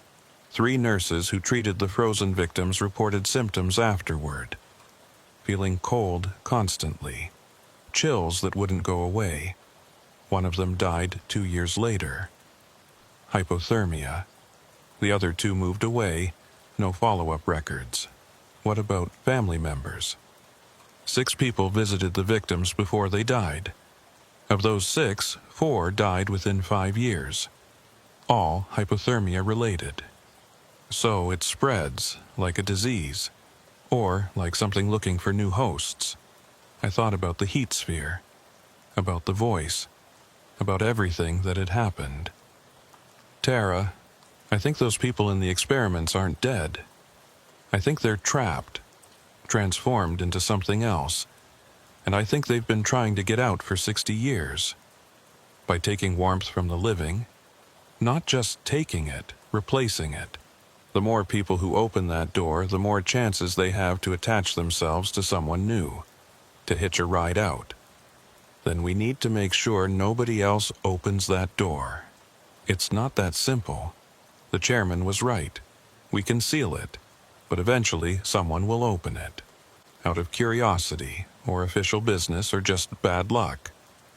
Speaker 1: 3 nurses who treated the frozen victims reported symptoms afterward. Feeling cold constantly. Chills that wouldn't go away. One of them died 2 years later. Hypothermia. The other 2 moved away. No follow-up records. What about family members? 6 people visited the victims before they died. Of those 6, 4 died within 5 years. All hypothermia related. So it spreads like a disease, or like something looking for new hosts. I thought about the heat sphere, about the voice, about everything that had happened. "Tara, I think those people in the experiments aren't dead. I think they're trapped, transformed into something else, and I think they've been trying to get out for 60 years. By taking warmth from the living, not just taking it, replacing it. The more people who open that door, the more chances they have to attach themselves to someone new, to hitch a ride out. Then we need to make sure nobody else opens that door. It's not that simple. The chairman was right. We can seal it, but eventually someone will open it. Out of curiosity, or official business, or just bad luck.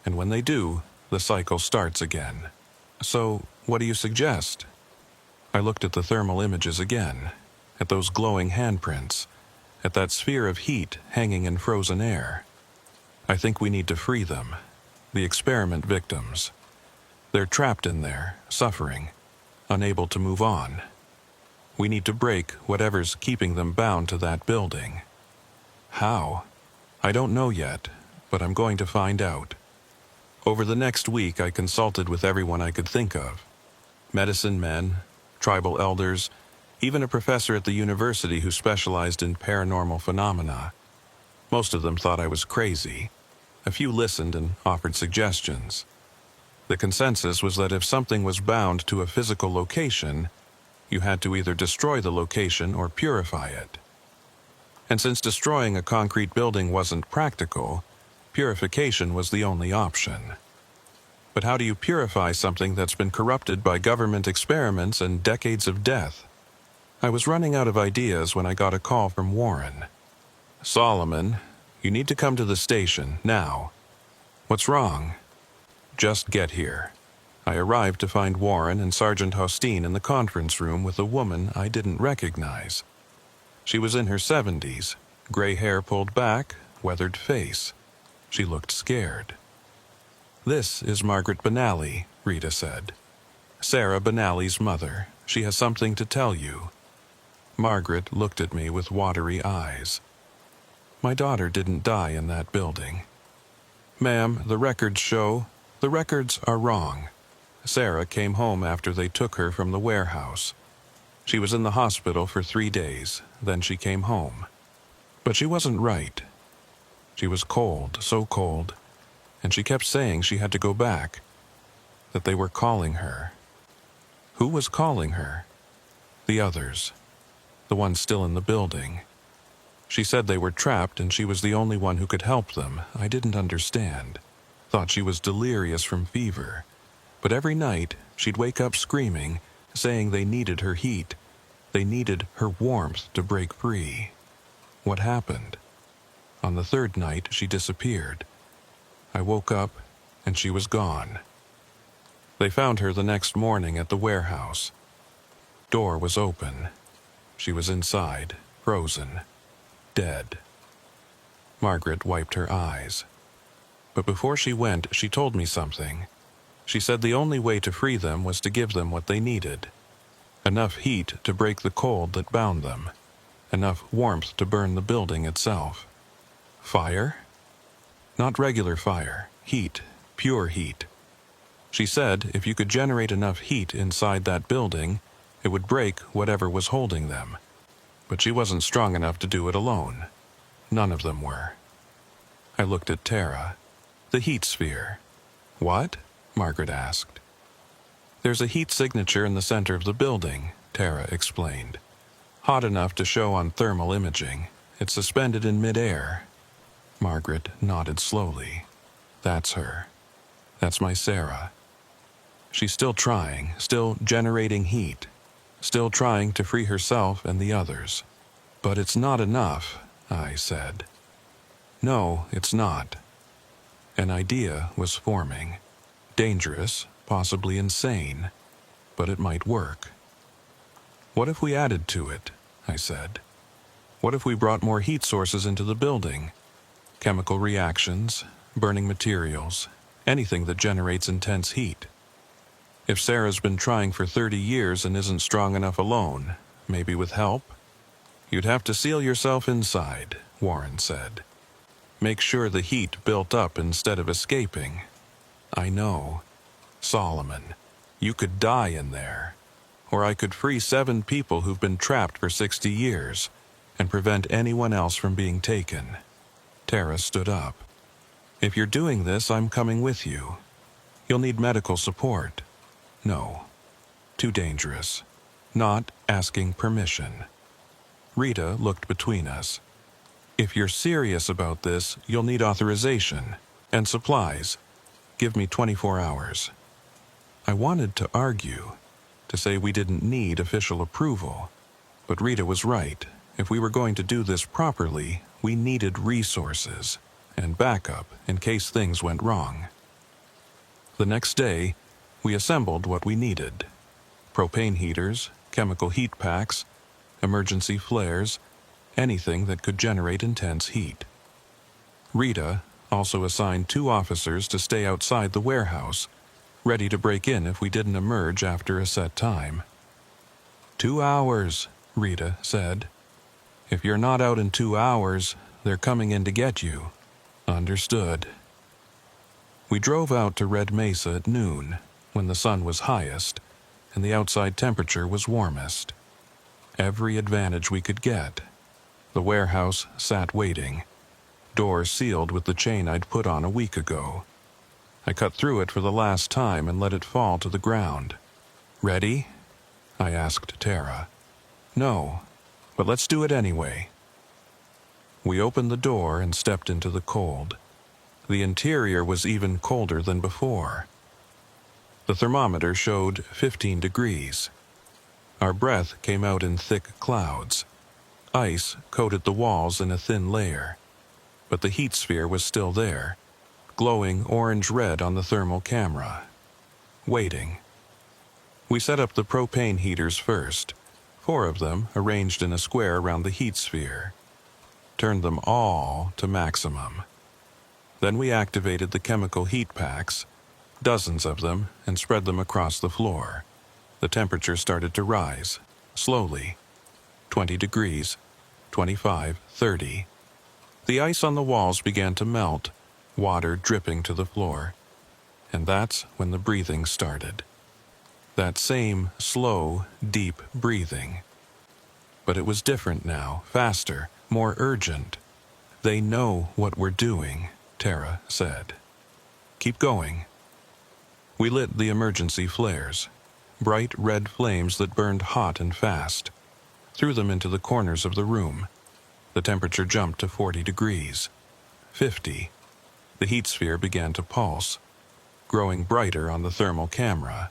Speaker 1: And when they do, the cycle starts again. So, what do you suggest?" I looked at the thermal images again, at those glowing handprints, at that sphere of heat hanging in frozen air. I think we need to free them, the experiment victims. They're trapped in there, suffering, unable to move on. We need to break whatever's keeping them bound to that building. How? I don't know yet, but I'm going to find out. Over the next week, I consulted with everyone I could think of. Medicine men, tribal elders, even a professor at the university who specialized in paranormal phenomena. Most of them thought I was crazy. A few listened and offered suggestions. The consensus was that if something was bound to a physical location, you had to either destroy the location or purify it. And since destroying a concrete building wasn't practical, purification was the only option. But how do you purify something that's been corrupted by government experiments and decades of death? I was running out of ideas when I got a call from Warren. "Solomon, you need to come to the station, now. What's wrong? Just get here. I arrived to find Warren and Sergeant Hosteen in the conference room with a woman I didn't recognize. She was in her 70s, gray hair pulled back, weathered face. She looked scared. "This is Margaret Benally," Rita said. "Sarah Benally's mother. She has something to tell you." Margaret looked at me with watery eyes. "My daughter didn't die in that building." "Ma'am, the records are wrong. Sarah came home after they took her from the warehouse. She was in the hospital for 3 days, then she came home. But she wasn't right. She was cold, so cold, and she kept saying she had to go back, that they were calling her." "Who was calling her?" "The others. The ones still in the building. She said they were trapped and she was the only one who could help them. I didn't understand. Thought she was delirious from fever. But every night she'd wake up screaming, saying they needed her heat. They needed her warmth to break free. What happened? On the 3rd night she disappeared. I woke up and she was gone. They found her the next morning at the warehouse. Door was open. She was inside, frozen, dead." Margaret wiped her eyes. "But before she went, she told me something. She said the only way to free them was to give them what they needed. Enough heat to break the cold that bound them. Enough warmth to burn the building itself." "Fire?" "Not regular fire. Heat. Pure heat. She said if you could generate enough heat inside that building, it would break whatever was holding them. But she wasn't strong enough to do it alone. None of them were." I looked at Tara. "The heat sphere." "What?" Margaret asked. "There's a heat signature in the center of the building," Tara explained. "Hot enough to show on thermal imaging. It's suspended in midair." Margaret nodded slowly. "That's her. That's my Sarah. She's still trying, still generating heat, still trying to free herself and the others. But it's not enough," I said. "No, it's not." An idea was forming. Dangerous, possibly insane, but it might work. "What if we added to it?" I said. "What if we brought more heat sources into the building? Chemical reactions, burning materials, anything that generates intense heat. If Sarah's been trying for 30 years and isn't strong enough alone, maybe with help?" "You'd have to seal yourself inside," Warren said. "Make sure the heat built up instead of escaping." "I know. Solomon, you could die in there. Or I could free 7 people who've been trapped for 60 years and prevent anyone else from being taken." Tara stood up. "If you're doing this, I'm coming with you. You'll need medical support." "No. Too dangerous. Not asking permission." Rita looked between us. "If you're serious about this, you'll need authorization and supplies. Give me 24 hours." I wanted to argue, to say we didn't need official approval. But Rita was right. If we were going to do this properly, we needed resources and backup in case things went wrong. The next day, we assembled what we needed: propane heaters, chemical heat packs, emergency flares, anything that could generate intense heat. Rita also assigned 2 officers to stay outside the warehouse, ready to break in if we didn't emerge after a set time. 2 hours, Rita said. "If you're not out in 2 hours, they're coming in to get you." "Understood." We drove out to Red Mesa at noon, when the sun was highest and the outside temperature was warmest. Every advantage we could get. The warehouse sat waiting, door sealed with the chain I'd put on a week ago. I cut through it for the last time and let it fall to the ground. "Ready?" I asked Tara. "No, but let's do it anyway." We opened the door and stepped into the cold. The interior was even colder than before. The thermometer showed 15 degrees. Our breath came out in thick clouds. Ice coated the walls in a thin layer, but the heat sphere was still there, glowing orange-red on the thermal camera. Waiting. We set up the propane heaters first, 4 of them arranged in a square around the heat sphere. Turned them all to maximum. Then we activated the chemical heat packs, dozens of them, and spread them across the floor. The temperature started to rise, slowly. 20 degrees, 25, 30. The ice on the walls began to melt, water dripping to the floor. And that's when the breathing started. That same slow, deep breathing. But it was different now, faster, more urgent. "They know what we're doing," Tara said. "Keep going." We lit the emergency flares, bright red flames that burned hot and fast, threw them into the corners of the room. The temperature jumped to 40 degrees, 50. The heat sphere began to pulse, growing brighter on the thermal camera,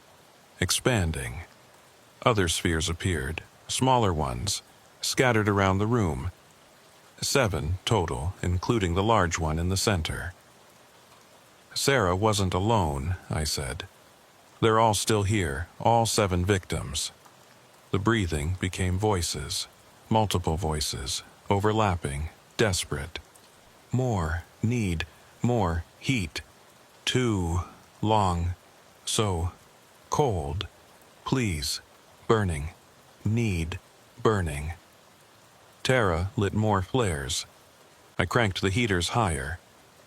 Speaker 1: expanding. Other spheres appeared, smaller ones, scattered around the room. 7 total, including the large one in the center. "Sarah wasn't alone," I said. "They're all still here, all 7 victims." The breathing became voices, multiple voices, overlapping, desperate. "More, need, more, heat. Too long, so cold. Please, burning, need, burning." Tara lit more flares. I cranked the heaters higher.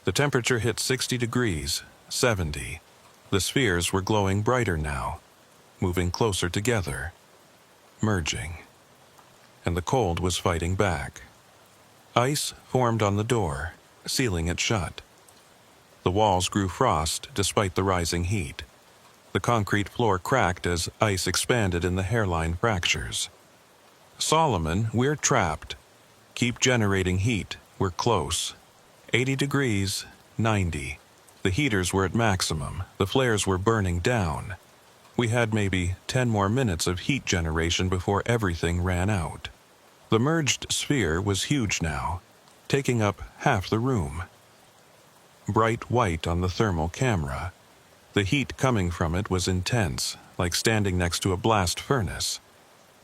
Speaker 1: The temperature hit 60 degrees, 70. The spheres were glowing brighter now, moving closer together, merging. And the cold was fighting back. Ice formed on the door, sealing it shut. The walls grew frost despite the rising heat. The concrete floor cracked as ice expanded in the hairline fractures. "Solomon, we're trapped. Keep generating heat. We're close. 80 degrees, 90. The heaters were at maximum. The flares were burning down. We had maybe 10 more minutes of heat generation before everything ran out." The merged sphere was huge now, taking up half the room. Bright white on the thermal camera. The heat coming from it was intense, like standing next to a blast furnace.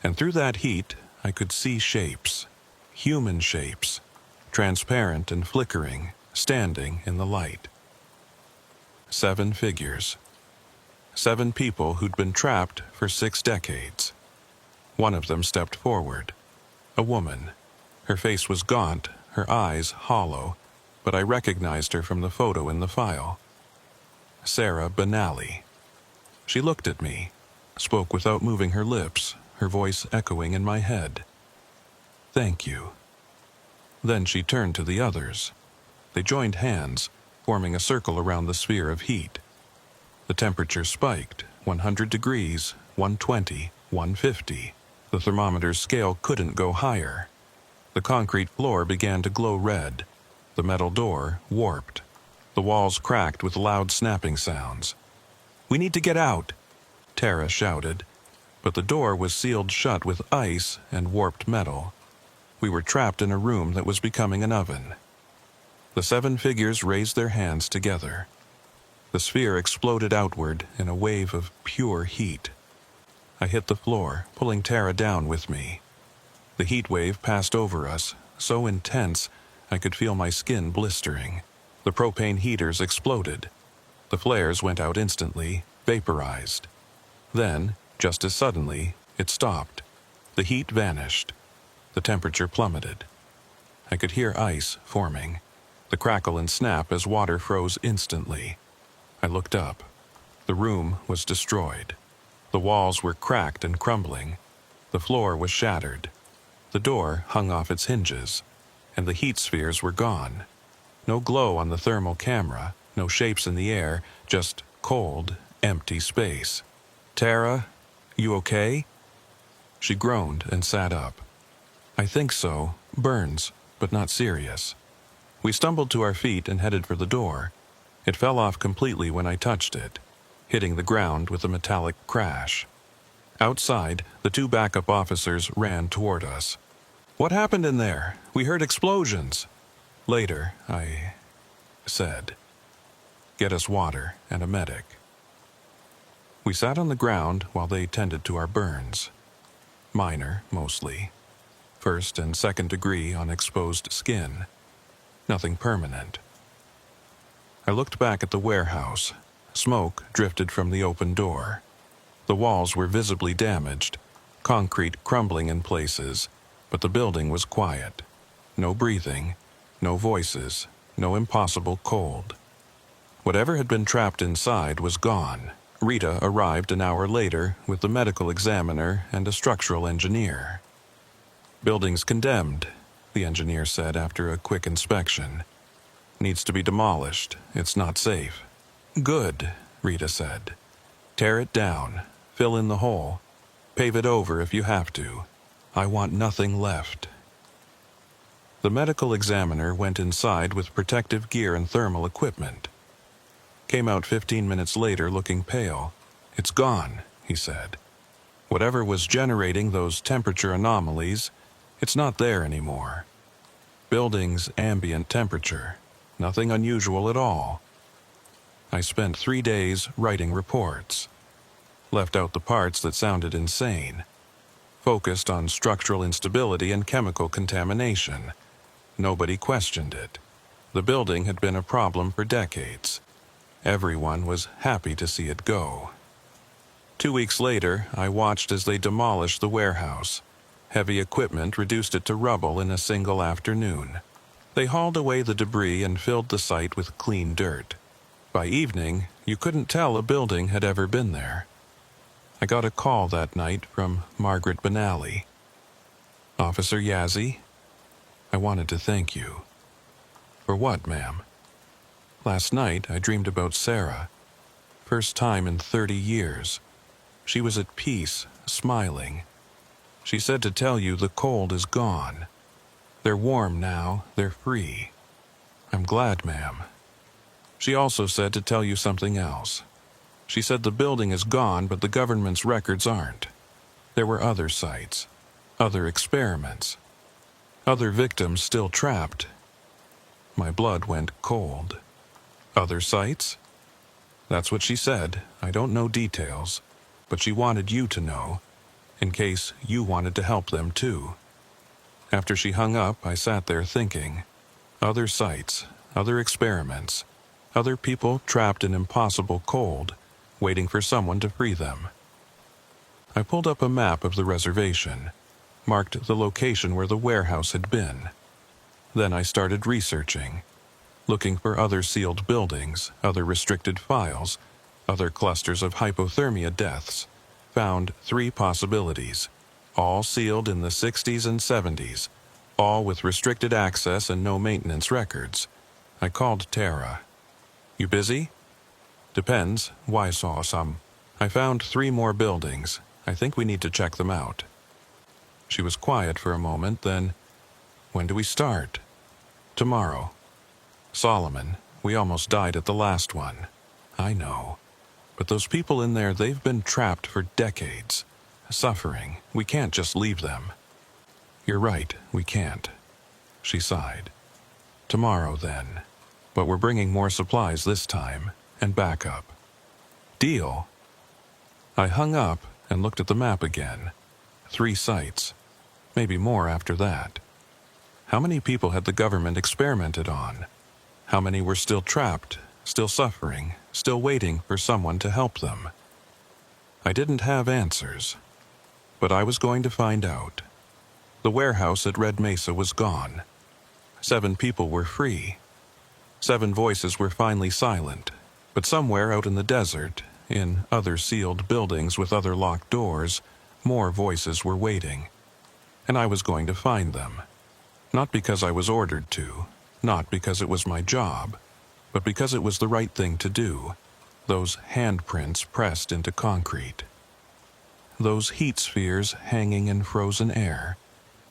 Speaker 1: And through that heat, I could see shapes. Human shapes. Transparent and flickering, standing in the light. 7 figures. 7 people who'd been trapped for 6 decades. One of them stepped forward. A woman. Her face was gaunt, her eyes hollow, but I recognized her from the photo in the file. Sarah Benally. She looked at me, spoke without moving her lips, her voice echoing in my head. "Thank you." Then she turned to the others. They joined hands, forming a circle around the sphere of heat. The temperature spiked, 100 degrees, 120, 150. The thermometer's scale couldn't go higher. The concrete floor began to glow red. The metal door warped. The walls cracked with loud snapping sounds. "We need to get out," Tara shouted. But the door was sealed shut with ice and warped metal. We were trapped in a room that was becoming an oven. The 7 figures raised their hands together. The sphere exploded outward in a wave of pure heat. I hit the floor, pulling Tara down with me. The heat wave passed over us, so intense I could feel my skin blistering. The propane heaters exploded. The flares went out instantly, vaporized. Then, just as suddenly, it stopped. The heat vanished. The temperature plummeted. I could hear ice forming, the crackle and snap as water froze instantly. I looked up. The room was destroyed. The walls were cracked and crumbling. The floor was shattered. The door hung off its hinges, and the heat spheres were gone. No glow on the thermal camera, no shapes in the air, just cold, empty space. "Tara, you okay?" She groaned and sat up. "I think so. Burns, but not serious." We stumbled to our feet and headed for the door. It fell off completely when I touched it, hitting the ground with a metallic crash. Outside, the 2 backup officers ran toward us. "What happened in there? We heard explosions." "Later," I said. get us water and a medic. We sat on the ground while they tended to our burns. Minor, mostly. First and second degree on exposed skin. Nothing permanent. I looked back at the warehouse. Smoke drifted from the open door. The walls were visibly damaged, concrete crumbling in places, but the building was quiet. No breathing, no voices, no impossible cold. Whatever had been trapped inside was gone. Rita arrived an hour later with the medical examiner and a structural engineer. "Building's condemned," the engineer said after a quick inspection. "Needs to be demolished. It's not safe." "Good," Rita said. "Tear it down, fill in the hole, pave it over if you have to. I want nothing left." The medical examiner went inside with protective gear and thermal equipment. Came out 15 minutes later looking pale. "It's gone," he said. "Whatever was generating those temperature anomalies, it's not there anymore. Building's ambient temperature. Nothing unusual at all." I spent 3 days writing reports. Left out the parts that sounded insane. Focused on structural instability and chemical contamination. Nobody questioned it. The building had been a problem for decades. Everyone was happy to see it go. 2 weeks later, I watched as they demolished the warehouse. Heavy equipment reduced it to rubble in a single afternoon. They hauled away the debris and filled the site with clean dirt. By evening, you couldn't tell a building had ever been there. I got a call that night from Margaret Benally. "Officer Yazzie, I wanted to thank you." "For what, ma'am?" "Last night I dreamed about Sarah. First time in 30 years. She was at peace, smiling. She said to tell you the cold is gone. They're warm now, they're free. I'm glad, ma'am. She also said to tell you something else. She said the building is gone, but the government's records aren't. There were other sites, other experiments, other victims still trapped." My blood went cold. "Other sites?" "That's what she said. I don't know details, but she wanted you to know, in case you wanted to help them too." After she hung up, I sat there thinking. Other sites, other experiments, other people trapped in impossible cold, waiting for someone to free them. I pulled up a map of the reservation, marked the location where the warehouse had been. Then I started researching, looking for other sealed buildings, other restricted files, other clusters of hypothermia deaths. Found 3 possibilities, all sealed in the 60s and 70s, all with restricted access and no maintenance records. I called Tara. "You busy?" "Depends. Why saw some?" "I found 3 more buildings. I think we need to check them out." She was quiet for a moment, then, "When do we start?" "Tomorrow." "Solomon, we almost died at the last one." "I know. But those people in there, they've been trapped for decades. Suffering. We can't just leave them." "You're right, we can't." She sighed. "Tomorrow, then. But we're bringing more supplies this time, and backup." "Deal." I hung up and looked at the map again. 3 sites. Maybe more after that. How many people had the government experimented on? How many were still trapped, still suffering, still waiting for someone to help them? I didn't have answers, but I was going to find out. The warehouse at Red Mesa was gone. 7 people were free. 7 voices were finally silent, but somewhere out in the desert, in other sealed buildings with other locked doors, more voices were waiting. And I was going to find them. Not because I was ordered to, not because it was my job, but because it was the right thing to do. Those handprints pressed into concrete. Those heat spheres hanging in frozen air.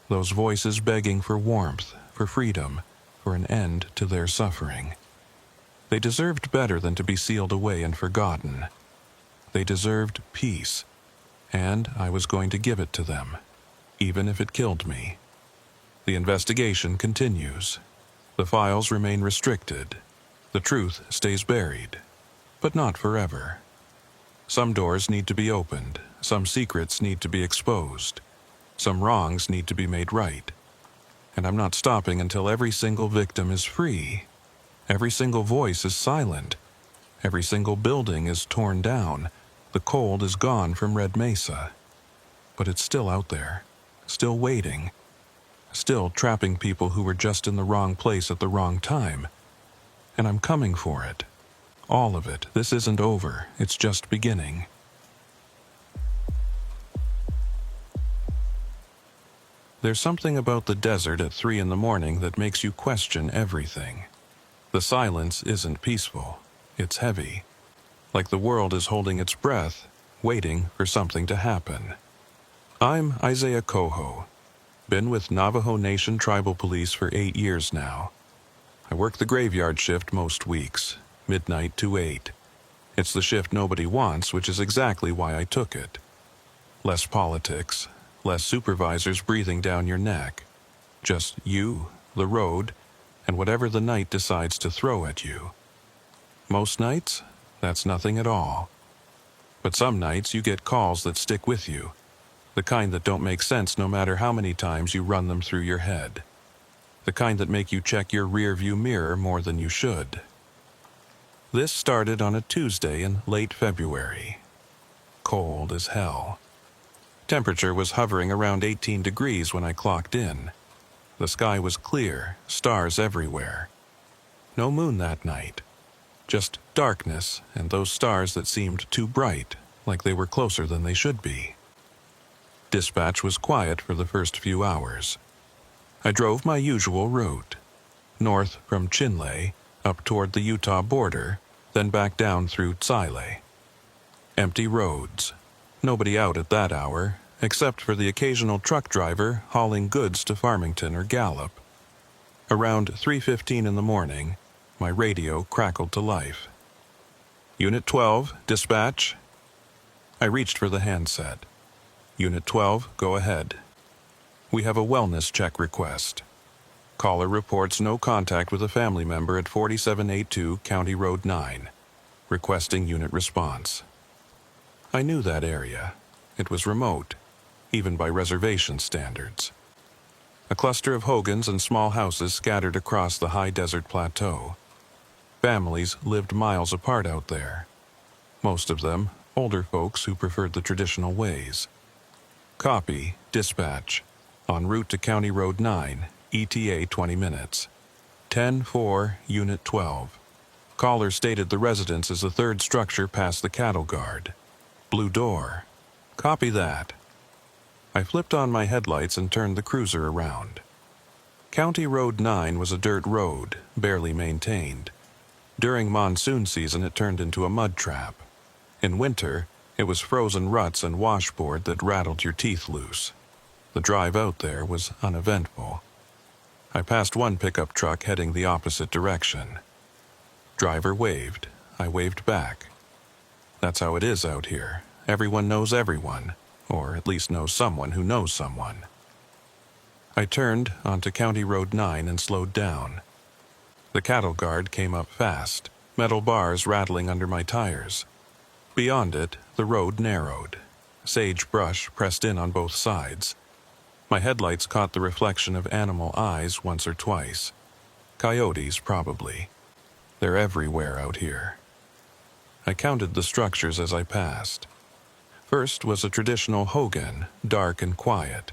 Speaker 1: Those voices begging for warmth, for freedom, for an end to their suffering. They deserved better than to be sealed away and forgotten. They deserved peace, and I was going to give it to them, even if it killed me. The investigation continues. The files remain restricted. The truth stays buried, but not forever. Some doors need to be opened, some secrets need to be exposed, some wrongs need to be made right. And I'm not stopping until every single victim is free, every single voice is silent, every single building is torn down, the cold is gone from Red Mesa. But it's still out there, still waiting, still trapping people who were just in the wrong place at the wrong time. And I'm coming for it. All of it. This isn't over. It's just beginning. There's something about the desert at 3 in the morning that makes you question everything. The silence isn't peaceful. It's heavy. Like the world is holding its breath, waiting for something to happen. I'm Isaiah Coho. Been with Navajo Nation Tribal Police for 8 years now. I work the graveyard shift most weeks, midnight to 8. It's the shift nobody wants, which is exactly why I took it. Less politics, less supervisors breathing down your neck. Just you, the road, and whatever the night decides to throw at you. Most nights, that's nothing at all. But some nights you get calls that stick with you. The kind that don't make sense no matter how many times you run them through your head. The kind that make you check your rear-view mirror more than you should. This started on a Tuesday in late February. Cold as hell. Temperature was hovering around 18 degrees when I clocked in. The sky was clear, stars everywhere. No moon that night. Just darkness and those stars that seemed too bright, like they were closer than they should be. Dispatch was quiet for the first few hours. I drove my usual route. North from Chinle, up toward the Utah border, then back down through Tsile. Empty roads. Nobody out at that hour, except for the occasional truck driver hauling goods to Farmington or Gallup. Around 3:15 in the morning, my radio crackled to life. Unit 12, dispatch. I reached for the handset. Unit 12, go ahead. We have a wellness check request. Caller reports no contact with a family member at 4782 County Road 9. Requesting unit response. I knew that area. It was remote, even by reservation standards. A cluster of hogans and small houses scattered across the high desert plateau. Families lived miles apart out there. Most of them, older folks who preferred the traditional ways. Copy, dispatch. En route to County Road 9, ETA 20 minutes. 10-4, Unit 12. Caller stated the residence is the third structure past the cattle guard. Blue door. Copy that. I flipped on my headlights and turned the cruiser around. County Road 9 was a dirt road, barely maintained. During monsoon season it turned into a mud trap. In winter, it was frozen ruts and washboard that rattled your teeth loose. The drive out there was uneventful. I passed one pickup truck heading the opposite direction. Driver waved. I waved back. That's how it is out here. Everyone knows everyone, or at least knows someone who knows someone. I turned onto County Road 9 and slowed down. The cattle guard came up fast, metal bars rattling under my tires. Beyond it, the road narrowed. Sagebrush pressed in on both sides. My headlights caught the reflection of animal eyes once or twice. Coyotes, probably. They're everywhere out here. I counted the structures as I passed. First was a traditional hogan, dark and quiet.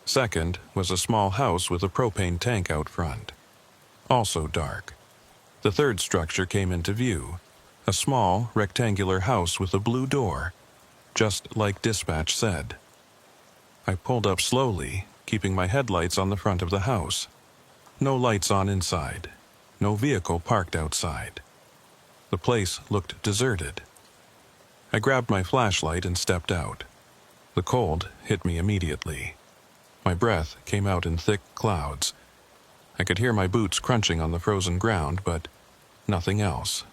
Speaker 1: Second was a small house with a propane tank out front. Also dark. The third structure came into view. A small, rectangular house with a blue door, just like dispatch said. I pulled up slowly, keeping my headlights on the front of the house. No lights on inside. No vehicle parked outside. The place looked deserted. I grabbed my flashlight and stepped out. The cold hit me immediately. My breath came out in thick clouds. I could hear my boots crunching on the frozen ground, but nothing else.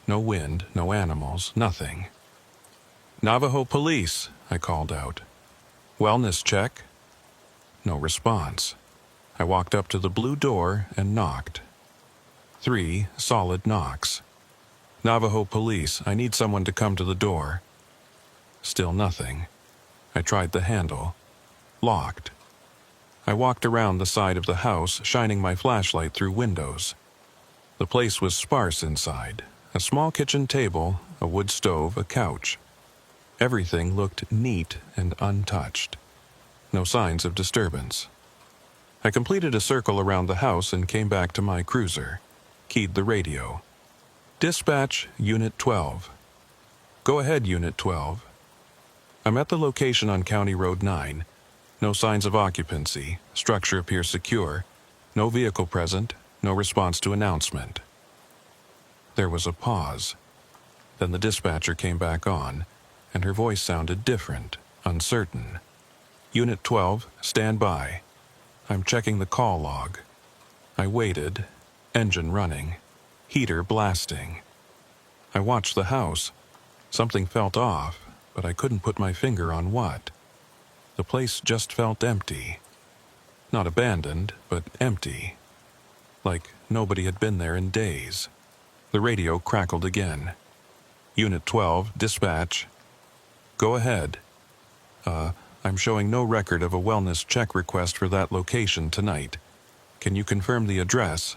Speaker 1: No wind, no animals, nothing. "Navajo police," I called out. "Wellness check?" No response. I walked up to the blue door and knocked. 3 solid knocks. Navajo police, I need someone to come to the door. Still nothing. I tried the handle. Locked. I walked around the side of the house, shining my flashlight through windows. The place was sparse inside. A small kitchen table, a wood stove, a couch. Everything looked neat and untouched. No signs of disturbance. I completed a circle around the house and came back to my cruiser. Keyed the radio. Dispatch, Unit 12. Go ahead, Unit 12. I'm at the location on County Road 9. No signs of occupancy. Structure appears secure. No vehicle present. No response to announcement. There was a pause. Then the dispatcher came back on, and her voice sounded different, uncertain. Unit 12, stand by. I'm checking the call log. I waited, engine running, heater blasting. I watched the house. Something felt off, but I couldn't put my finger on what. The place just felt empty. Not abandoned, but empty. Like nobody had been there in days. The radio crackled again. Unit 12, dispatch. Go ahead. I'm showing no record of a wellness check request for that location tonight. Can you confirm the address?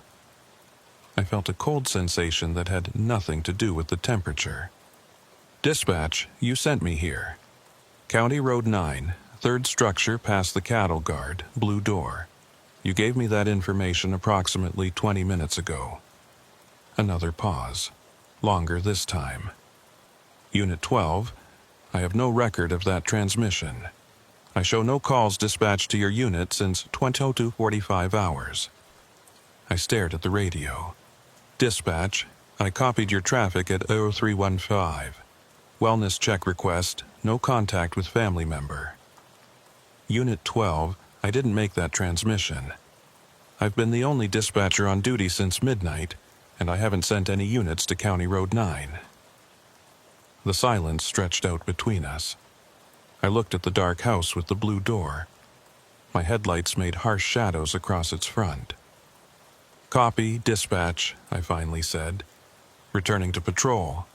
Speaker 1: I felt a cold sensation that had nothing to do with the temperature. Dispatch, you sent me here. County Road 9, third structure past the cattle guard, blue door. You gave me that information approximately 20 minutes ago. Another pause. Longer this time. Unit 12, I have no record of that transmission. I show no calls dispatched to your unit since 20:45 hours. I stared at the radio. Dispatch, I copied your traffic at 0315. Wellness check request, no contact with family member. Unit 12, I didn't make that transmission. I've been the only dispatcher on duty since midnight, and I haven't sent any units to County Road 9. The silence stretched out between us. I looked at the dark house with the blue door. My headlights made harsh shadows across its front. Copy, dispatch, I finally said. Returning to patrol.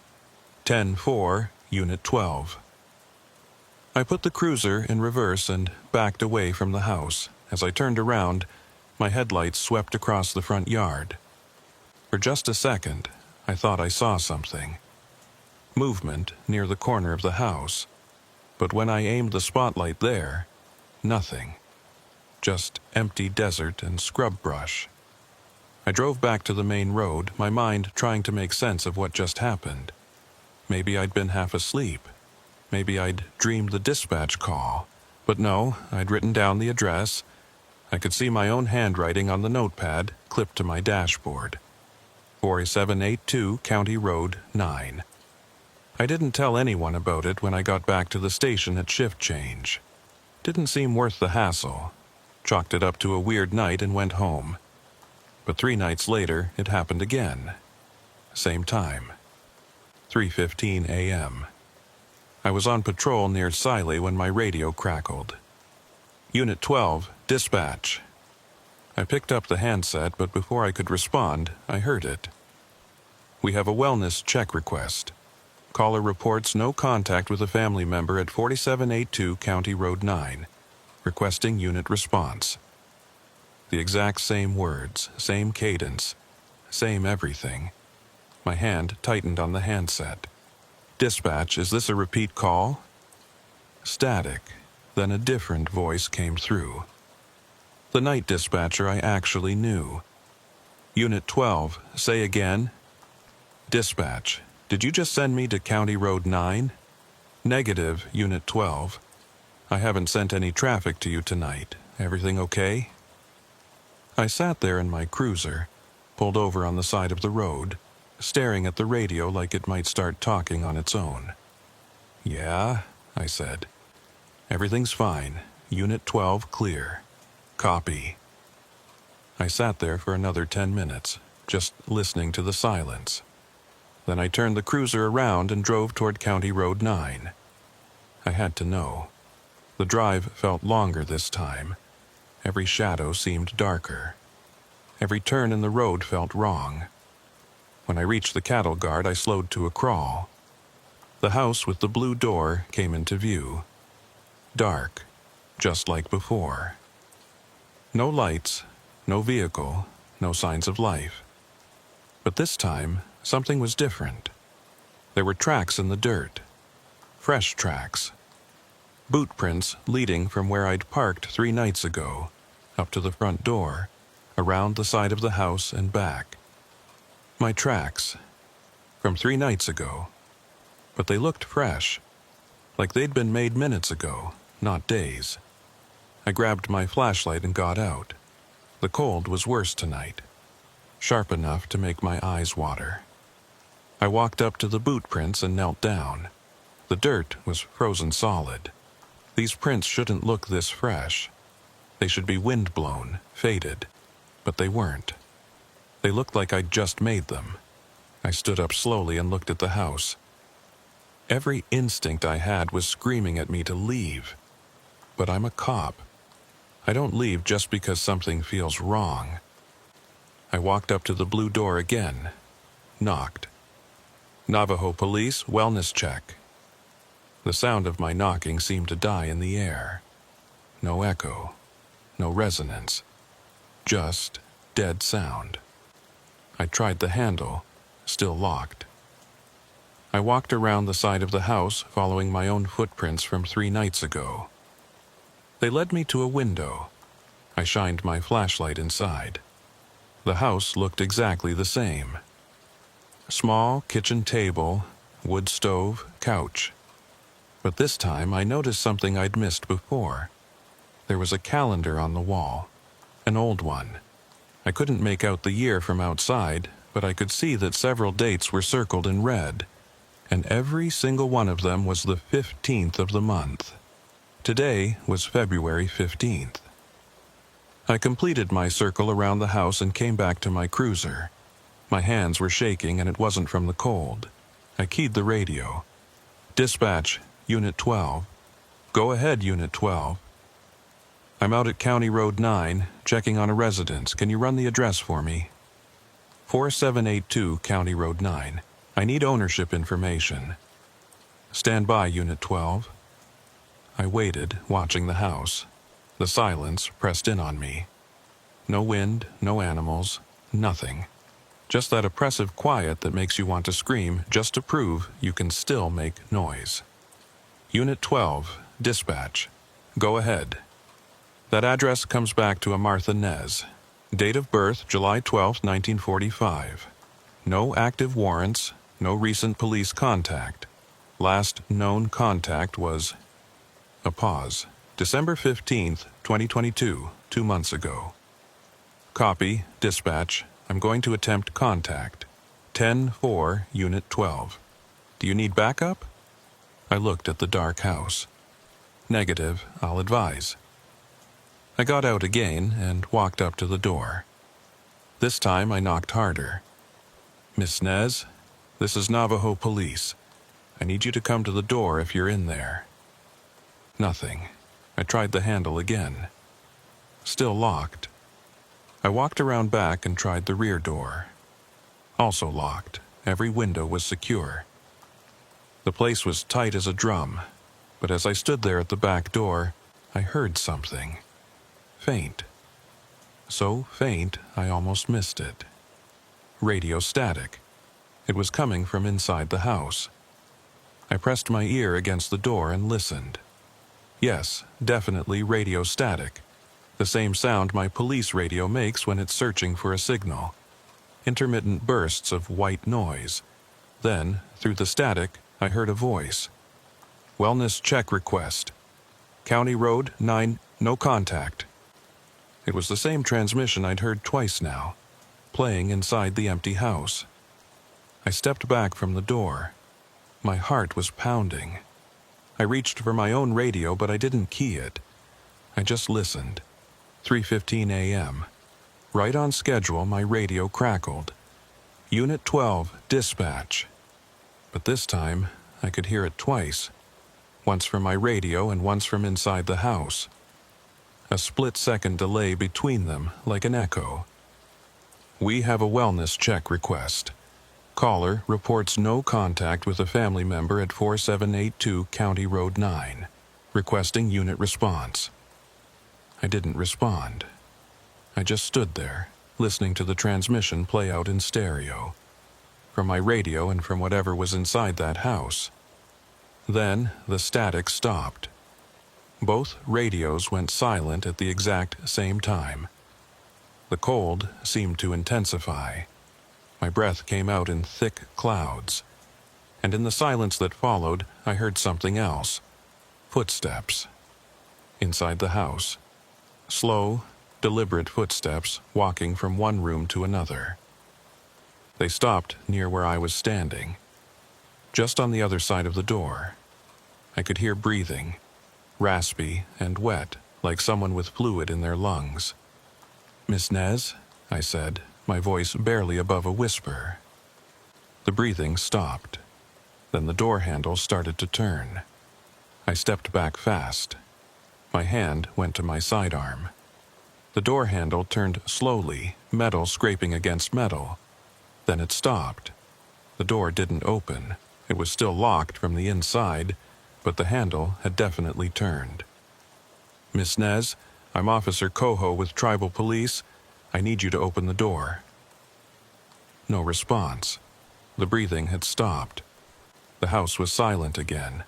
Speaker 1: 10-4, Unit 12. I put the cruiser in reverse and backed away from the house. As I turned around, my headlights swept across the front yard. For just a second, I thought I saw something. Movement near the corner of the house. But when I aimed the spotlight there, nothing. Just empty desert and scrub brush. I drove back to the main road, my mind trying to make sense of what just happened. Maybe I'd been half asleep. Maybe I'd dreamed the dispatch call. But no, I'd written down the address. I could see my own handwriting on the notepad, clipped to my dashboard. 4782 County Road 9. I didn't tell anyone about it when I got back to the station at shift change. Didn't seem worth the hassle. Chalked it up to a weird night and went home. But 3 nights later, it happened again. Same time. 3:15 a.m. I was on patrol near Siley when my radio crackled. Unit 12, dispatch. I picked up the handset, but before I could respond, I heard it. We have a wellness check request. Caller reports no contact with a family member at 4782 County Road 9, requesting unit response. The exact same words, same cadence, same everything. My hand tightened on the handset. Dispatch, is this a repeat call? Static. Then a different voice came through. The night dispatcher I actually knew. Unit 12, say again. Dispatch, did you just send me to County Road 9? Negative, Unit 12. I haven't sent any traffic to you tonight. Everything okay? I sat there in my cruiser, pulled over on the side of the road, staring at the radio like it might start talking on its own. Yeah, I said. Everything's fine. Unit 12 clear. Copy. I sat there for another 10 minutes, just listening to the silence. Then I turned the cruiser around and drove toward County Road 9. I had to know. The drive felt longer this time. Every shadow seemed darker. Every turn in the road felt wrong. When I reached the cattle guard, I slowed to a crawl. The house with the blue door came into view. Dark, just like before. No lights, no vehicle, no signs of life. But this time, something was different. There were tracks in the dirt. Fresh tracks. Boot prints leading from where I'd parked 3 nights ago, up to the front door, around the side of the house and back. My tracks. From 3 nights ago. But they looked fresh, like they'd been made minutes ago, not days. I grabbed my flashlight and got out. The cold was worse tonight, sharp enough to make my eyes water. I walked up to the boot prints and knelt down. The dirt was frozen solid. These prints shouldn't look this fresh. They should be wind-blown, faded, but they weren't. They looked like I'd just made them. I stood up slowly and looked at the house. Every instinct I had was screaming at me to leave. But I'm a cop. I don't leave just because something feels wrong. I walked up to the blue door again, knocked. Navajo police, wellness check. The sound of my knocking seemed to die in the air. No echo, no resonance, just dead sound. I tried the handle, still locked. I walked around the side of the house, following my own footprints from 3 nights ago. They led me to a window. I shined my flashlight inside. The house looked exactly the same. Small kitchen table, wood stove, couch. But this time I noticed something I'd missed before. There was a calendar on the wall, an old one. I couldn't make out the year from outside, but I could see that several dates were circled in red, and every single one of them was the 15th of the month. Today was February 15th. I completed my circle around the house and came back to my cruiser. My hands were shaking and it wasn't from the cold. I keyed the radio. Dispatch, Unit 12. Go ahead, Unit 12. I'm out at County Road 9, checking on a residence. Can you run the address for me? 4782 County Road 9. I need ownership information. Stand by, Unit 12. I waited, watching the house. The silence pressed in on me. No wind, no animals, nothing. Just that oppressive quiet that makes you want to scream just to prove you can still make noise. Unit 12, dispatch. Go ahead. That address comes back to a Martha Nez. Date of birth, July 12, 1945. No active warrants, no recent police contact. Last known contact was... A pause. December 15th, 2022, 2 months ago. Copy, dispatch. I'm going to attempt contact. 10-4, Unit 12. Do you need backup? I looked at the dark house. Negative, I'll advise. I got out again and walked up to the door. This time I knocked harder. Miss Nez, this is Navajo Police. I need you to come to the door if you're in there. Nothing. I tried the handle again. Still locked. I walked around back and tried the rear door. Also locked. Every window was secure. The place was tight as a drum, but as I stood there at the back door, I heard something. Faint. So faint, I almost missed it. Radio static. It was coming from inside the house. I pressed my ear against the door and listened. Yes, definitely radio static. The same sound my police radio makes when it's searching for a signal. Intermittent bursts of white noise. Then, through the static, I heard a voice. Wellness check request. County Road 9, no contact. It was the same transmission I'd heard twice now, playing inside the empty house. I stepped back from the door. My heart was pounding. I reached for my own radio, but I didn't key it. I just listened. 3:15 a.m. Right on schedule, my radio crackled. Unit 12, dispatch. But this time, I could hear it twice. Once from my radio and once from inside the house. A split-second delay between them, like an echo. We have a wellness check request. Caller reports no contact with a family member at 4782 County Road 9, requesting unit response. I didn't respond. I just stood there, listening to the transmission play out in stereo, from my radio and from whatever was inside that house. Then the static stopped. Both radios went silent at the exact same time. The cold seemed to intensify. My breath came out in thick clouds, and in the silence that followed, I heard something else. Footsteps. Inside the house. Slow, deliberate footsteps walking from one room to another. They stopped near where I was standing, just on the other side of the door. I could hear breathing, raspy and wet, like someone with fluid in their lungs. "Miss Nez?" I said, my voice barely above a whisper. The breathing stopped. Then the door handle started to turn. I stepped back fast. My hand went to my sidearm. The door handle turned slowly, metal scraping against metal. Then it stopped. The door didn't open. It was still locked from the inside, but the handle had definitely turned. "Miss Nez, I'm Officer Coho with Tribal Police. I need you to open the door." No response. The breathing had stopped. The house was silent again.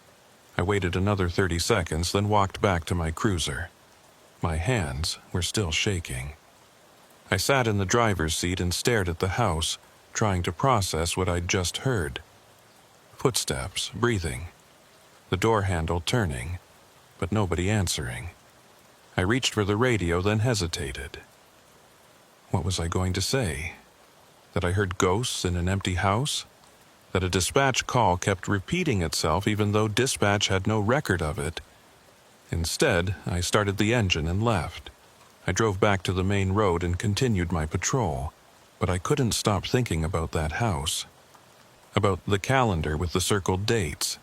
Speaker 1: I waited another 30 seconds, then walked back to my cruiser. My hands were still shaking. I sat in the driver's seat and stared at the house, trying to process what I'd just heard. Footsteps, breathing. The door handle turning, but nobody answering. I reached for the radio, then hesitated. What was I going to say? That I heard ghosts in an empty house? That a dispatch call kept repeating itself even though dispatch had no record of it? Instead, I started the engine and left. I drove back to the main road and continued my patrol, but I couldn't stop thinking about that house. About the calendar with the circled dates.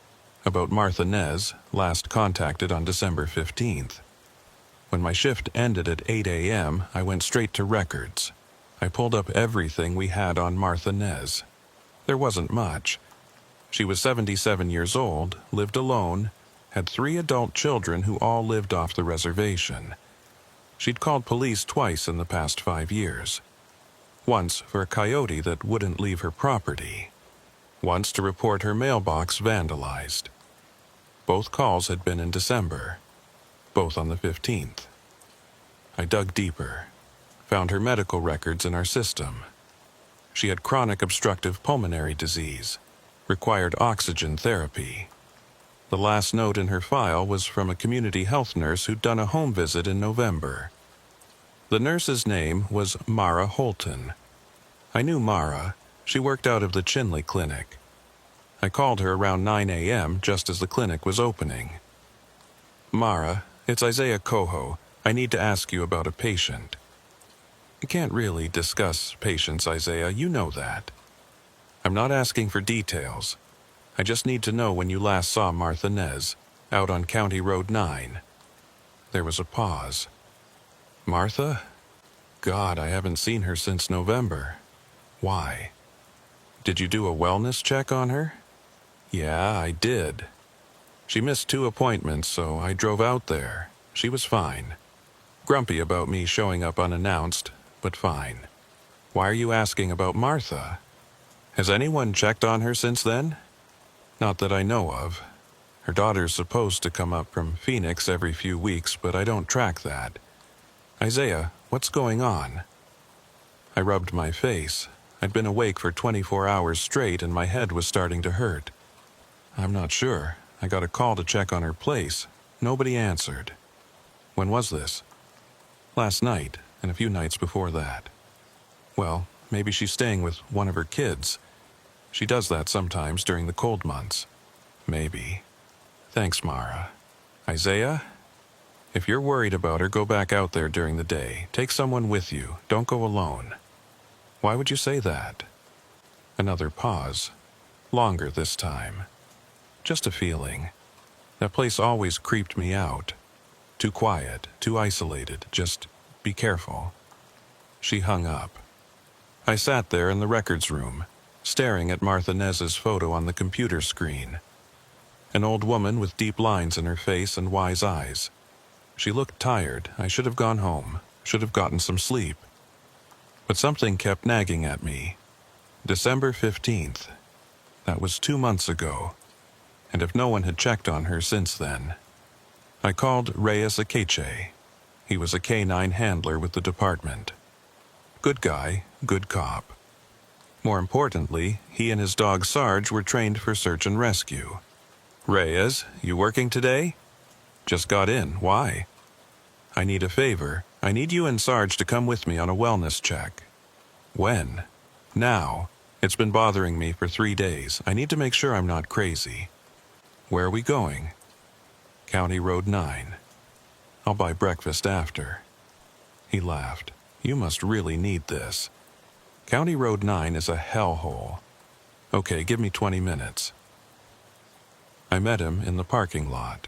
Speaker 1: About Martha Nez, last contacted on December 15th. When my shift ended at 8 a.m., I went straight to records. I pulled up everything we had on Martha Nez. There wasn't much. She was 77 years old, lived alone, had 3 adult children who all lived off the reservation. She'd called police twice in the past 5 years. Once for a coyote that wouldn't leave her property. Once to report her mailbox vandalized. Both calls had been in December, both on the 15th. I dug deeper, found her medical records in our system. She had chronic obstructive pulmonary disease, required oxygen therapy. The last note in her file was from a community health nurse who'd done a home visit in November. The nurse's name was Mara Holton. I knew Mara. She worked out of the Chinley Clinic. I called her around 9 a.m. just as the clinic was opening. "Mara, it's Isaiah Coho. I need to ask you about a patient." "I can't really discuss patients, Isaiah. You know that." "I'm not asking for details. I just need to know when you last saw Martha Nez, out on County Road 9. There was a pause. "Martha? God, I haven't seen her since November. Why? Did you do a wellness check on her?" "Yeah, I did. She missed 2 appointments, so I drove out there. She was fine. Grumpy about me showing up unannounced, but fine. Why are you asking about Martha? Has anyone checked on her since then?" "Not that I know of. Her daughter's supposed to come up from Phoenix every few weeks, but I don't track that. Isaiah, what's going on?" I rubbed my face. I'd been awake for 24 hours straight and my head was starting to hurt. "I'm not sure. I got a call to check on her place. Nobody answered." "When was this?" "Last night, and a few nights before that." "Well, maybe she's staying with one of her kids. She does that sometimes during the cold months." "Maybe. Thanks, Mara. Isaiah? If you're worried about her, go back out there during the day. Take someone with you. Don't go alone." "Why would you say that?" Another pause. Longer this time. Just a feeling. That place always creeped me out. Too quiet, too isolated. Just be careful. She hung up. I sat there in the records room, staring at Martha Nez's photo on the computer screen. An old woman with deep lines in her face and wise eyes. She looked tired. I should have gone home, should have gotten some sleep. But something kept nagging at me. December 15th. That was 2 months ago. And if no one had checked on her since then. I called Reyes Akeche. He was a K-9 handler with the department. Good guy, good cop. More importantly, he and his dog Sarge were trained for search and rescue. Reyes, you working today? Just got in. Why? I need a favor. I need you and Sarge to come with me on a wellness check. When? Now. It's been bothering me for 3 days. I need to make sure I'm not crazy. Where are we going? County Road 9. I'll buy breakfast after. He laughed. You must really need this. County Road 9 is a hellhole. Okay, give me 20 minutes. I met him in the parking lot.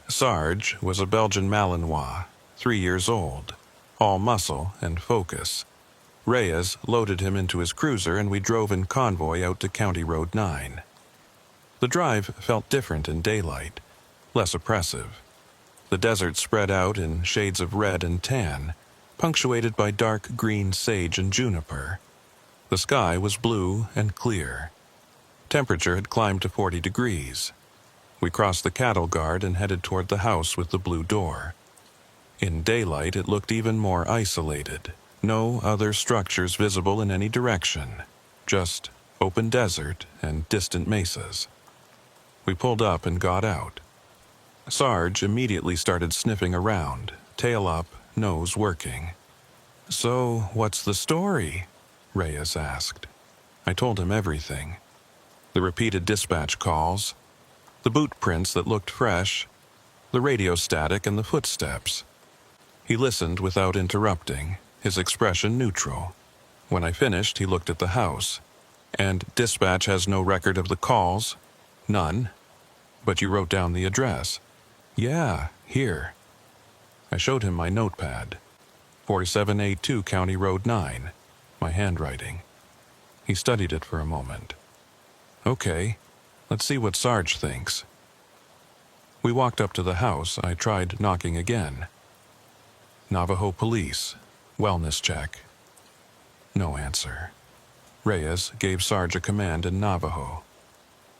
Speaker 1: Sarge was a Belgian Malinois, 3 years old, all muscle and focus. Reyes loaded him into his cruiser and we drove in convoy out to County Road 9. The drive felt different in daylight, less oppressive. The desert spread out in shades of red and tan, punctuated by dark green sage and juniper. The sky was blue and clear. Temperature had climbed to 40 degrees. We crossed the cattle guard and headed toward the house with the blue door. In daylight, it looked even more isolated. No other structures visible in any direction. Just open desert and distant mesas. We pulled up and got out. Sarge immediately started sniffing around, tail up, nose working. So, what's the story? Reyes asked. I told him everything. The repeated dispatch calls, the boot prints that looked fresh, the radio static and the footsteps. He listened without interrupting, his expression neutral. When I finished, he looked at the house. And dispatch has no record of the calls? None. But you wrote down the address. Yeah, here. I showed him my notepad. 4782 County Road 9, my handwriting. He studied it for a moment. Okay, let's see what Sarge thinks. We walked up to the house. I tried knocking again. Navajo police, wellness check. No answer. Reyes gave Sarge a command in Navajo.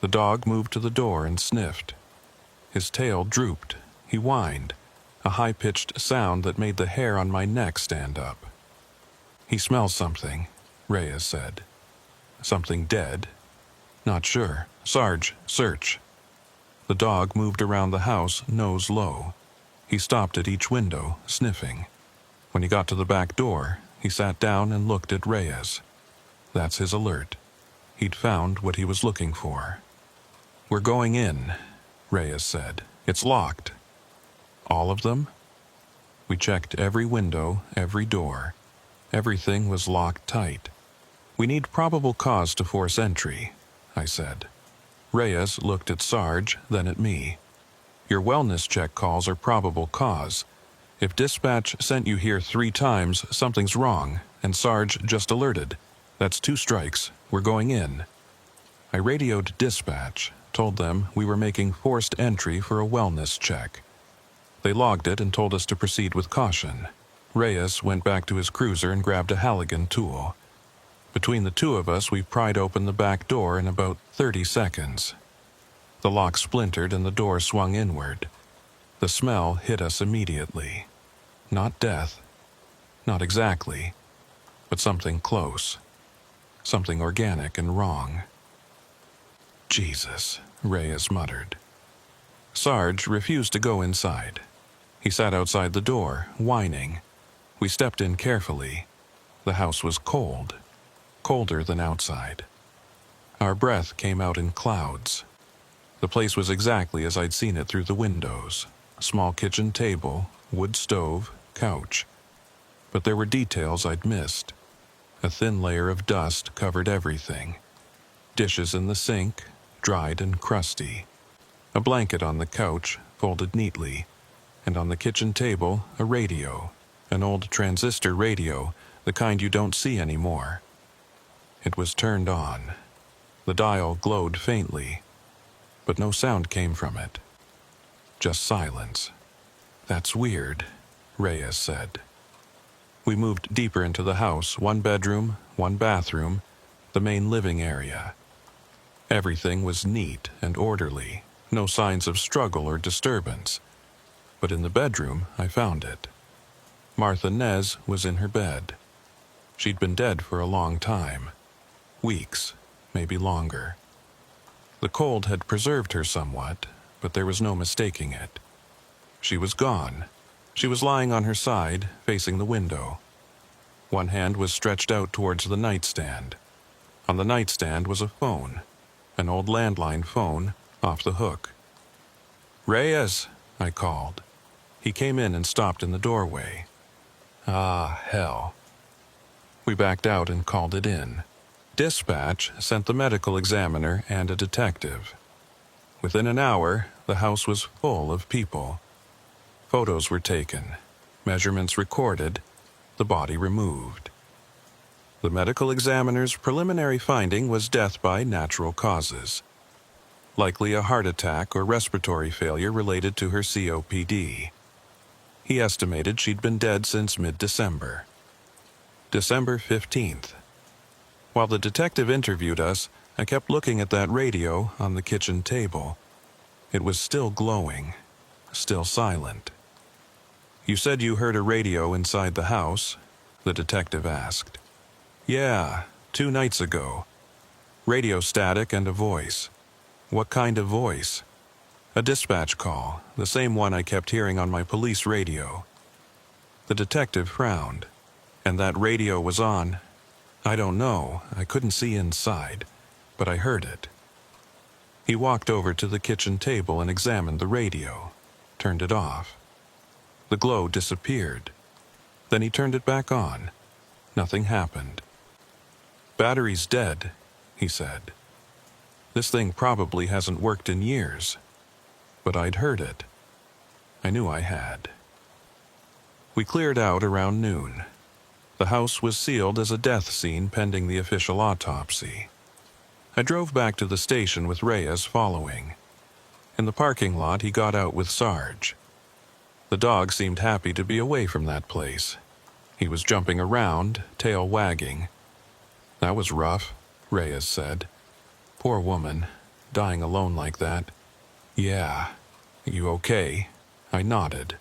Speaker 1: The dog moved to the door and sniffed. His tail drooped. He whined, a high-pitched sound that made the hair on my neck stand up. He smells something, Reyes said. Something dead? Not sure. Sarge, search. The dog moved around the house, nose low. He stopped at each window, sniffing. When he got to the back door, he sat down and looked at Reyes. That's his alert. He'd found what he was looking for. We're going in, Reyes said. It's locked. All of them? We checked every window, every door. Everything was locked tight. We need probable cause to force entry, I said. Reyes looked at Sarge, then at me. Your wellness check calls are probable cause. If dispatch sent you here 3 times, something's wrong, and Sarge just alerted. That's 2 strikes. We're going in. I radioed dispatch, told them we were making forced entry for a wellness check. They logged it and told us to proceed with caution. Reyes went back to his cruiser and grabbed a Halligan tool. Between the 2 of us, we pried open the back door in about 30 seconds. The lock splintered and the door swung inward. The smell hit us immediately. Not death. Not exactly. But something close. Something organic and wrong. Jesus, Reyes muttered. Sarge refused to go inside. He sat outside the door, whining. We stepped in carefully. The house was cold. Colder than outside. Our breath came out in clouds. The place was exactly as I'd seen it through the windows. Small kitchen table, wood stove, couch. But there were details I'd missed. A thin layer of dust covered everything. Dishes in the sink, dried and crusty. A blanket on the couch, folded neatly. And on the kitchen table, a radio. An old transistor radio, the kind you don't see anymore. It was turned on. The dial glowed faintly, but no sound came from it. Just silence. "That's weird," Reyes said. We moved deeper into the house, one bedroom, one bathroom, the main living area. Everything was neat and orderly, no signs of struggle or disturbance. But in the bedroom, I found it. Martha Nez was in her bed. She'd been dead for a long time. Weeks, maybe longer. The cold had preserved her somewhat, but there was no mistaking it. She was gone. She was lying on her side, facing the window. One hand was stretched out towards the nightstand. On the nightstand was a phone, an old landline phone, off the hook. "Reyes," I called. He came in and stopped in the doorway. Ah, hell. We backed out and called it in. Dispatch sent the medical examiner and a detective. Within an hour, the house was full of people. Photos were taken, measurements recorded, the body removed. The medical examiner's preliminary finding was death by natural causes. Likely a heart attack or respiratory failure related to her COPD. He estimated she'd been dead since mid-December. December 15th. While the detective interviewed us, I kept looking at that radio on the kitchen table. It was still glowing, still silent. "You said you heard a radio inside the house?" the detective asked. "Yeah, 2 nights ago. Radio static and a voice." "What kind of voice?" "A dispatch call, the same one I kept hearing on my police radio." The detective frowned. "And that radio was on?" "I don't know, I couldn't see inside, but I heard it." He walked over to the kitchen table and examined the radio, turned it off. The glow disappeared. Then he turned it back on. Nothing happened. "Battery's dead," he said. "This thing probably hasn't worked in years." But I'd heard it. I knew I had. We cleared out around noon. The house was sealed as a death scene pending the official autopsy. I drove back to the station with Reyes following. In the parking lot, he got out with Sarge. The dog seemed happy to be away from that place. He was jumping around, tail wagging. "That was rough," Reyes said. "Poor woman, dying alone like that." "Yeah. You okay?" I nodded.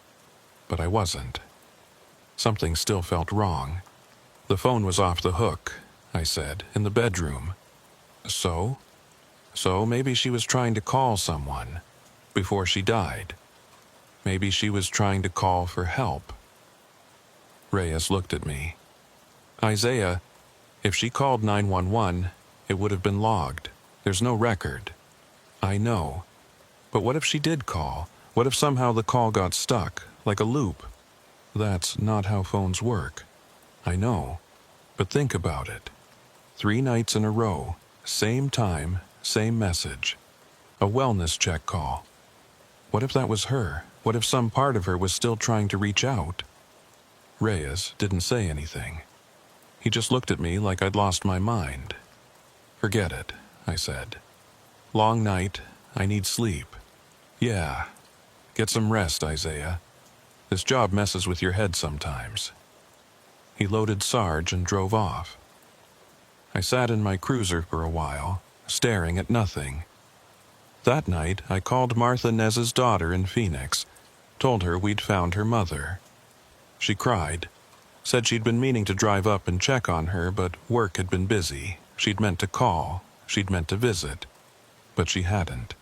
Speaker 1: But I wasn't. Something still felt wrong. "The phone was off the hook," I said, "in the bedroom." "So?" "So maybe she was trying to call someone before she died. Maybe she was trying to call for help." Reyes looked at me. "Isaiah, if she called 911, it would have been logged. There's no record." "I know. But what if she did call? What if somehow the call got stuck, like a loop?" "That's not how phones work." "I know. But think about it. 3 nights in a row, same time, same message. A wellness check call. What if that was her? What if some part of her was still trying to reach out?" Reyes didn't say anything. He just looked at me like I'd lost my mind. "Forget it," I said. "Long night. I need sleep." "Yeah. Get some rest, Isaiah. This job messes with your head sometimes." He loaded Sarge and drove off. I sat in my cruiser for a while, staring at nothing. That night, I called Martha Nez's daughter in Phoenix, told her we'd found her mother. She cried, said she'd been meaning to drive up and check on her, but work had been busy. She'd meant to call, she'd meant to visit, but she hadn't.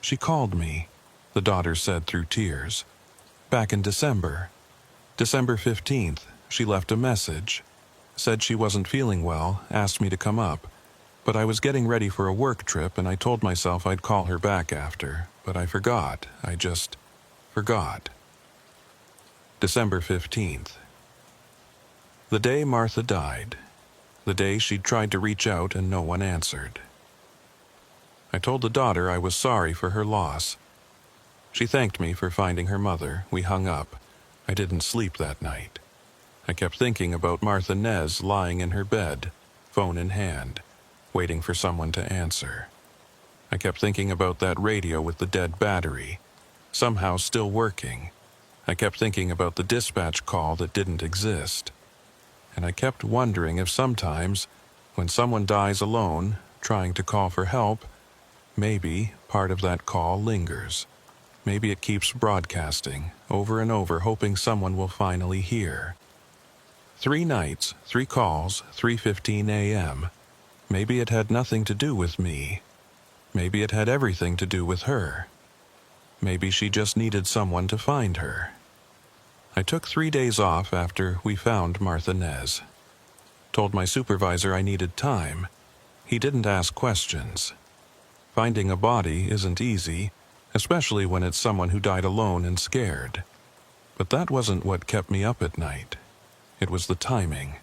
Speaker 1: "She called me," the daughter said through tears. "Back in December. December 15th, she left a message. Said she wasn't feeling well, asked me to come up. But I was getting ready for a work trip and I told myself I'd call her back after. But I forgot. I just forgot." December 15th. The day Martha died. The day she'd tried to reach out and no one answered. I told the daughter I was sorry for her loss. She thanked me for finding her mother. We hung up. I didn't sleep that night. I kept thinking about Martha Nez lying in her bed, phone in hand, waiting for someone to answer. I kept thinking about that radio with the dead battery, somehow still working. I kept thinking about the dispatch call that didn't exist. And I kept wondering if sometimes, when someone dies alone, trying to call for help, maybe part of that call lingers. Maybe it keeps broadcasting, over and over, hoping someone will finally hear. 3 nights, 3 calls, 3:15 a.m. Maybe it had nothing to do with me. Maybe it had everything to do with her. Maybe she just needed someone to find her. I took 3 days off after we found Martha Nez. Told my supervisor I needed time. He didn't ask questions. Finding a body isn't easy, especially when it's someone who died alone and scared. But that wasn't what kept me up at night. It was the timing,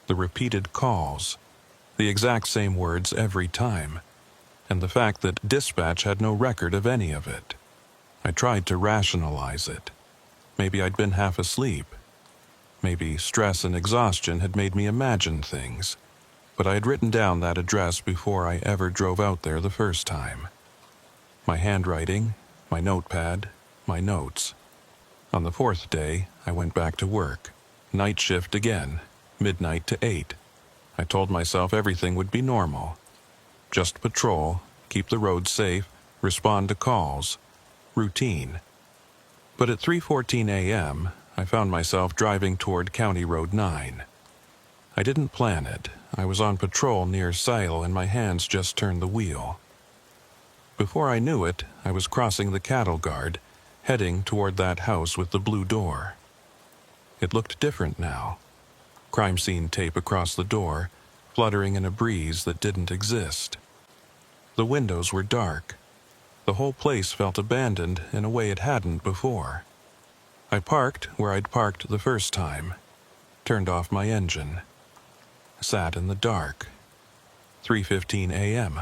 Speaker 1: the repeated calls, the exact same words every time, and the fact that dispatch had no record of any of it. I tried to rationalize it. Maybe I'd been half asleep. Maybe stress and exhaustion had made me imagine things. But I had written down that address before I ever drove out there the first time. My handwriting, my notepad, my notes. On the 4th day, I went back to work. Night shift again, midnight to 8. I told myself everything would be normal. Just patrol, keep the roads safe, respond to calls. Routine. But at 3:14 a.m., I found myself driving toward County Road 9. I didn't plan it. I was on patrol near Sile and my hands just turned the wheel. Before I knew it, I was crossing the cattle guard, heading toward that house with the blue door. It looked different now. Crime scene tape across the door, fluttering in a breeze that didn't exist. The windows were dark. The whole place felt abandoned in a way it hadn't before. I parked where I'd parked the first time, turned off my engine, sat in the dark. 3:15 a.m.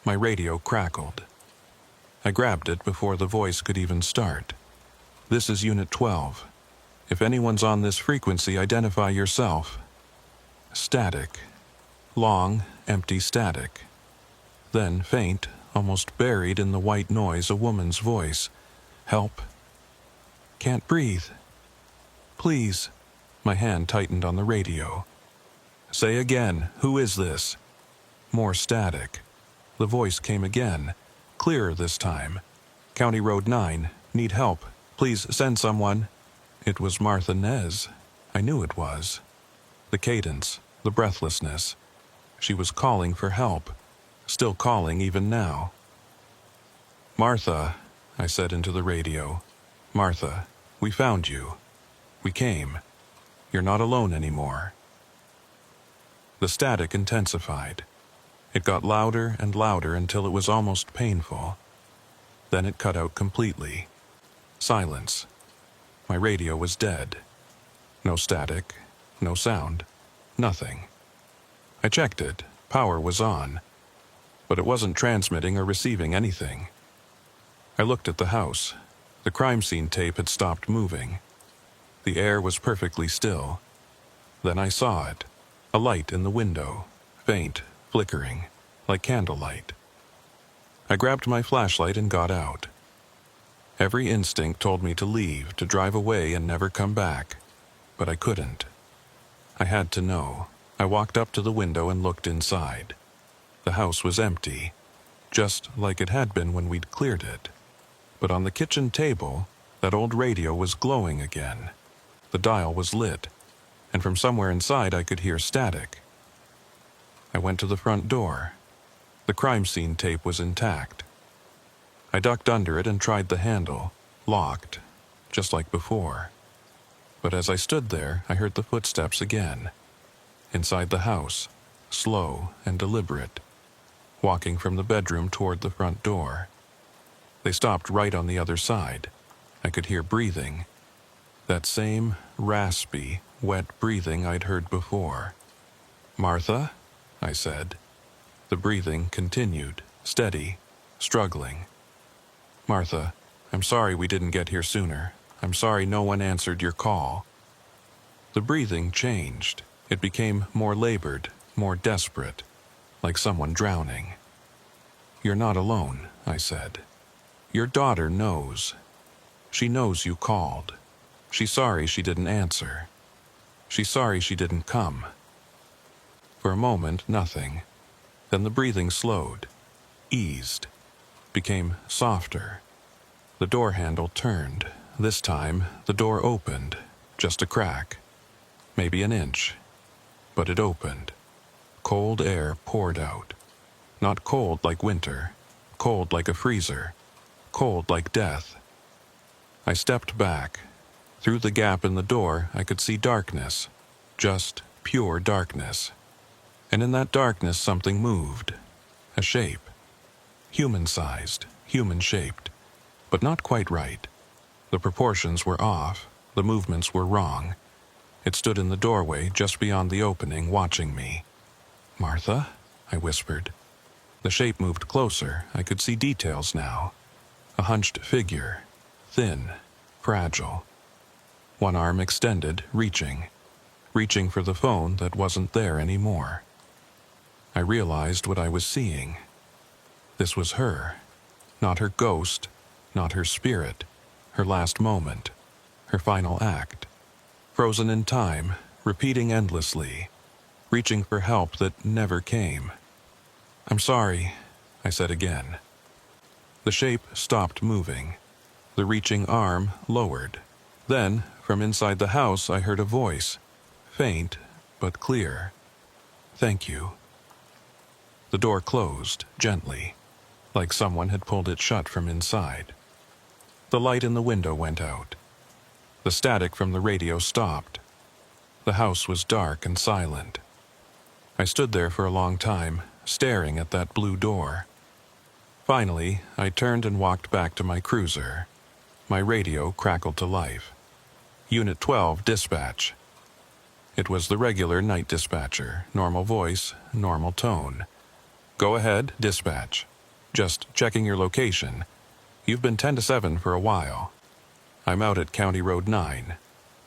Speaker 1: My radio crackled. I grabbed it before the voice could even start. "This is Unit 12. If anyone's on this frequency, identify yourself." Static. Long, empty static. Then faint, almost buried in the white noise, a woman's voice. "Help. Can't breathe. Please." My hand tightened on the radio. "Say again, who is this?" More static. The voice came again, clearer this time. "County Road 9, need help. Please send someone." It was Martha Nez. I knew it was. The cadence, the breathlessness. She was calling for help. Still calling even now. "Martha," I said into the radio. "Martha, we found you. We came. You're not alone anymore." The static intensified. It got louder and louder until it was almost painful. Then it cut out completely. Silence. My radio was dead. No static, no sound, nothing. I checked it. Power was on. But it wasn't transmitting or receiving anything. I looked at the house. The crime scene tape had stopped moving. The air was perfectly still. Then I saw it. A light in the window. Faint, flickering, like candlelight. I grabbed my flashlight and got out. Every instinct told me to leave, to drive away and never come back. But I couldn't. I had to know. I walked up to the window and looked inside. The house was empty, just like it had been when we'd cleared it. But on the kitchen table, that old radio was glowing again. The dial was lit, and from somewhere inside I could hear static. I went to the front door. The crime scene tape was intact. I ducked under it and tried the handle, locked, just like before. But as I stood there, I heard the footsteps again. Inside the house, slow and deliberate, walking from the bedroom toward the front door. They stopped right on the other side. I could hear breathing. That same raspy, wet breathing I'd heard before. "Martha?" I said. The breathing continued, steady, struggling. "Martha, I'm sorry we didn't get here sooner. I'm sorry no one answered your call." The breathing changed. It became more labored, more desperate, like someone drowning. "You're not alone," I said. "Your daughter knows. She knows you called. She's sorry she didn't answer. She's sorry she didn't come." For a moment, nothing. Then the breathing slowed, eased, became softer. The door handle turned. This time, the door opened, just a crack, maybe an inch. But it opened. Cold air poured out. Not cold like winter, cold like a freezer, cold like death. I stepped back. Through the gap in the door, I could see darkness, just pure darkness. And in that darkness, something moved. A shape. Human-sized, human-shaped, but not quite right. The proportions were off, the movements were wrong. It stood in the doorway just beyond the opening, watching me. "Martha?" I whispered. The shape moved closer. I could see details now. A hunched figure, thin, fragile. One arm extended, reaching for the phone that wasn't there anymore. I realized what I was seeing. This was her. Not her ghost, not her spirit, her last moment, her final act. Frozen in time, repeating endlessly, reaching for help that never came. "I'm sorry," I said again. The shape stopped moving. The reaching arm lowered. Then, from inside the house, I heard a voice, faint but clear. "Thank you." The door closed, gently, like someone had pulled it shut from inside. The light in the window went out. The static from the radio stopped. The house was dark and silent. I stood there for a long time, staring at that blue door. Finally, I turned and walked back to my cruiser. My radio crackled to life. "Unit 12, dispatch." It was the regular night dispatcher, normal voice, normal tone. "Go ahead, dispatch. Just checking your location. You've been 10 to 7 for a while. I'm out at County Road 9.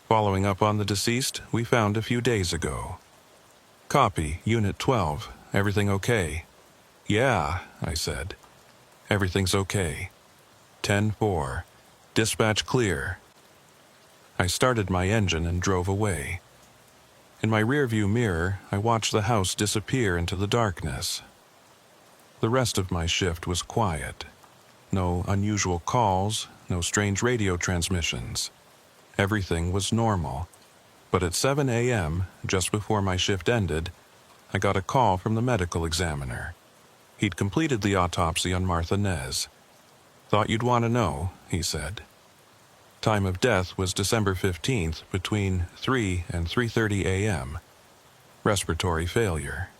Speaker 1: Following up on the deceased we found a few days ago." "Copy, Unit 12. Everything okay?" "Yeah," I said. "Everything's okay. 10-4. Dispatch clear." I started my engine and drove away. In my rearview mirror, I watched the house disappear into the darkness. The rest of my shift was quiet. No unusual calls, no strange radio transmissions. Everything was normal. But at 7 a.m., just before my shift ended, I got a call from the medical examiner. He'd completed the autopsy on Martha Nez. "Thought you'd want to know," he said. Time of death was December 15th, between 3 and 3:30 a.m. Respiratory failure.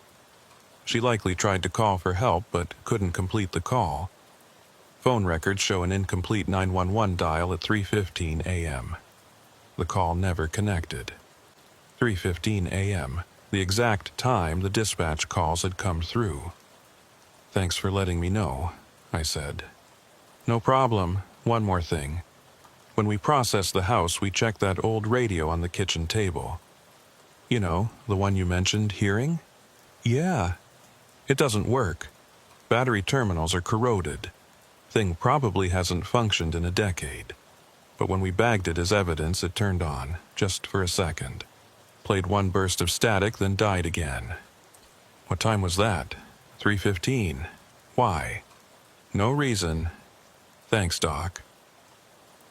Speaker 1: She likely tried to call for help but couldn't complete the call. Phone records show an incomplete 911 dial at 3:15 a.m. The call never connected. 3:15 a.m., the exact time the dispatch calls had come through. "Thanks for letting me know," I said. "No problem. One more thing. When we processed the house, we checked that old radio on the kitchen table. You know, the one you mentioned hearing?" "Yeah." "It doesn't work. Battery terminals are corroded. Thing probably hasn't functioned in a decade. But when we bagged it as evidence, it turned on, just for a second. Played one burst of static, then died again." "What time was that?" 3:15. "Why?" "No reason." "Thanks, Doc."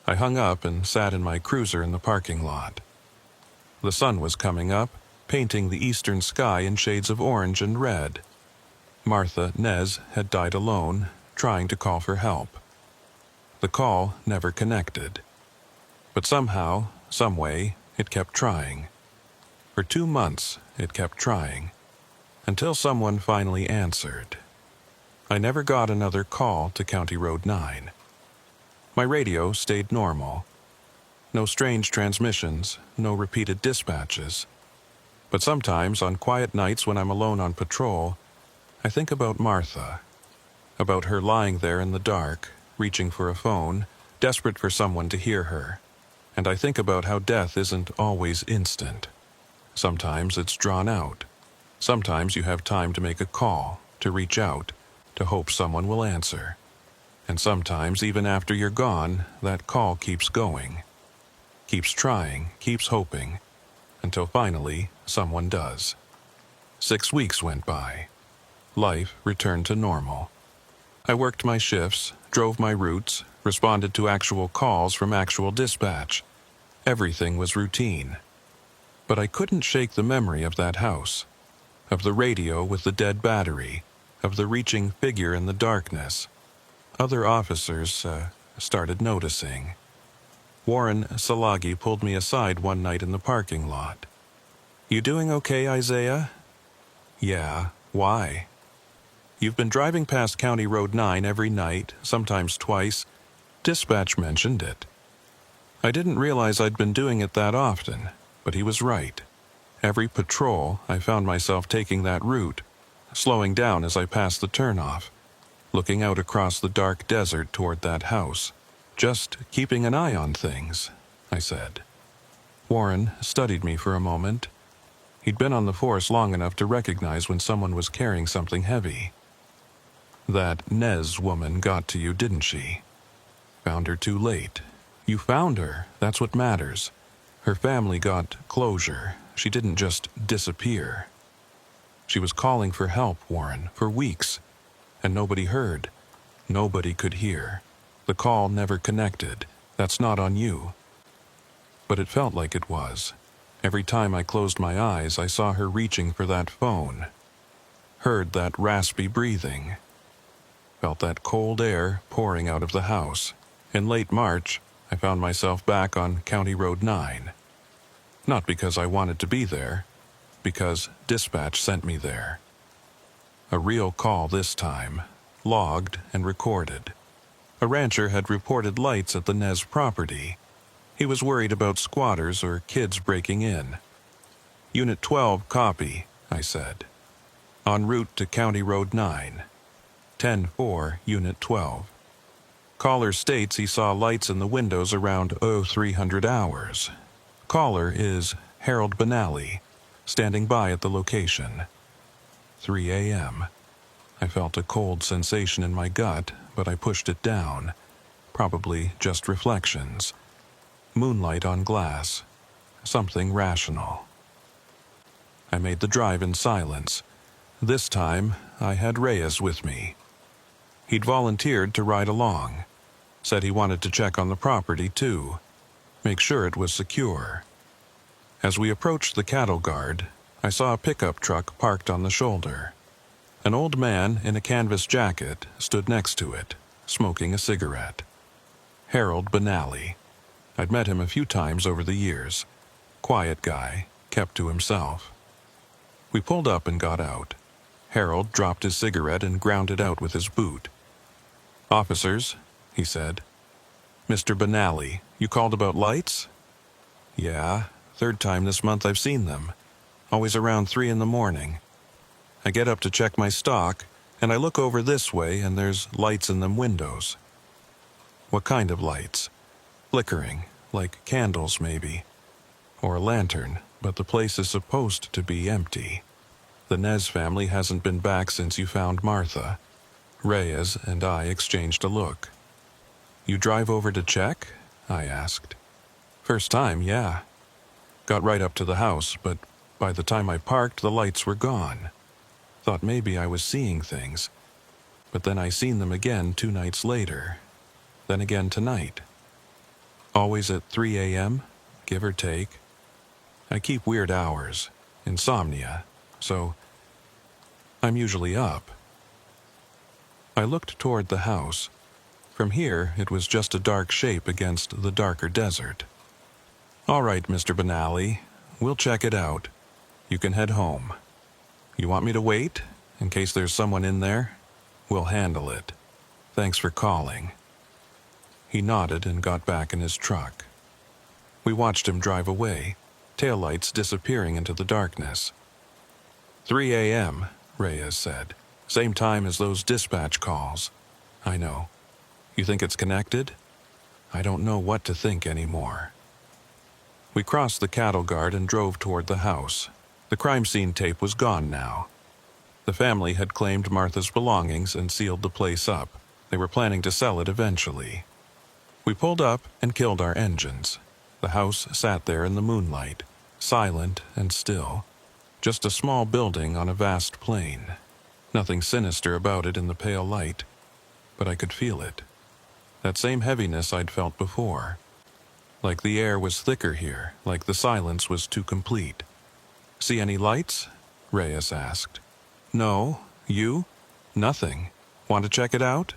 Speaker 1: I hung up and sat in my cruiser in the parking lot. The sun was coming up, painting the eastern sky in shades of orange and red. Martha Nez had died alone, trying to call for help. The call never connected. But somehow, someway, it kept trying. For 2 months, it kept trying. Until someone finally answered. I never got another call to County Road 9. My radio stayed normal. No strange transmissions, no repeated dispatches. But sometimes, on quiet nights when I'm alone on patrol, I think about Martha. About her lying there in the dark, reaching for a phone, desperate for someone to hear her. And I think about how death isn't always instant. Sometimes it's drawn out. Sometimes you have time to make a call, to reach out, to hope someone will answer. And sometimes, even after you're gone, that call keeps going. Keeps trying, keeps hoping, until finally someone does. 6 weeks went by. Life returned to normal. I worked my shifts, drove my routes, responded to actual calls from actual dispatch. Everything was routine. But I couldn't shake the memory of that house, of the radio with the dead battery, of the reaching figure in the darkness. Other officers started noticing. Warren Salagi pulled me aside one night in the parking lot. "You doing okay, Isaiah?" "Yeah, why?" "You've been driving past County Road 9 every night, sometimes twice. Dispatch mentioned it." I didn't realize I'd been doing it that often, but he was right. Every patrol, I found myself taking that route, slowing down as I passed the turnoff, looking out across the dark desert toward that house. "Just keeping an eye on things," I said. Warren studied me for a moment. He'd been on the force long enough to recognize when someone was carrying something heavy. "That Nez woman got to you, didn't she?" "Found her too late." "You found her, that's what matters. Her family got closure. She didn't just disappear." "She was calling for help, Warren, for weeks. And nobody heard. Nobody could hear. The call never connected. That's not on you." But it felt like it was. Every time I closed my eyes, I saw her reaching for that phone. Heard that raspy breathing. Felt that cold air pouring out of the house. In late March, I found myself back on County Road 9. Not because I wanted to be there, because dispatch sent me there. A real call this time, logged and recorded. A rancher had reported lights at the Nez property. He was worried about squatters or kids breaking in. "Unit 12, copy," I said. "En route to County Road 9. 10-4, Unit 12. Caller states he saw lights in the windows around 0300 hours. Caller is Harold Benally, standing by at the location. 3 a.m. I felt a cold sensation in my gut, but I pushed it down. Probably just reflections. Moonlight on glass. Something rational. I made the drive in silence. This time, I had Reyes with me. He'd volunteered to ride along. Said he wanted to check on the property, too. Make sure it was secure. As we approached the cattle guard, I saw a pickup truck parked on the shoulder. An old man in a canvas jacket stood next to it, smoking a cigarette. Harold Benally. I'd met him a few times over the years. Quiet guy, kept to himself. We pulled up and got out. Harold dropped his cigarette and ground it out with his boot. "Officers," he said. "Mr. Benally, you called about lights?" "Yeah, third time this month I've seen them. Always around 3 in the morning. I get up to check my stock, and I look over this way and there's lights in them windows." "What kind of lights?" "Flickering, like candles maybe. Or a lantern, but the place is supposed to be empty. The Nez family hasn't been back since you found Martha." Reyes and I exchanged a look. "You drive over to check?" I asked. "First time, yeah. Got right up to the house, but by the time I parked, the lights were gone. Thought maybe I was seeing things. But then I seen them again 2 nights later. Then again tonight. Always at 3 a.m., give or take. I keep weird hours, insomnia, so I'm usually up." I looked toward the house. From here, it was just a dark shape against the darker desert. "All right, Mr. Benally, we'll check it out. You can head home. You want me to wait, in case there's someone in there? We'll handle it. Thanks for calling." He nodded and got back in his truck. We watched him drive away, taillights disappearing into the darkness. 3 a.m., Reyes said. "Same time as those dispatch calls." "I know. You think it's connected?" "I don't know what to think anymore." We crossed the cattle guard and drove toward the house. The crime scene tape was gone now. The family had claimed Martha's belongings and sealed the place up. They were planning to sell it eventually. We pulled up and killed our engines. The house sat there in the moonlight, silent and still. Just a small building on a vast plain. Nothing sinister about it in the pale light, but I could feel it. That same heaviness I'd felt before. Like the air was thicker here, like the silence was too complete. "See any lights?" Reyes asked. "No. You?" "Nothing. Want to check it out?"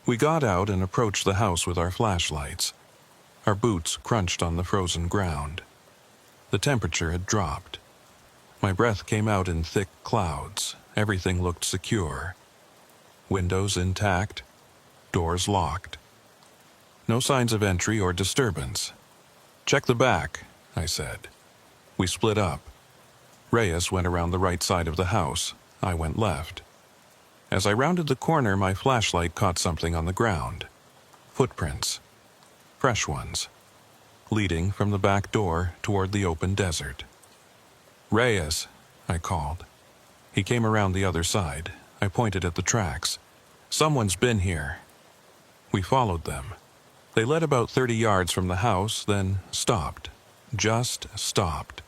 Speaker 1: We got out and approached the house with our flashlights. Our boots crunched on the frozen ground. The temperature had dropped. My breath came out in thick clouds. Everything looked secure. Windows intact. Doors locked. No signs of entry or disturbance. "Check the back," I said. We split up. Reyes went around the right side of the house. I went left. As I rounded the corner, my flashlight caught something on the ground. Footprints. Fresh ones. Leading from the back door toward the open desert. "Reyes," I called. He came around the other side. I pointed at the tracks. "Someone's been here." We followed them. They led about 30 yards from the house, then stopped. Just stopped.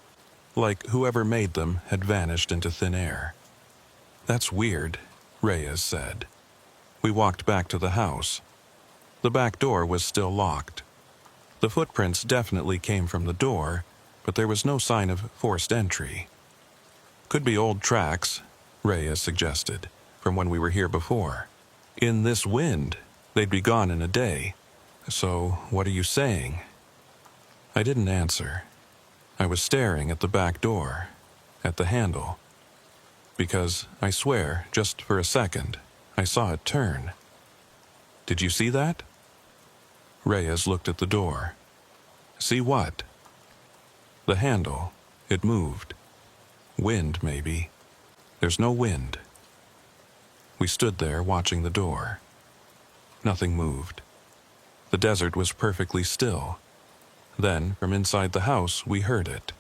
Speaker 1: Like whoever made them had vanished into thin air. "That's weird," Reyes said. We walked back to the house. The back door was still locked. The footprints definitely came from the door, but there was no sign of forced entry. "Could be old tracks," Reyes suggested, "from when we were here before. In this wind, they'd be gone in a day. So, what are you saying?" I didn't answer. I was staring at the back door, at the handle. Because, I swear, just for a second, I saw it turn. "Did you see that?" Reyes looked at the door. "See what?" "The handle. It moved. Wind, maybe. There's no wind." We stood there watching the door. Nothing moved. The desert was perfectly still. Then, from inside the house, we heard it.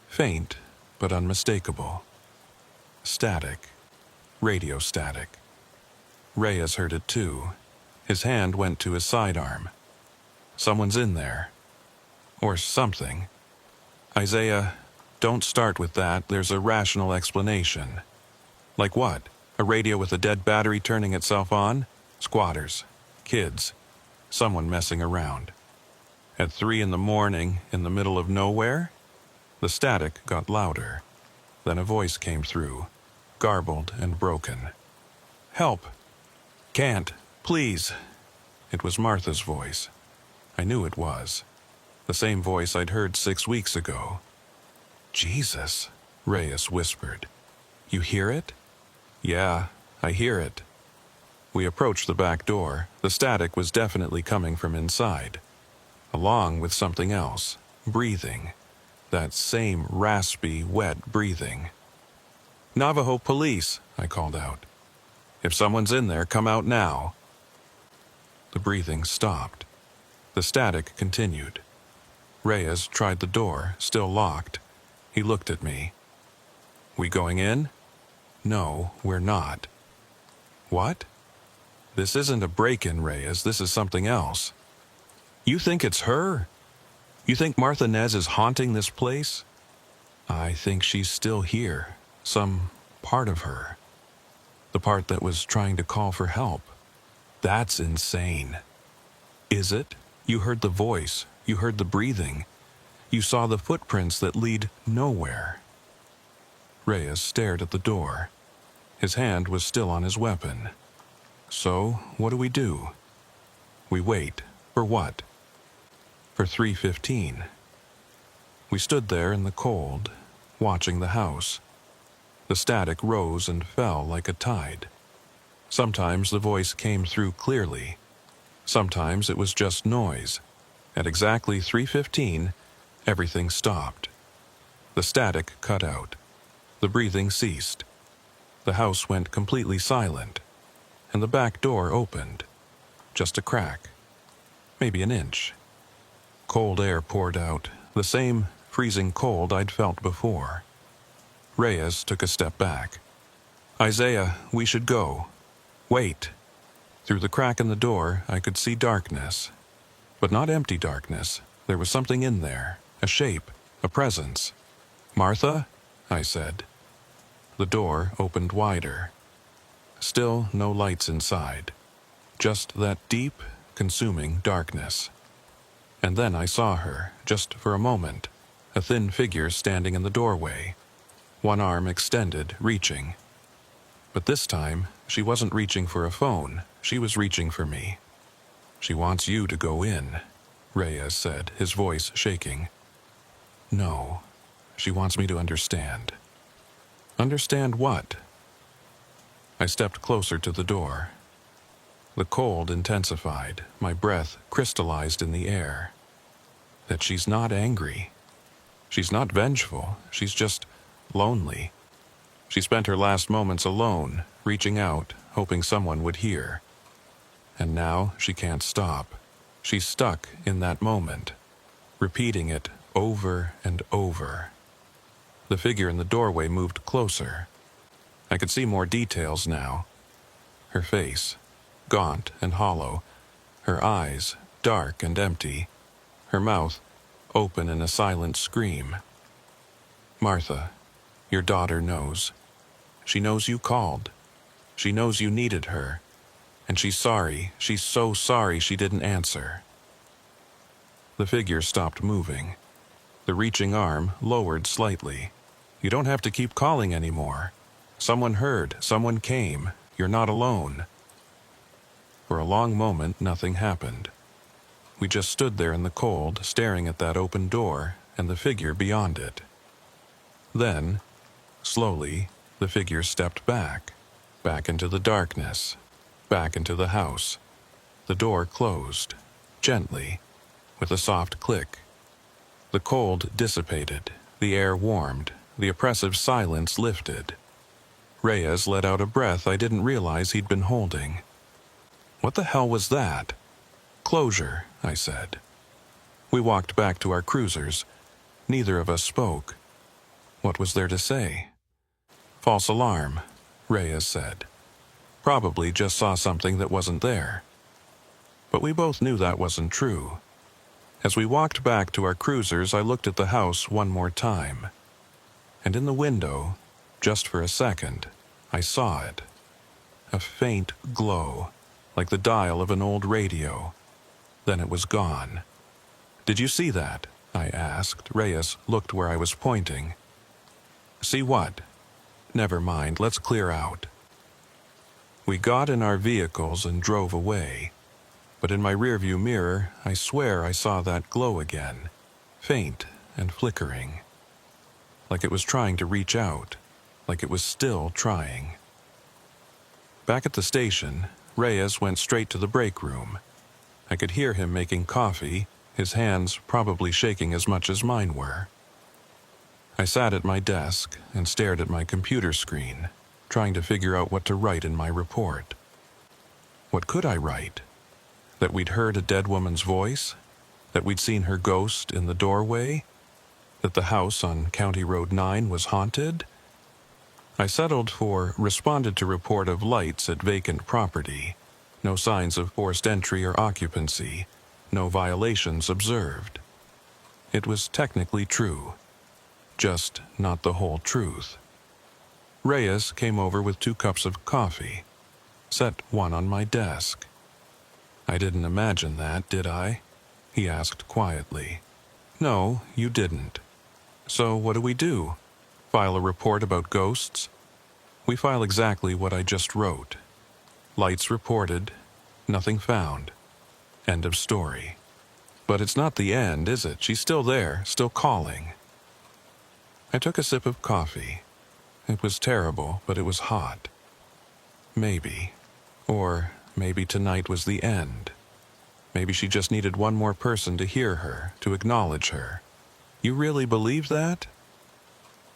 Speaker 1: Faint, but unmistakable. Static. Radio static. Reyes heard it too. His hand went to his sidearm. "Someone's in there. Or something. Isaiah, don't start with that. There's a rational explanation." "Like what? A radio with a dead battery turning itself on? Squatters. Kids. Someone messing around. At 3 in the morning, in the middle of nowhere?" The static got louder. Then a voice came through, garbled and broken. "Help! Can't. Please." It was Martha's voice. I knew it was. The same voice I'd heard 6 weeks ago. "Jesus," Reyes whispered. "You hear it?" "Yeah, I hear it." We approached the back door. The static was definitely coming from inside. Along with something else. Breathing. That same raspy, wet breathing. "Navajo police," I called out. "If someone's in there, come out now." The breathing stopped. The static continued. Reyes tried the door, still locked. He looked at me. "We going in?" "No, we're not." "What?" "This isn't a break-in, Reyes. This is something else." "You think it's her? You think Martha Nez is haunting this place?" "I think she's still here. Some part of her. The part that was trying to call for help." "That's insane." "Is it? You heard the voice. You heard the breathing. You saw the footprints that lead nowhere." Reyes stared at the door. His hand was still on his weapon. "So, what do we do?" "We wait. For what?" "For 3:15. We stood there in the cold, watching the house. The static rose and fell like a tide. Sometimes the voice came through clearly. Sometimes it was just noise. At exactly 3:15, everything stopped. The static cut out. The breathing ceased. The house went completely silent, and the back door opened. Just a crack. Maybe an inch. Cold air poured out, the same freezing cold I'd felt before. Reyes took a step back. "Isaiah, we should go." "Wait." Through the crack in the door, I could see darkness. But not empty darkness. There was something in there, a shape, a presence. "Martha?" I said. The door opened wider. Still no lights inside. Just that deep, consuming darkness. And then I saw her, just for a moment, a thin figure standing in the doorway, one arm extended, reaching. But this time, she wasn't reaching for a phone, she was reaching for me. "She wants you to go in," Reyes said, his voice shaking. "No, she wants me to understand." "Understand what?" I stepped closer to the door. The cold intensified, my breath crystallized in the air. That she's not angry. She's not vengeful, she's just lonely. She spent her last moments alone, reaching out, hoping someone would hear. And now she can't stop. She's stuck in that moment, repeating it over and over. The figure in the doorway moved closer. I could see more details now. Her face, gaunt and hollow. Her eyes, dark and empty. Her mouth, open in a silent scream. "Martha, your daughter knows. She knows you called. She knows you needed her. And she's sorry, she's so sorry she didn't answer." The figure stopped moving. The reaching arm lowered slightly. "You don't have to keep calling anymore. Someone heard, someone came. You're not alone." For a long moment, nothing happened. We just stood there in the cold, staring at that open door and the figure beyond it. Then, slowly, the figure stepped back into the darkness, back into the house. The door closed, gently, with a soft click. The cold dissipated, the air warmed, the oppressive silence lifted. Reyes let out a breath I didn't realize he'd been holding. "What the hell was that?" "Closure," I said. We walked back to our cruisers. Neither of us spoke. What was there to say? "False alarm," Reyes said. "Probably just saw something that wasn't there." But we both knew that wasn't true. As we walked back to our cruisers, I looked at the house one more time. And in the window, just for a second, I saw it. A faint glow, like the dial of an old radio. Then it was gone. "Did you see that?" I asked. Reyes looked where I was pointing. "See what?" "Never mind, let's clear out." We got in our vehicles and drove away. But in my rearview mirror, I swear I saw that glow again, faint and flickering. Like it was trying to reach out, like it was still trying. Back at the station, Reyes went straight to the break room. I could hear him making coffee, his hands probably shaking as much as mine were. I sat at my desk and stared at my computer screen, trying to figure out what to write in my report. What could I write? That we'd heard a dead woman's voice? That we'd seen her ghost in the doorway? That the house on County Road 9 was haunted? I settled for responded to report of lights at vacant property. No signs of forced entry or occupancy. No violations observed. It was technically true. Just not the whole truth. Reyes came over with 2 cups of coffee. Set one on my desk. "I didn't imagine that, did I?" he asked quietly. "No, you didn't. So what do we do? File a report about ghosts?" "We file exactly what I just wrote. Lights reported, nothing found. End of story." "But it's not the end, is it? She's still there, still calling." I took a sip of coffee. It was terrible, but it was hot. Maybe. Or maybe tonight was the end. Maybe she just needed one more person to hear her, to acknowledge her. "You really believe that?"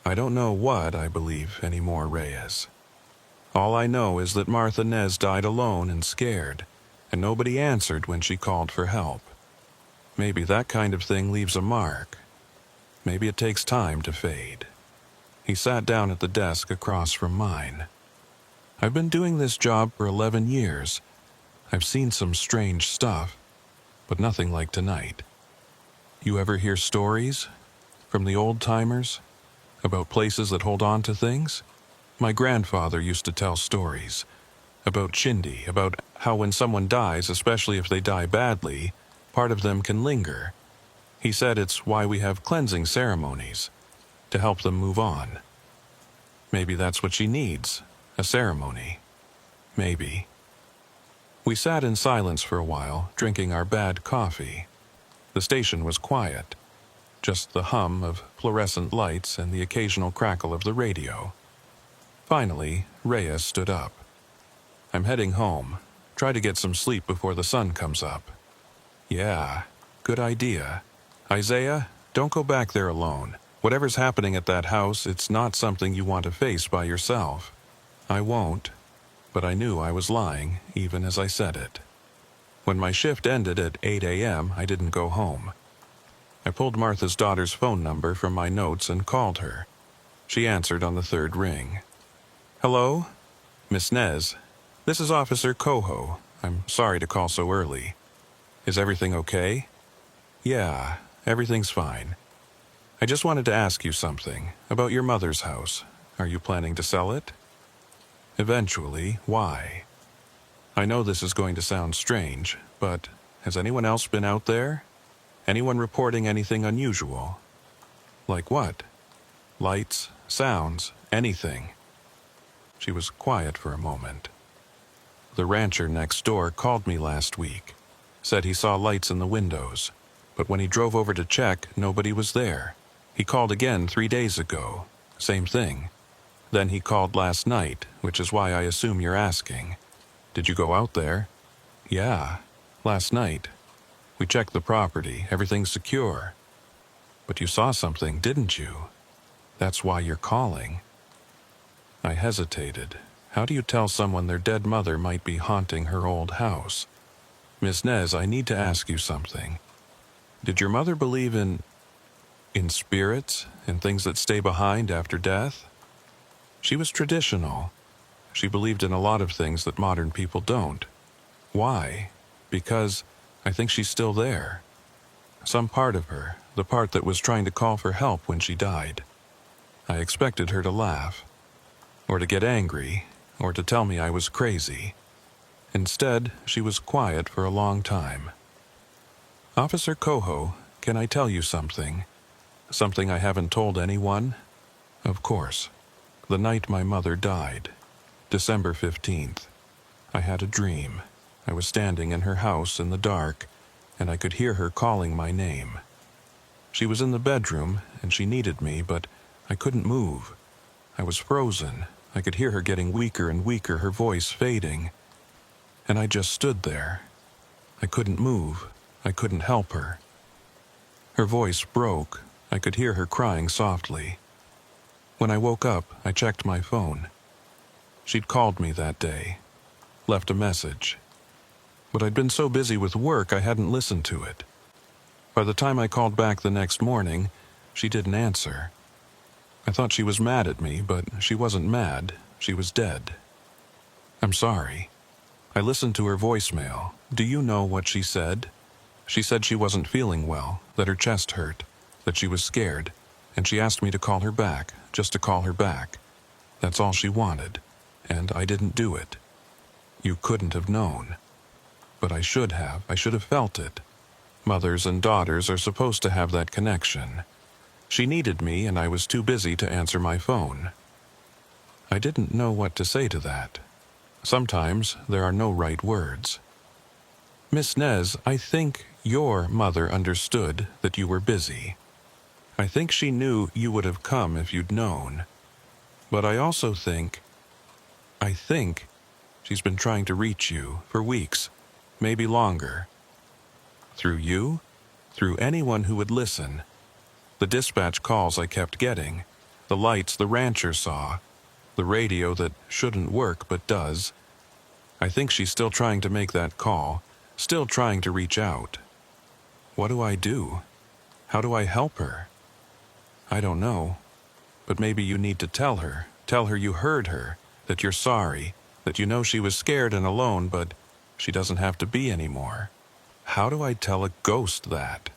Speaker 1: "I don't know what I believe anymore, Reyes. All I know is that Martha Nez died alone and scared, and nobody answered when she called for help. Maybe that kind of thing leaves a mark. Maybe it takes time to fade." He sat down at the desk across from mine. I've been doing this job for 11 years. I've seen some strange stuff, but nothing like tonight. You ever hear stories from the old-timers about places that hold on to things? My grandfather used to tell stories about Chindi, about how when someone dies, especially if they die badly, part of them can linger. He said it's why we have cleansing ceremonies, to help them move on. Maybe that's what she needs, a ceremony. Maybe. We sat in silence for a while, drinking our bad coffee. The station was quiet, just the hum of fluorescent lights and the occasional crackle of the radio. Finally, Reyes stood up. I'm heading home. Try to get some sleep before the sun comes up. Yeah, good idea. Isaiah, don't go back there alone. Whatever's happening at that house, it's not something you want to face by yourself. I won't, but I knew I was lying, even as I said it. When my shift ended at 8 a.m., I didn't go home. I pulled Martha's daughter's phone number from my notes and called her. She answered on the third ring. Hello? Miss Nez, this is Officer Coho. I'm sorry to call so early. Is everything okay? Yeah, everything's fine. I just wanted to ask you something about your mother's house. Are you planning to sell it? Eventually, why? I know this is going to sound strange, but has anyone else been out there? Anyone reporting anything unusual? Like what? Lights, sounds, anything. She was quiet for a moment. The rancher next door called me last week. Said he saw lights in the windows, but when he drove over to check, nobody was there. He called again 3 days ago. Same thing. Then he called last night, which is why I assume you're asking. Did you go out there? Yeah, last night. We checked the property, everything's secure. But you saw something, didn't you? That's why you're calling. I hesitated. How do you tell someone their dead mother might be haunting her old house? Miss Nez, I need to ask you something. Did your mother believe in spirits and things that stay behind after death? She was traditional. She believed in a lot of things that modern people don't. Why? Because I think she's still there. Some part of her, the part that was trying to call for help when she died. I expected her to laugh, or to get angry, or to tell me I was crazy. Instead, she was quiet for a long time. Officer Coho, can I tell you something? Something I haven't told anyone? Of course. The night my mother died, December 15th, I had a dream. I was standing in her house in the dark, and I could hear her calling my name. She was in the bedroom, and she needed me, but I couldn't move. I was frozen. I could hear her getting weaker and weaker, her voice fading. And I just stood there. I couldn't move. I couldn't help her. Her voice broke. I could hear her crying softly. When I woke up, I checked my phone. She'd called me that day, left a message. But I'd been so busy with work I hadn't listened to it. By the time I called back the next morning, she didn't answer. I thought she was mad at me, but she wasn't mad. She was dead. I'm sorry. I listened to her voicemail. Do you know what she said? She said she wasn't feeling well, that her chest hurt, that she was scared, and she asked me to call her back, just to call her back. That's all she wanted, and I didn't do it. You couldn't have known. But I should have. I should have felt it. Mothers and daughters are supposed to have that connection. She needed me, and I was too busy to answer my phone. I didn't know what to say to that. Sometimes there are no right words. Miss Nez, I think your mother understood that you were busy. I think she knew you would have come if you'd known. But I also think she's been trying to reach you for weeks, maybe longer. Through you? Through anyone who would listen. The dispatch calls I kept getting, the lights the rancher saw, the radio that shouldn't work but does. I think she's still trying to make that call, still trying to reach out. What do I do? How do I help her? I don't know. But maybe you need to tell her. Tell her you heard her, that you're sorry, that you know she was scared and alone, but she doesn't have to be anymore. How do I tell a ghost that?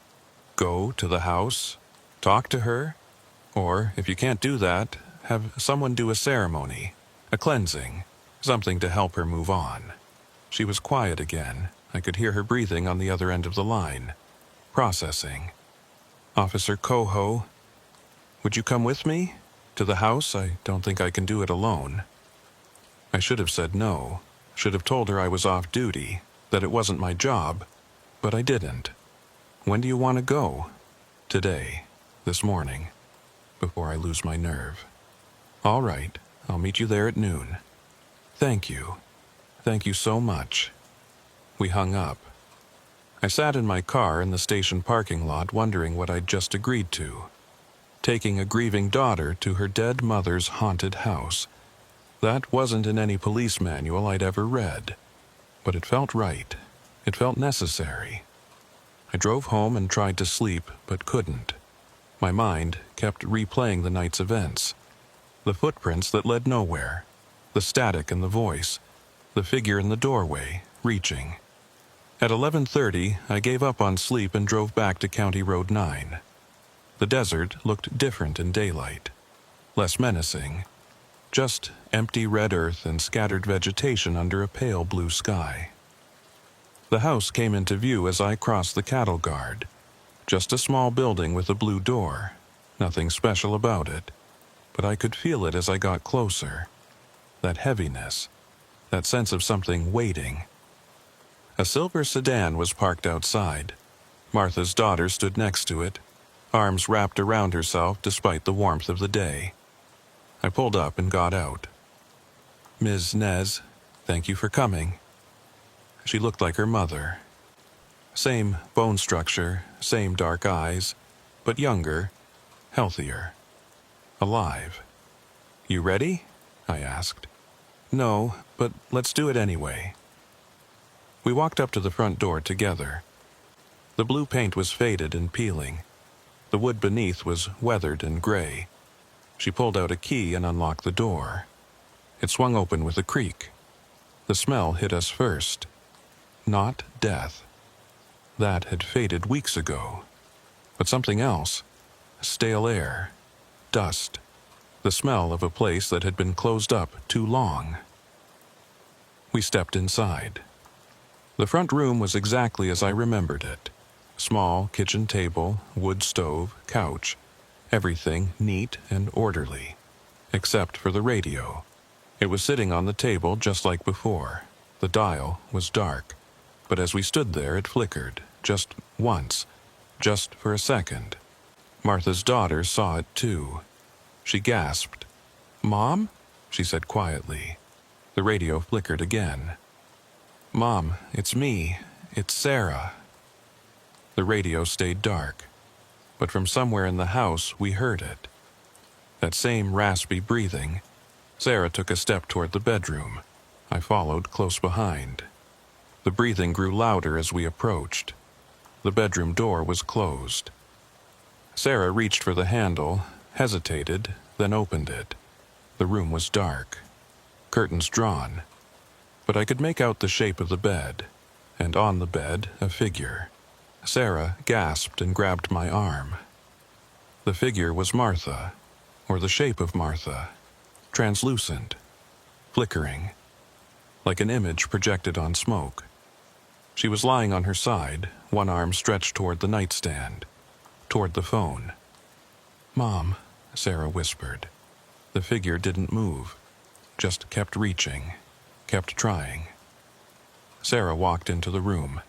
Speaker 1: Go to the house? Talk to her? Or, if you can't do that, have someone do a ceremony, a cleansing, something to help her move on. She was quiet again. I could hear her breathing on the other end of the line. Processing. Officer Coho, would you come with me? To the house? I don't think I can do it alone. I should have said no. Should have told her I was off duty, that it wasn't my job, but I didn't. When do you want to go? Today. This morning. Before I lose my nerve. All right, I'll meet you there at noon. Thank you. Thank you so much. We hung up. I sat in my car in the station parking lot wondering what I'd just agreed to. Taking a grieving daughter to her dead mother's haunted house. That wasn't in any police manual I'd ever read. But it felt right. It felt necessary. I drove home and tried to sleep, but couldn't. My mind kept replaying the night's events. The footprints that led nowhere. The static in the voice. The figure in the doorway, reaching. At 11:30, I gave up on sleep and drove back to County Road 9. The desert looked different in daylight. Less menacing. Just empty red earth and scattered vegetation under a pale blue sky. The house came into view as I crossed the cattle guard. Just a small building with a blue door. Nothing special about it. But I could feel it as I got closer. That heaviness. That sense of something waiting. A silver sedan was parked outside. Martha's daughter stood next to it, arms wrapped around herself despite the warmth of the day. I pulled up and got out. Ms. Nez, thank you for coming. She looked like her mother. Same bone structure, same dark eyes, but younger, healthier, alive. You ready? I asked. No, but let's do it anyway. We walked up to the front door together. The blue paint was faded and peeling. The wood beneath was weathered and gray. She pulled out a key and unlocked the door. It swung open with a creak. The smell hit us first. Not death. That had faded weeks ago. But something else. Stale air. Dust. The smell of a place that had been closed up too long. We stepped inside. The front room was exactly as I remembered it. Small kitchen table, wood stove, couch. Everything neat and orderly. Except for the radio. It was sitting on the table just like before. The dial was dark. But as we stood there, it flickered. Just once. Just for a second. Martha's daughter saw it too. She gasped. "Mom?" she said quietly. The radio flickered again. "Mom, it's me. It's Sarah." The radio stayed dark. But from somewhere in the house, we heard it. That same raspy breathing. Sarah took a step toward the bedroom. I followed close behind. The breathing grew louder as we approached. The bedroom door was closed. Sarah reached for the handle, hesitated, then opened it. The room was dark. Curtains drawn. But I could make out the shape of the bed, and on the bed, a figure. Sarah gasped and grabbed my arm. The figure was Martha, or the shape of Martha, translucent, flickering, like an image projected on smoke. She was lying on her side, one arm stretched toward the nightstand, toward the phone. "Mom," Sarah whispered. The figure didn't move, just kept reaching, kept trying. Sarah walked into the room.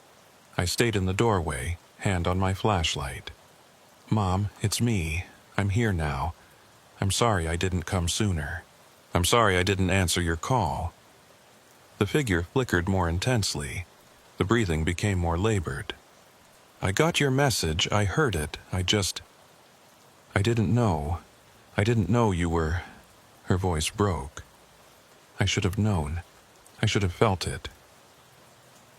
Speaker 1: I stayed in the doorway, hand on my flashlight. "Mom, it's me. I'm here now. I'm sorry I didn't come sooner. I'm sorry I didn't answer your call." The figure flickered more intensely. The breathing became more labored. "I got your message. I heard it. I didn't know. I didn't know you were..." Her voice broke. I should have known. I should have felt it.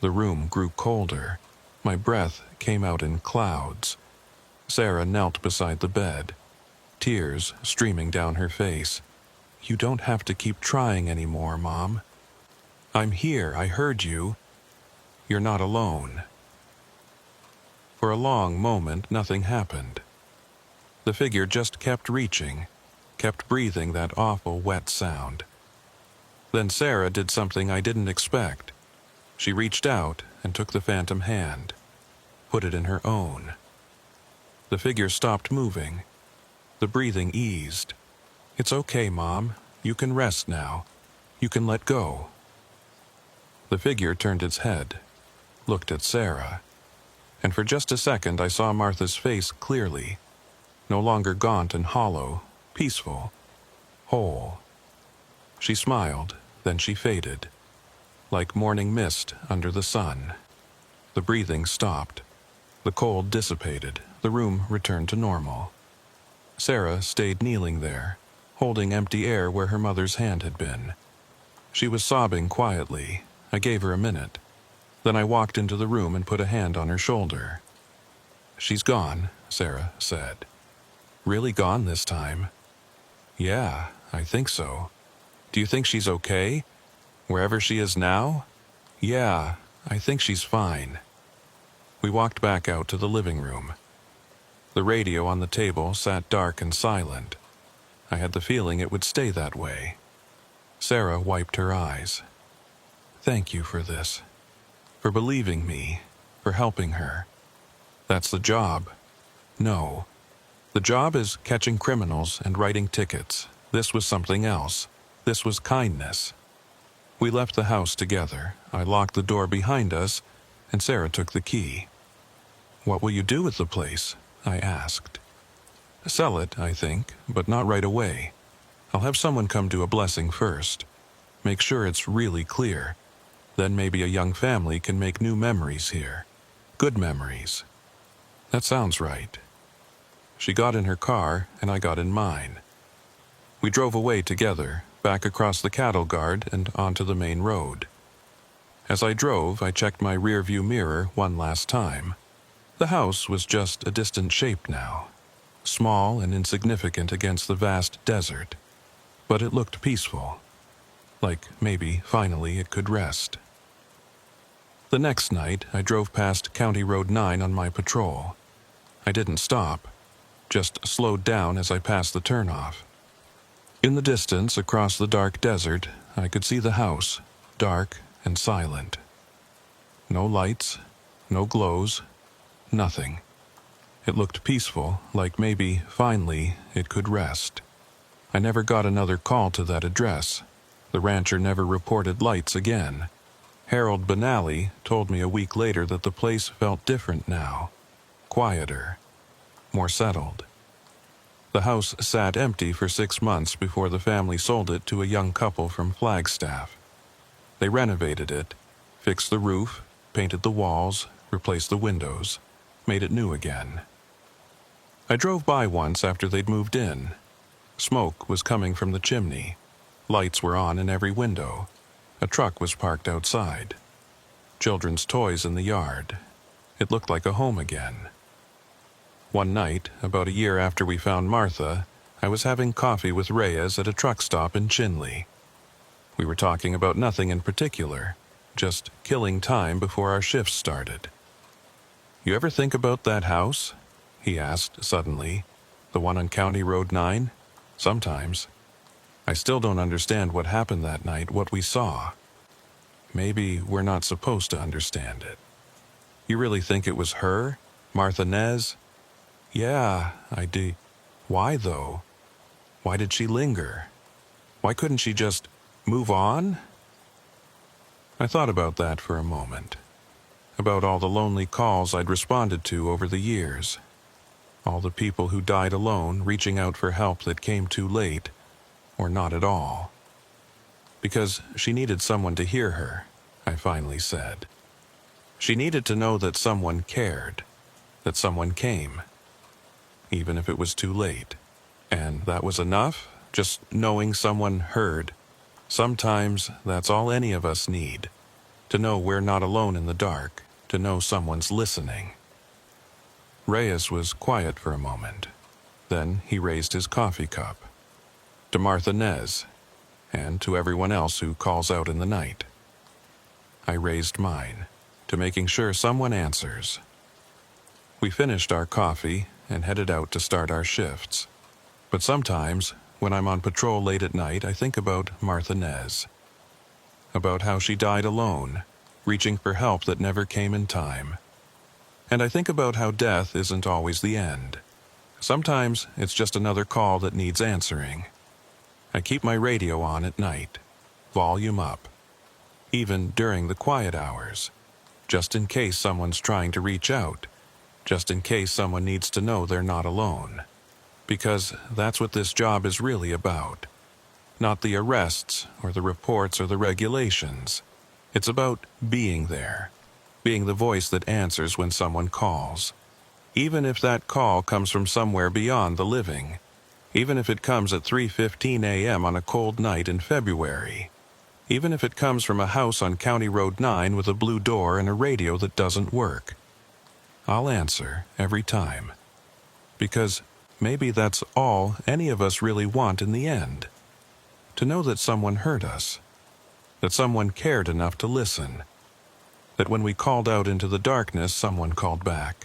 Speaker 1: The room grew colder. My breath came out in clouds. Sarah knelt beside the bed. tears streaming down her face. "You don't have to keep trying anymore, Mom. I'm here, I heard you. You're not alone." For a long moment, nothing happened. The figure just kept reaching, kept breathing that awful wet sound. Then Sarah did something I didn't expect. She reached out and took the phantom hand, put it in her own. The figure stopped moving. The breathing eased. "It's okay, Mom. You can rest now. You can let go." The figure turned its head, looked at Sarah, and for just a second I saw Martha's face clearly, no longer gaunt and hollow, peaceful, whole. She smiled, then she faded, like morning mist under the sun. The breathing stopped. The cold dissipated. The room returned to normal. Sarah stayed kneeling there, holding empty air where her mother's hand had been. She was sobbing quietly. I gave her a minute. Then I walked into the room and put a hand on her shoulder. "She's gone," Sarah said. "Really gone this time?" "Yeah, I think so. Do you think she's okay? Wherever she is now?" "Yeah, I think she's fine." We walked back out to the living room. The radio on the table sat dark and silent. I had the feeling it would stay that way. Sarah wiped her eyes. "Thank you for this. For believing me. For helping her. That's the job." "No. The job is catching criminals and writing tickets. This was something else. This was kindness." We left the house together. I locked the door behind us, and Sarah took the key. "What will you do with the place?" I asked. "Sell it, I think, but not right away. I'll have someone come do a blessing first. Make sure it's really clear. Then maybe a young family can make new memories here. Good memories." "That sounds right." She got in her car, and I got in mine. We drove away together, back across the cattle guard and onto the main road. As I drove, I checked my rearview mirror one last time. The house was just a distant shape now, small and insignificant against the vast desert, but it looked peaceful, like maybe finally it could rest. The next night, I drove past County Road 9 on my patrol. I didn't stop, just slowed down as I passed the turnoff. In the distance, across the dark desert, I could see the house, dark and silent. No lights, no glows, nothing. It looked peaceful, like maybe, finally, it could rest. I never got another call to that address. The rancher never reported lights again. Harold Benally told me a week later that the place felt different now. Quieter. More settled. The house sat empty for 6 months before the family sold it to a young couple from Flagstaff. They renovated it, fixed the roof, painted the walls, replaced the windows, made it new again. I drove by once after they'd moved in. Smoke was coming from the chimney. Lights were on in every window. A truck was parked outside. Children's toys in the yard. It looked like a home again. One night, about a year after we found Martha, I was having coffee with Reyes at a truck stop in Chinley. We were talking about nothing in particular, just killing time before our shifts started. "You ever think about that house?" he asked suddenly. "The one on County Road 9? Sometimes. I still don't understand what happened that night, what we saw. Maybe we're not supposed to understand it. You really think it was her? Martha Nez?" "Yeah, I do. Why, though? Why did she linger? Why couldn't she just move on?" I thought about that for a moment. About all the lonely calls I'd responded to over the years. All the people who died alone, reaching out for help that came too late, or not at all. Because she needed someone to hear her, I finally said. She needed to know that someone cared, that someone came. Even if it was too late. And that was enough, just knowing someone heard. Sometimes that's all any of us need, to know we're not alone in the dark, to know someone's listening. Reyes was quiet for a moment. Then he raised his coffee cup. To Martha Nez, and to everyone else who calls out in the night. I raised mine, to making sure someone answers. We finished our coffee and headed out to start our shifts. But sometimes, when I'm on patrol late at night, I think about Martha Nez. About how she died alone, reaching for help that never came in time. And I think about how death isn't always the end. Sometimes it's just another call that needs answering. I keep my radio on at night, volume up, even during the quiet hours, just in case someone's trying to reach out, just in case someone needs to know they're not alone. Because that's what this job is really about. Not the arrests or the reports or the regulations. It's about being there, being the voice that answers when someone calls. Even if that call comes from somewhere beyond the living. Even if it comes at 3:15 a.m. on a cold night in February. Even if it comes from a house on County Road 9 with a blue door and a radio that doesn't work. I'll answer every time. Because maybe that's all any of us really want in the end. To know that someone heard us. That someone cared enough to listen. That when we called out into the darkness, someone called back.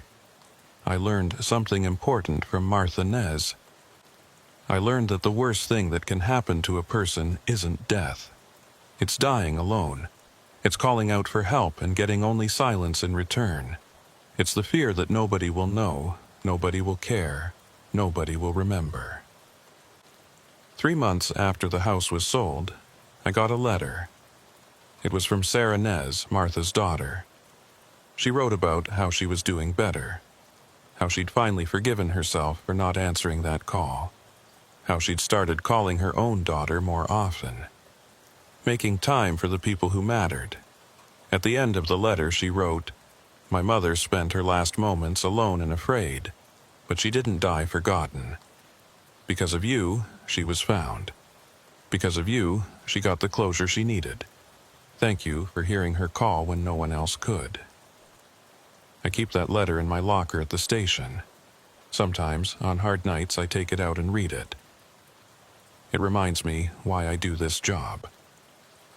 Speaker 1: I learned something important from Martha Nez. I learned that the worst thing that can happen to a person isn't death. It's dying alone. It's calling out for help and getting only silence in return. It's the fear that nobody will know, nobody will care, nobody will remember. 3 months after the house was sold, I got a letter. It was from Sarah Nez, Martha's daughter. She wrote about how she was doing better, how she'd finally forgiven herself for not answering that call. How she'd started calling her own daughter more often. Making time for the people who mattered. At the end of the letter she wrote, "My mother spent her last moments alone and afraid, but she didn't die forgotten. Because of you, she was found. Because of you, she got the closure she needed. Thank you for hearing her call when no one else could." I keep that letter in my locker at the station. Sometimes, on hard nights, I take it out and read it. It reminds me why I do this job.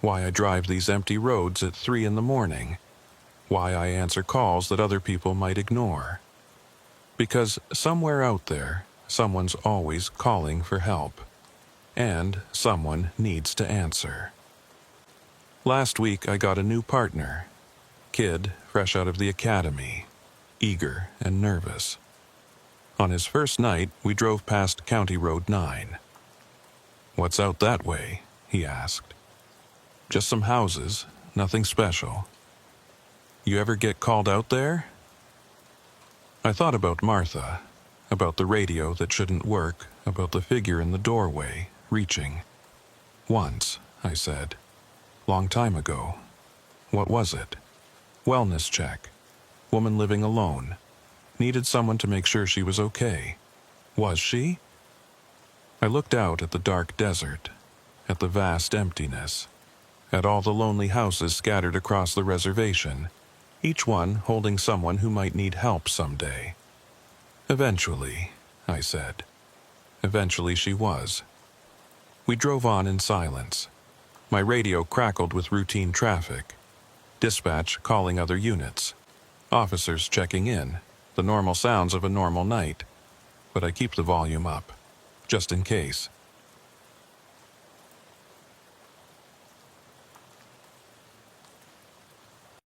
Speaker 1: Why I drive these empty roads at 3 in the morning. Why I answer calls that other people might ignore. Because somewhere out there, someone's always calling for help. And someone needs to answer. Last week I got a new partner. Kid, fresh out of the academy. Eager and nervous. On his first night, we drove past County Road 9. "What's out that way?" he asked. "Just some houses, nothing special." "You ever get called out there?" I thought about Martha, about the radio that shouldn't work, about the figure in the doorway, reaching. "Once," I said. "Long time ago." "What was it?" "Wellness check. Woman living alone. Needed someone to make sure she was okay." "Was she?" I looked out at the dark desert, at the vast emptiness, at all the lonely houses scattered across the reservation, each one holding someone who might need help someday. "Eventually," I said. Eventually she was. We drove on in silence. My radio crackled with routine traffic. Dispatch calling other units. Officers checking in, the normal sounds of a normal night. But I keep the volume up. Just in case.